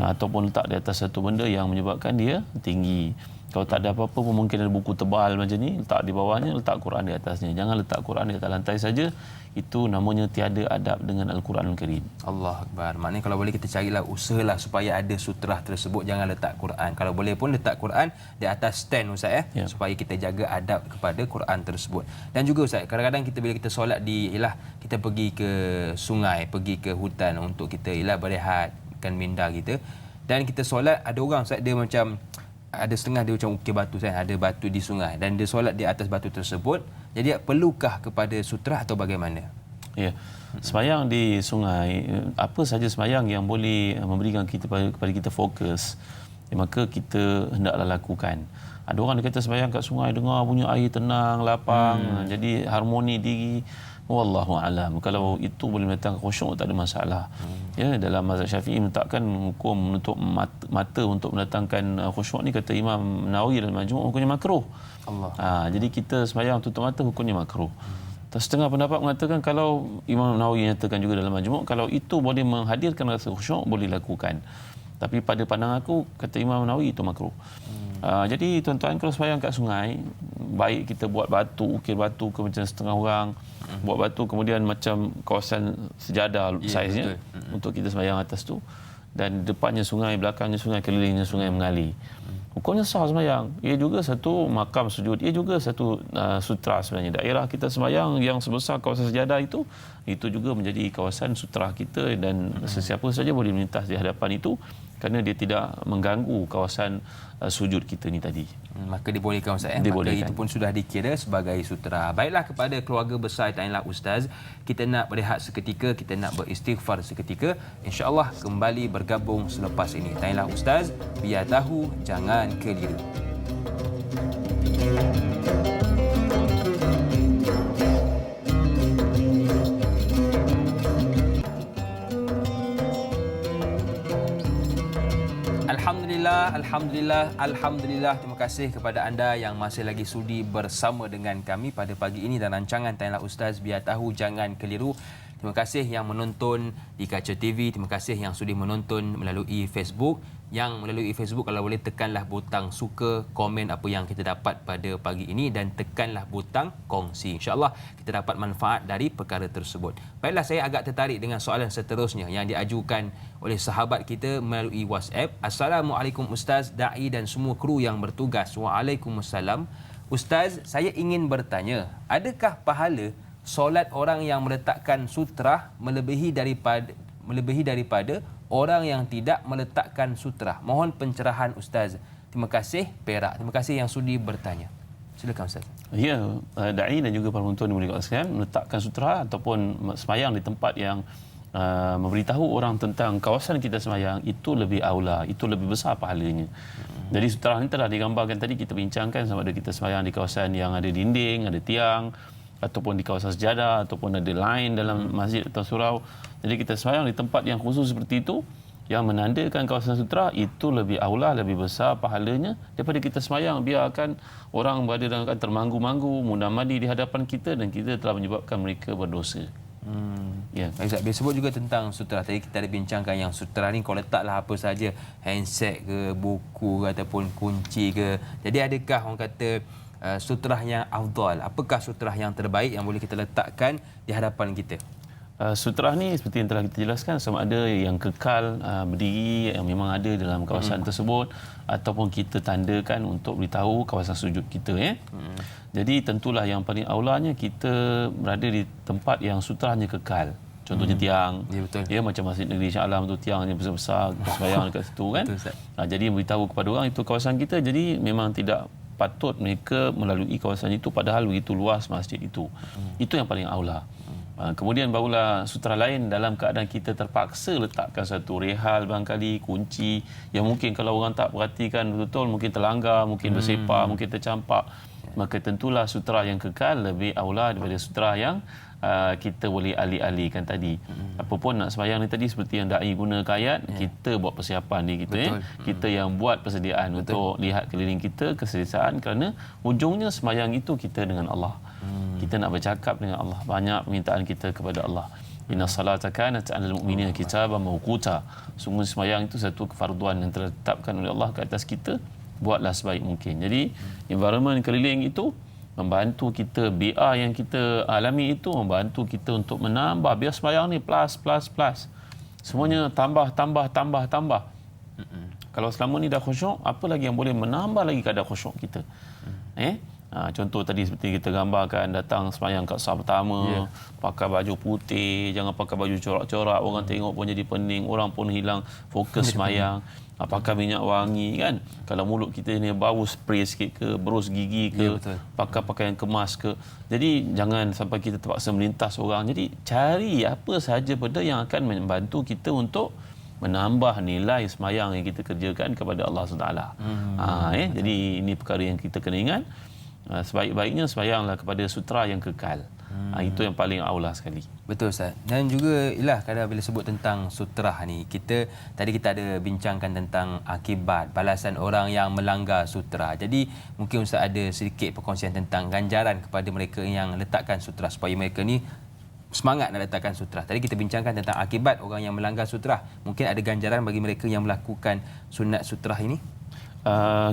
Ataupun letak di atas satu benda yang menyebabkan dia tinggi. Kalau tak ada apa-apa pun mungkin ada buku tebal macam ni, letak di bawahnya, letak Quran di atasnya. Jangan letak Quran di atas lantai saja. Itu namanya tiada adab dengan Al-Quranul Karim. Allah Akbar. Maknanya kalau boleh kita carilah, usahalah supaya ada sutrah tersebut, jangan letak Quran. Kalau boleh pun letak Quran di atas stand, Ustaz ya. Supaya kita jaga adab kepada Quran tersebut. Dan juga Ustaz, kadang-kadang kita bila kita solat kita pergi ke sungai, pergi ke hutan untuk kita berehatkan minda kita. Dan kita solat, ada orang Ustaz dia macam ada setengah dia macam ukir batu kan, ada batu di sungai dan dia solat di atas batu tersebut. Jadi perlukah kepada sutra atau bagaimana? Ya. Sembahyang di sungai, apa saja sembahyang yang boleh memberikan kita kepada kita fokus, maka kita hendaklah lakukan. Ada orang dia kata sembahyang kat sungai dengar bunyi air tenang, lapang, jadi harmoni diri. Wallahu alam. Kalau itu boleh mendatangkan khusyuk tak ada masalah. Ya, dalam mazhab Syafi'i menetapkan hukum menutup mata untuk mendatangkan khusyuk ni, kata Imam Nawawi dalam Majmu' hukumnya makruh. Jadi kita sembahyang tutup mata hukumnya makruh. Setengah pendapat mengatakan kalau Imam Nawawi nyatakan juga dalam Majmu', kalau itu boleh menghadirkan rasa khusyuk boleh lakukan. Tapi pada pandangan aku, kata Imam Nawawi, itu makruh. Jadi tuan-tuan, kalau sembahyang kat sungai, baik kita buat batu, ukir batu ke macam setengah orang, buat batu kemudian macam kawasan sejadah saiznya untuk kita sembahyang atas tu, dan depannya sungai, belakangnya sungai, kelilingnya sungai mengalir. Hukumnya sah sembahyang. Ia juga satu makam sujud, ia juga satu sutra sebenarnya. Daerah kita sembahyang yang sebesar kawasan sejadah itu juga menjadi kawasan sutra kita, dan sesiapa saja boleh melintas di hadapan itu kerana dia tidak mengganggu kawasan sujud kita ni tadi. Maka dibolehkan Ustaz. Maka itu pun sudah dikira sebagai sutra. Baiklah, kepada keluarga besar Ta'inlah Ustaz, kita nak berehat seketika, kita nak beristighfar seketika. InsyaAllah kembali bergabung selepas ini. Ta'inlah Ustaz, biar tahu jangan keliru. Alhamdulillah. Terima kasih kepada anda yang masih lagi sudi bersama dengan kami pada pagi ini dan rancangan Ta'inlah Ustaz, biar tahu jangan keliru. Terima kasih yang menonton di Kaca TV. Terima kasih yang sudi menonton melalui Facebook. Yang melalui Facebook, kalau boleh tekanlah butang suka, komen apa yang kita dapat pada pagi ini dan tekanlah butang kongsi. InsyaAllah kita dapat manfaat dari perkara tersebut. Baiklah, saya agak tertarik dengan soalan seterusnya yang diajukan oleh sahabat kita melalui WhatsApp. Assalamualaikum Ustaz, da'i dan semua kru yang bertugas. Waalaikumsalam. Ustaz, saya ingin bertanya, adakah pahala solat orang yang meletakkan sutra melebihi daripada orang yang tidak meletakkan sutra? Mohon pencerahan Ustaz. Terima kasih Perak. Terima kasih yang sudi bertanya. Silakan Ustaz. Ya, da'i dan juga para penonton yang mulia sekalian, meletakkan sutra ataupun sembahyang di tempat yang memberitahu orang tentang kawasan kita sembahyang itu lebih aula, itu lebih besar pahalanya. Jadi sutra ini telah digambarkan tadi, kita bincangkan sama ada kita sembahyang di kawasan yang ada dinding, ada tiang, ataupun di kawasan sejadah, ataupun ada line dalam masjid atau surau. Jadi kita sembahyang di tempat yang khusus seperti itu, yang menandakan kawasan sutra, itu lebih aula, lebih besar pahalanya daripada kita sembahyang biarkan orang berada dalam keadaan termanggu-manggu, mundamadi di hadapan kita dan kita telah menyebabkan mereka berdosa. Ya, Ustaz, dia sebut juga tentang sutra. Tadi kita ada bincangkan yang sutra ni kau letaklah apa saja, handset ke, buku ke, ataupun kunci ke. Jadi adakah orang kata sutra yang afdal? Apakah sutra yang terbaik yang boleh kita letakkan di hadapan kita? Sutra ni seperti yang telah kita jelaskan, sama ada yang kekal berdiri yang memang ada dalam kawasan tersebut, ataupun kita tandakan untuk beritahu kawasan sujud kita. Jadi tentulah yang paling aulanya kita berada di tempat yang sutranya kekal. Contohnya tiang. Ya, betul. Ya, macam Masjid Negeri Shah Alam tu tiangnya besar-besar, sembahyang dekat situ kan. Betul, jadi beritahu kepada orang itu kawasan kita. Jadi memang tidak patut mereka melalui kawasan itu padahal begitu luas masjid itu. Itu yang paling aula. Kemudian barulah sutra lain dalam keadaan kita terpaksa letakkan satu rehal barangkali, kunci yang mungkin kalau orang tak perhatikan betul-betul mungkin terlanggar, mungkin bersepah, mungkin tercampak. Maka tentulah sutra yang kekal lebih aula daripada sutra yang kita boleh alih-alihkan tadi. Apapun nak sembahyang ni tadi, seperti yang da'i guna ayat, kita buat persiapan ni kita. Kita yang buat persediaan untuk lihat keliling kita, keselesaan, kerana ujungnya sembahyang itu kita dengan Allah. Kita nak bercakap dengan Allah. Banyak permintaan kita kepada Allah. Inna salata kanat 'alal mu'minina kitaban mawquta. Sungguh sembahyang itu satu kefarduan yang telah ditetapkan oleh Allah ke atas kita. Buatlah sebaik mungkin. Jadi environment keliling itu membantu kita, biar yang kita alami itu membantu kita untuk menambah, biar sembahyang ni plus. Semuanya tambah. Kalau selama ni dah khusyuk, apa lagi yang boleh menambah lagi kadar khusyuk kita? Contoh tadi seperti kita gambarkan, datang sembahyang kat sah pertama, pakai baju putih, jangan pakai baju corak-corak, orang tengok pun jadi pening, orang pun hilang fokus sembahyang. Pakai minyak wangi kan. Kalau mulut kita ni bau, spray sikit ke, berus gigi ke, pakai pakaian kemas ke. Jadi jangan sampai kita terpaksa melintas orang. Jadi cari apa sahaja benda yang akan membantu kita untuk menambah nilai semayang yang kita kerjakan kepada Allah SWT. Jadi ini perkara yang kita kena ingat. Sebaik-baiknya semayanglah kepada sutra yang kekal. Itu yang paling aula sekali. Betul Ustaz. Dan juga kadang bila sebut tentang sutra ni, tadi kita ada bincangkan tentang akibat balasan orang yang melanggar sutra. Jadi mungkin Ustaz ada sedikit perkongsian tentang ganjaran kepada mereka yang letakkan sutra supaya mereka ni semangat nak letakkan sutra. Tadi kita bincangkan tentang akibat orang yang melanggar sutra. Mungkin ada ganjaran bagi mereka yang melakukan sunat sutra ini?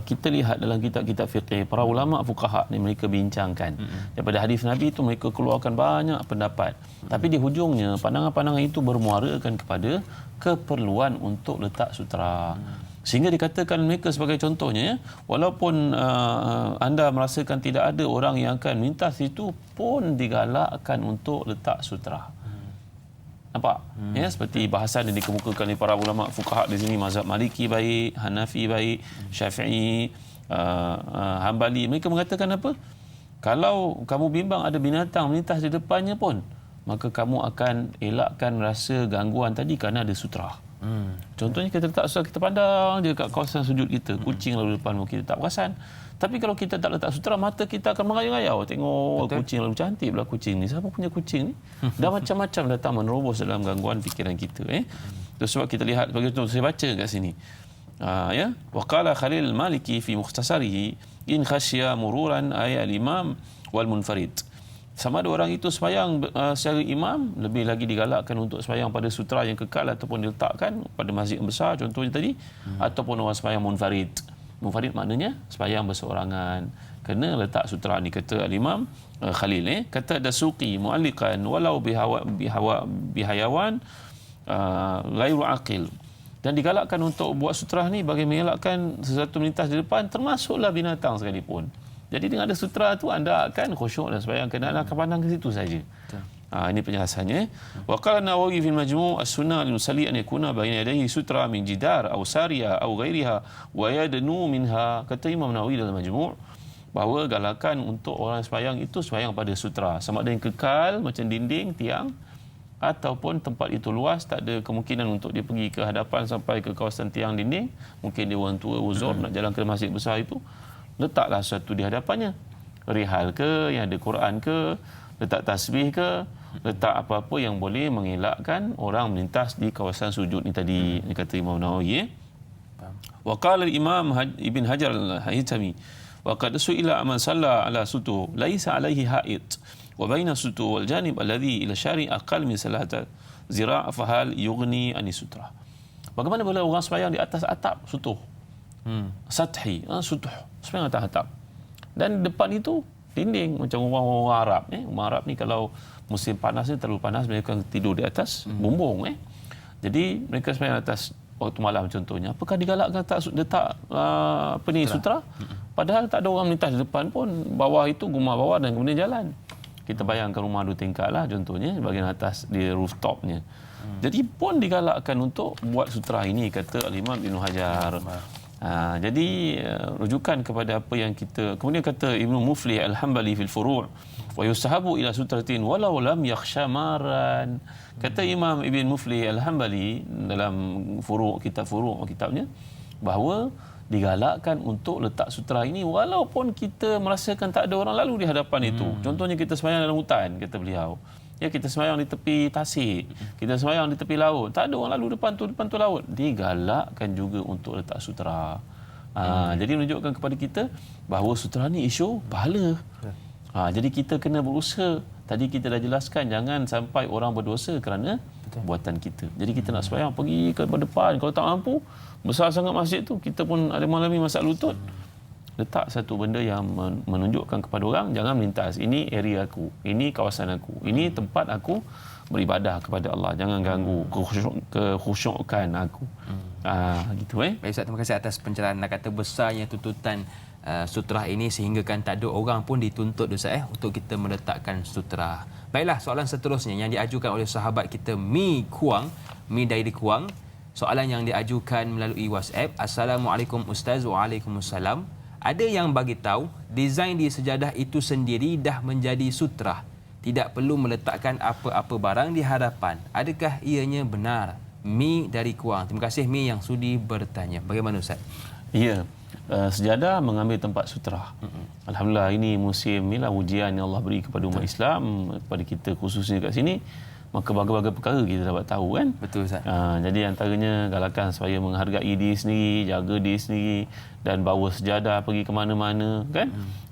Kita lihat dalam kitab-kitab fiqh, para ulama fuqaha ni mereka bincangkan daripada hadis Nabi itu mereka keluarkan banyak pendapat, tapi di hujungnya pandangan-pandangan itu bermuarakan kepada keperluan untuk letak sutra, sehingga dikatakan mereka sebagai contohnya, walaupun anda merasakan tidak ada orang yang akan minta situ pun digalakkan untuk letak sutra. Nampak? Seperti bahasan yang dikemukakan oleh para ulama fuqaha di sini, mazhab Maliki baik, Hanafi baik, Syafi'i, Hambali, mereka mengatakan apa? Kalau kamu bimbang ada binatang melintas di depannya pun, maka kamu akan elakkan rasa gangguan tadi kerana ada sutra. Contohnya kita letak sutra, kita pandang je kat kawasan sujud kita, kucing lalu depan kita tak perasan. Tapi kalau kita tak letak sutra, mata kita akan mengayau-ngayau. Tengok kucing lalu, cantik pula kucing ni. Siapa punya kucing ni? Dah macam-macam datang menerobos dalam gangguan fikiran kita. Itu sebab kita lihat, bagi contoh, saya baca kat sini. Wa qala Khalil Maliki fi mukhtasarihi in khasya mururan ay al-imam wal munfarid. Sama ada orang itu sembahyang secara imam, lebih lagi digalakkan untuk sembahyang pada sutra yang kekal ataupun diletakkan pada masjid yang besar contohnya tadi, ataupun orang sembahyang munfarid. Munfarid maknanya sembahyang berseorangan. Kena letak sutra ni, kata al-Imam Khalil. Kata Dasuqi mu'alliqan walau bihayawan ghairu aqil. Dan digalakkan untuk buat sutra ni bagi mengelakkan sesuatu melintas di depan, termasuklah binatang sekalipun. Jadi dengan ada sutra tu anda akan khusyuk dan sembahyang, kena akan pandang ke situ saja. Ini penjelasannya. Wa qala Nawawi fi al-Majmu' as-sunnah lil-musalli an yakuna baina yadayhi sutra min jidar aw sariya aw ghairiha wa yadnu minha. Kata Imam Nawawi dalam Majmu' bahawa galakan untuk orang sembahyang itu sembahyang pada sutra, sama ada yang kekal macam dinding, tiang, ataupun tempat itu luas, tak ada kemungkinan untuk dia pergi ke hadapan sampai ke kawasan tiang dinding, mungkin dia orang tua uzur nak jalan ke masjid besar itu, letaklah sesuatu di hadapannya, rihal ke, yang ada Quran ke, letak tasbih ke, letak apa-apa yang boleh mengelakkan orang melintas di kawasan sujud ni tadi. Ini kata Imam Nawawi. Wa qala al-Imam Ibn Hajar al-Haytami wa qad su'ila man salla ala sutu laisa alaihi ha'id wa baina sutu wal janib alladhi ila syari' aqal min salata zira' fa hal yughni an sutra. Bagaimana bila orang sembahyang di atas atap sutuh? Sathi, sutuh, sembahyang atas atap. Dan depan itu dinding macam orang-orang Arab. Orang Arab ni kalau musim panas ni terlalu panas, mereka tidur di atas bumbung. Jadi mereka sembahyang atas waktu malam contohnya. Apakah digalakkan letak sutra? Padahal tak ada orang melintas di depan pun. Bawah itu gumah bawah dan kemudian jalan. Kita bayangkan rumah 2 tingkat lah contohnya, bahagian atas di rooftopnya. Jadi pun digalakkan untuk buat sutra ini, kata Al-Imam Ibn Hajar. Jadi rujukan kepada apa yang kita, kemudian kata Ibnu Muflih Al-Hambali fil Furu' wa yustahabu ila sutratin walau lam yakhsha maran. Kata Imam Ibn Muflih Al-Hambali dalam kitabnya bahawa digalakkan untuk letak sutra ini walaupun kita merasakan tak ada orang lalu di hadapan itu. Contohnya kita sembahyang dalam hutan, kata beliau. Kita sembahyang di tepi tasik, kita sembahyang di tepi laut, tak ada orang lalu depan tu laut, digalakkan juga untuk letak sutra. Jadi menunjukkan kepada kita bahawa sutra ni isu pahala. Jadi kita kena berusaha. Tadi kita dah jelaskan, jangan sampai orang berdosa kerana buatan kita. Jadi kita nak sembahyang, pergi ke depan. Kalau tak mampu, besar sangat masjid tu, kita pun ada mengalami masalah lutut, letak satu benda yang menunjukkan kepada orang, jangan melintas. Ini area aku, ini kawasan aku, ini tempat aku beribadah kepada Allah. Jangan ganggu kekhusyukan aku. Gitu. Baik Ustaz, terima kasih atas pencerahan. Nak kata besarnya tuntutan sutra ini sehingga kan tak ada orang pun dituntut Ustaz untuk kita meletakkan sutra. Baiklah, soalan seterusnya yang diajukan oleh sahabat kita Mi dari Kuang. soalan yang diajukan melalui WhatsApp. Assalamualaikum Ustaz. Waalaikumsalam. Ada yang bagi tahu desain di sejadah itu sendiri dah menjadi sutrah. Tidak perlu meletakkan apa-apa barang di hadapan. Adakah ianya benar? Mi dari Kuang. Terima kasih Mi yang sudi bertanya. Bagaimana Ustaz? Ya, sejadah mengambil tempat sutra. Alhamdulillah, ini musim inilah ujian yang Allah beri kepada umat Islam, kepada kita khususnya kat sini. Maka berbagai-bagai perkara kita dapat tahu kan. Betul Ustaz. Jadi antaranya galakan supaya menghargai diri sendiri, jaga diri sendiri dan bawa sejadah pergi ke mana-mana kan.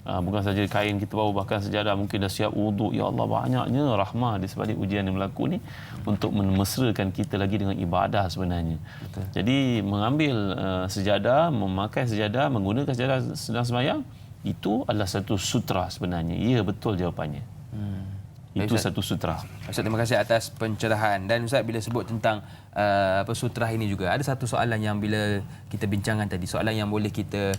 Bukan saja kain kita bawa, bahkan sejadah mungkin dah siap wuduk. Ya Allah, banyaknya rahmah di sebalik ujian yang berlaku ni untuk memesrakan kita lagi dengan ibadah sebenarnya. Betul. Jadi mengambil sejadah, memakai sejadah, menggunakan sejadah sedang sembahyang, itu adalah satu sutra sebenarnya. Ya, betul jawapannya. Itu Ustaz, satu sutra. Ustaz, terima kasih atas pencerahan. Dan Ustaz, bila sebut tentang sutrah ini juga, ada satu soalan yang bila kita bincangkan tadi, soalan yang boleh kita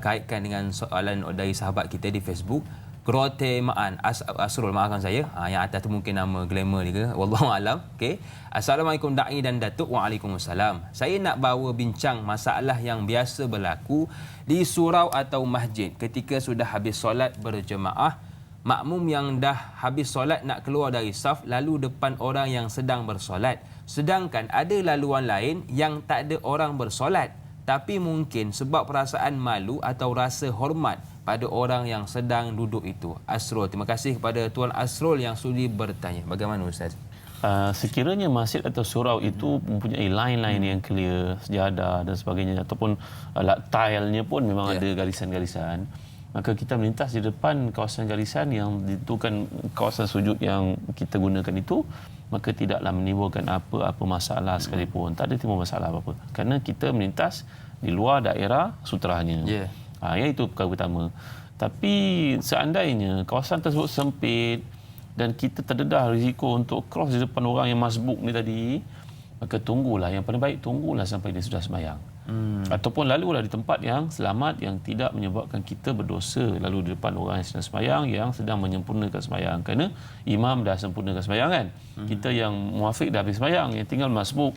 kaitkan dengan soalan dari sahabat kita di Facebook. Grote Maan Asrul, maafkan saya, yang atas tu mungkin nama glamour dia ke, wallahu alam. Okey. Assalamualaikum Da'i dan Datuk. Waalaikumsalam. Saya nak bawa bincang masalah yang biasa berlaku di surau atau masjid ketika sudah habis solat berjemaah. Makmum yang dah habis solat nak keluar dari saf lalu depan orang yang sedang bersolat. Sedangkan ada laluan lain yang tak ada orang bersolat. Tapi mungkin sebab perasaan malu atau rasa hormat pada orang yang sedang duduk itu. Asrul, terima kasih kepada Tuan Asrul yang sudi bertanya. Bagaimana Ustaz? Sekiranya masjid atau surau itu mempunyai line-line yang clear, sejadah dan sebagainya, ataupun tile-nya pun memang ada garisan-garisan, maka kita melintas di depan kawasan garisan yang ditentukan kawasan sujud yang kita gunakan itu, maka tidaklah menimbulkan apa-apa masalah sekalipun. Tak ada timbul masalah apa-apa. Kerana kita melintas di luar daerah sutrahnya. Itu perkara pertama. Tapi seandainya kawasan tersebut sempit dan kita terdedah risiko untuk cross di depan orang yang masbuk ni tadi, maka tunggulah, yang paling baik tunggulah sampai dia sudah sembahyang. Ataupun lalulah di tempat yang selamat, yang tidak menyebabkan kita berdosa lalu di depan orang yang sedang sembahyang, yang sedang menyempurnakan sembahyang. Kerana imam dah sempurnakan sembahyang kan. Kita yang muafiq dah habis sembahyang, yang tinggal masbuk,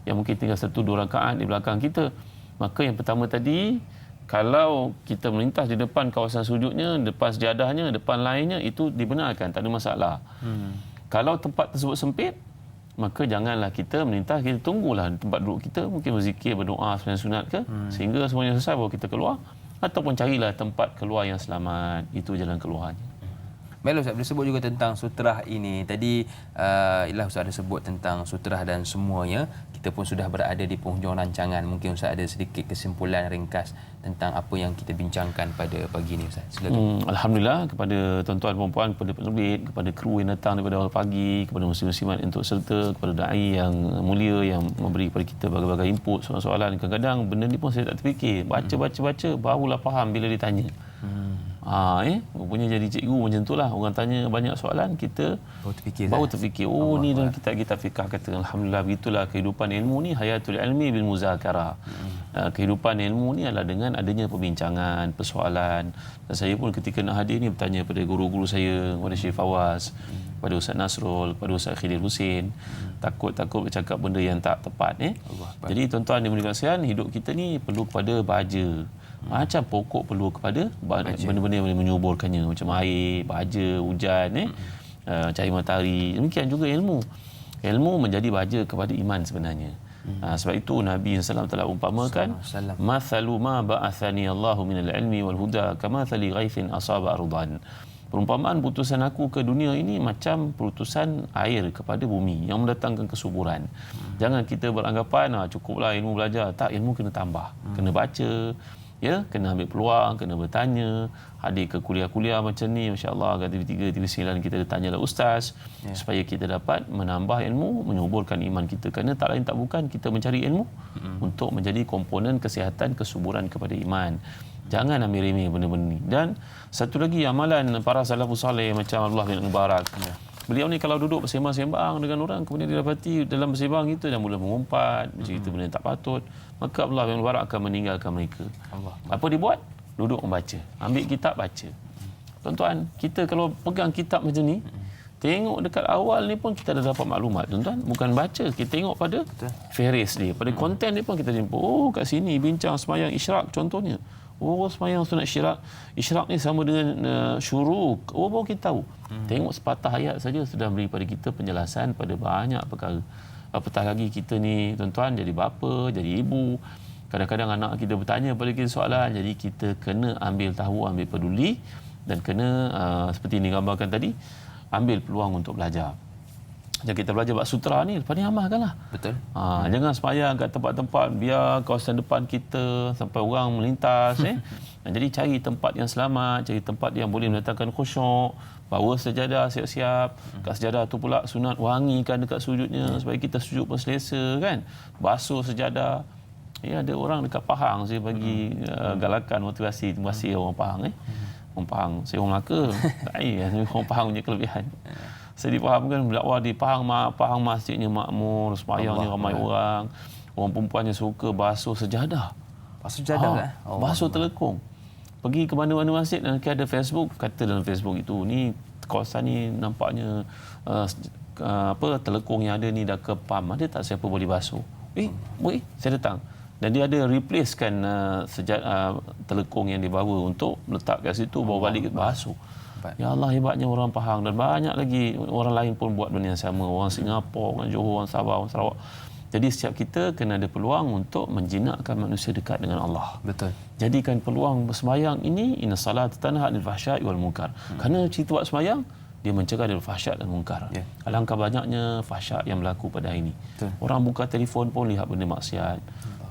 yang mungkin tinggal 1-2 rakaat di belakang kita. Maka yang pertama tadi, kalau kita melintas di depan kawasan sujudnya, depan sejadahnya, depan lainnya, itu dibenarkan, tak ada masalah. Kalau tempat tersebut sempit, maka janganlah kita melintas, kita tunggulah tempat duduk kita, mungkin berzikir, berdoa sembahyang sunat ke, sehingga semuanya selesai baru kita keluar, ataupun carilah tempat keluar yang selamat. Itu jalan keluarnya. Baiklah Ustaz, boleh sebut juga tentang sutrah ini. Tadi Ustaz ada sebut tentang sutrah dan semuanya. Kita pun sudah berada di penghujung rancangan. Mungkin Ustaz ada sedikit kesimpulan ringkas tentang apa yang kita bincangkan pada pagi ini Ustaz. Silakan. Alhamdulillah kepada tuan-tuan dan puan-puan, kepada penerbit, kepada kru yang datang daripada awal pagi, kepada muslim-muslimat untuk serta, kepada da'i yang mulia yang memberi kepada kita berbagai-bagai input, soalan-soalan. Kadang-kadang benda ni pun saya tak terfikir. Baca barulah faham bila ditanya. Rupanya jadi cikgu macam itulah. Orang tanya banyak soalan, kita baru terfikir. Ni dalam kitab-kitab fiqh kata. Alhamdulillah, begitulah kehidupan ilmu ni, hayatul ilmi bil muzakara. Kehidupan ilmu ni adalah dengan adanya perbincangan, persoalan. Dan saya pun ketika nak hadir ni bertanya pada guru-guru saya, kepada Syekh Fawaz, pada Ustaz Nasrul, pada Ustaz Khidir Husin. Takut bercakap benda yang tak tepat. Jadi tuan-tuan yang dimuliakan sekalian, hidup kita ni perlu kepada baja. Macam pokok perlu kepada benda-benda yang boleh menyuburkannya, macam air, baja, hujan, cahaya matahari. Demikian juga ilmu. Ilmu menjadi baja kepada iman sebenarnya. Sebab itu Nabi SAW telah umpamakan, mathalu ma ba'athani Allahu minal ilmi wal huda kamathali ghaithin asaba ardan. Perumpamaan putusan aku ke dunia ini macam putusan air kepada bumi yang mendatangkan kesuburan. Jangan kita beranggapan cukuplah ilmu belajar. Tak, ilmu kena tambah, kena baca, kena ambil peluang, kena bertanya, hadir ke kuliah-kuliah macam ni, masya-Allah, TV3, TV9 kita tanyalah ustaz, supaya kita dapat menambah ilmu, menyuburkan iman kita. Kerana tak lain tak bukan kita mencari ilmu untuk menjadi komponen kesihatan, kesuburan kepada iman. Jangan ambil remeh benda-benda ni. Dan satu lagi amalan para salafus saleh macam Abdullah bin Mubarak. Beliau ni kalau duduk bersembang-sembang dengan orang, kemudian didapati dalam bersembang itu dan mula mengumpat, bercerita benda yang tak patut, maka Abdullah bin Mubarak akan meninggalkan mereka. Apa dia buat? Duduk membaca. Ambil kitab, baca. Tuan-tuan, kita kalau pegang kitab macam ni, Tengok dekat awal ni pun kita dah dapat maklumat, tuan-tuan. Bukan baca, kita tengok pada faris dia, pada konten dia pun kita jumpa. Oh, kat sini bincang sembahyang isyraq contohnya. Oh, sembahyang sunat isyraq ni sama dengan syuruk. Oh, baru kita tahu. Tengok sepatah ayat saja sudah beri pada kita penjelasan pada banyak perkara. Apatah lagi kita ni, tuan-tuan, jadi bapa, jadi ibu. Kadang-kadang anak kita bertanya pada kita soalan, jadi kita kena ambil tahu, ambil peduli dan kena seperti ini gambarkan tadi, ambil peluang untuk belajar. Jangan kita belajar bab sutra ni, lepas ni amalkanlah. Betul. Jangan sembahyang kat tempat-tempat biar kawasan depan kita sampai orang melintas. Jadi cari tempat yang selamat, cari tempat yang boleh mendatangkan khusyuk, bawa sejadah siap-siap. Kat sejadah tu pula sunat wangikan dekat sujudnya supaya kita sujud pun selesa kan. Basuh sejadah. Ya, ada orang dekat Pahang saya bagi galakan motivasi. Terima kasih orang Pahang Orang Pahang, saya orang Melaka. Orang Pahang punya kelebihan. Saya dipahamkan dakwah di Pahang masjidnya makmur, sembahyangnya ramai orang. Orang perempuannya suka basuh sejadah. Basuh sejadah lah. Basuh telekung. Pergi ke mana-mana masjid dan ada Facebook, kata dalam Facebook itu, ni kawasan ni nampaknya telekung yang ada ni dah kepam. Ada tak siapa boleh basuh? Boleh, saya datang. Dan dia ada replacekan telekung yang dibawa untuk letak kat situ, bawa balik basuh. Ya Allah, hebatnya orang Pahang dan banyak lagi orang lain pun buat benda yang sama. Orang Singapura, orang Johor, orang Sabah, orang Sarawak. Jadi setiap kita kena ada peluang untuk menjinakkan manusia dekat dengan Allah. Betul. Jadikan peluang bersembahyang ini, inna salat tanha 'anil fahsya'i wal munkar. Kerana cerita buat sembahyang, dia mencegah dari fahsyat dan munkar. Alangkah banyaknya fahsyat yang berlaku pada hari ini. Orang buka telefon pun lihat benda maksiat,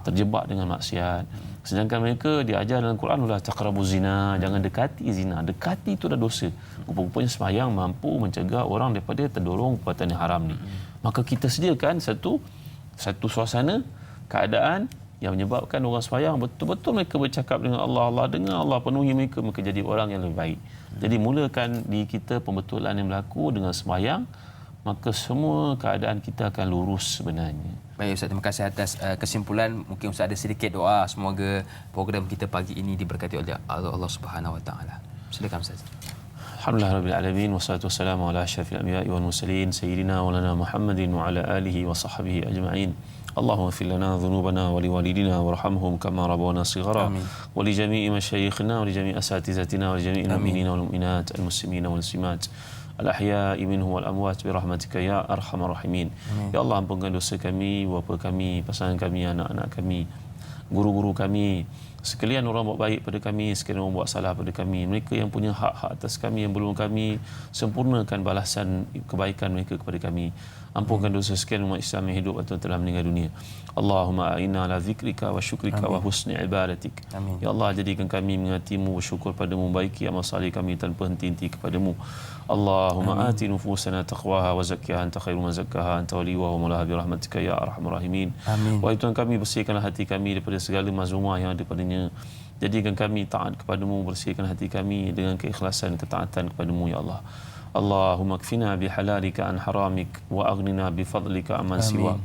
terjebak dengan maksiat. Sedangkan mereka diajar dalam Quran, la taqrabu zina, jangan dekati zina. Dekati itu dah dosa. Rupanya sembahyang mampu mencegah orang daripada terdorong perbuatan yang haram ni. Maka kita sediakan satu suasana, keadaan yang menyebabkan orang sembahyang betul-betul mereka bercakap dengan Allah dengar Allah, penuhi mereka jadi orang yang lebih baik. Jadi mulakan di kita pembetulan yang berlaku dengan sembahyang, maka semua keadaan kita akan lurus sebenarnya. Baik Ustaz, terima kasih atas kesimpulan. Mungkin Ustaz ada sedikit doa, semoga program kita pagi ini diberkati oleh Allah Subhanahu Wa Taala. Silakan Ustaz. Alhamdulillah Rabbil Alamin, wassalatu wassalamu ala asyrafil anbiya'i wal mursalin, sayyidina wa lana Muhammadin wa ala alihi wa sahbihi ajma'in. Allahumma ighfir lana dhunubana wa liwalidina warhamhum kama rabbawna shighara wa li jami'i masyayikhina wa li jami'i asatizatina wa li jami'il mu'minina wal mu'minat al muslimina wal muslimat al ahya'i minhum wal amwat bi rahmatika ya arhamar rahimin. Ya Allah, ampunkan dosa kami, bapa kami, pasangan kami, anak-anak kami, guru-guru kami, sekalian orang buat baik pada kami, sekalian orang buat salah pada kami. Mereka yang punya hak-hak atas kami yang belum kami sempurnakan balasan kebaikan mereka kepada kami. Ampunkan dosa sekian umat Islam yang hidup atau telah meninggal dunia. Allahumma a'inna ala zikrika wa syukrika wa husni ibadatik. Amin. Ya Allah, jadikan kami mengasihimu, bersyukur padamu, baiki amal salih kami tanpa henti-henti kepadamu. Allahumma ati nufusana taqwaha wa zakkiha anta khairu man zakkaha anta waliyuha wa mawlaha bi rahmatika ya arhamar rahimin. Amin. Wahai Tuhan kami, bersihkanlah hati kami daripada segala mazmumah yang ada padanya. Jadikan kami taat kepadamu, bersihkan hati kami dengan keikhlasan ketaatan kepadamu ya Allah. Allahumma kfina bihalalika an haramik wa aghnina bifadlika amman siwak.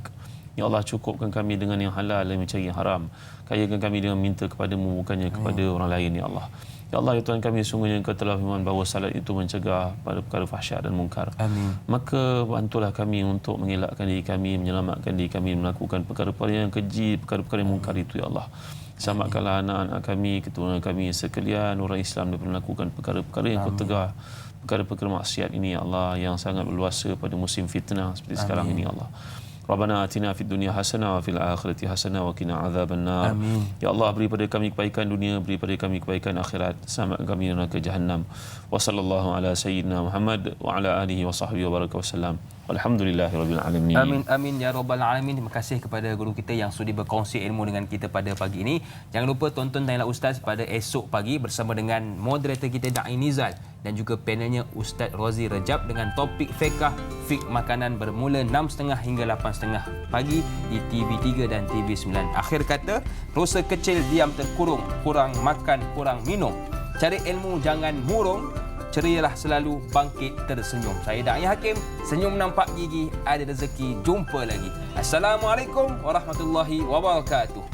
Ya Allah, cukupkan kami dengan yang halal dan mencari yang haram. Kayakan kami dengan minta kepadamu, bukannya kepada orang lain ya Allah. Ya Allah, ya Tuhan kami, sungguhnya Engkau telah firman bahawa salat itu mencegah pada perkara fahsyat dan mungkar. Amin. Maka bantulah kami untuk mengelakkan diri kami, menyelamatkan diri kami melakukan perkara-perkara yang keji, perkara-perkara yang mungkar itu ya Allah. Selamatkanlah anak-anak kami, keturunan kami sekalian, orang Islam daripada melakukan perkara-perkara yang Kau tegah, perkara-perkara maksiat ini ya Allah, yang sangat berluasa pada musim fitnah seperti sekarang ini ya Allah. Rabbana atina fid dunya hasanah wa fil akhirati hasanah wa qina adzabannar. Ya Allah, beri pada kami kebaikan dunia, beri pada kami kebaikan akhirat, selamatkan kami dari neraka Jahannam. Wa sallallahu ala sayyidina Muhammad wa ala alihi wa sahbihi wa baraka wasallam. Alhamdulillahirabbil alamin. Amin amin ya rabbal alamin. Terima kasih kepada guru kita yang sudi berkongsi ilmu dengan kita pada pagi ini. Jangan lupa tonton Tanyalah Ustaz pada esok pagi bersama dengan moderator kita Da'i Nizal dan juga panelnya Ustaz Rozi Rejab dengan topik fiqh makanan bermula 6.30 hingga 8.30 pagi di TV3 dan TV9. Akhir kata, dosa kecil diam terkurung, kurang makan, kurang minum. Cari ilmu, jangan murung. Cerialah selalu, bangkit tersenyum. Saya Da'i Hakim, senyum nampak gigi, ada rezeki. Jumpa lagi. Assalamualaikum warahmatullahi wabarakatuh.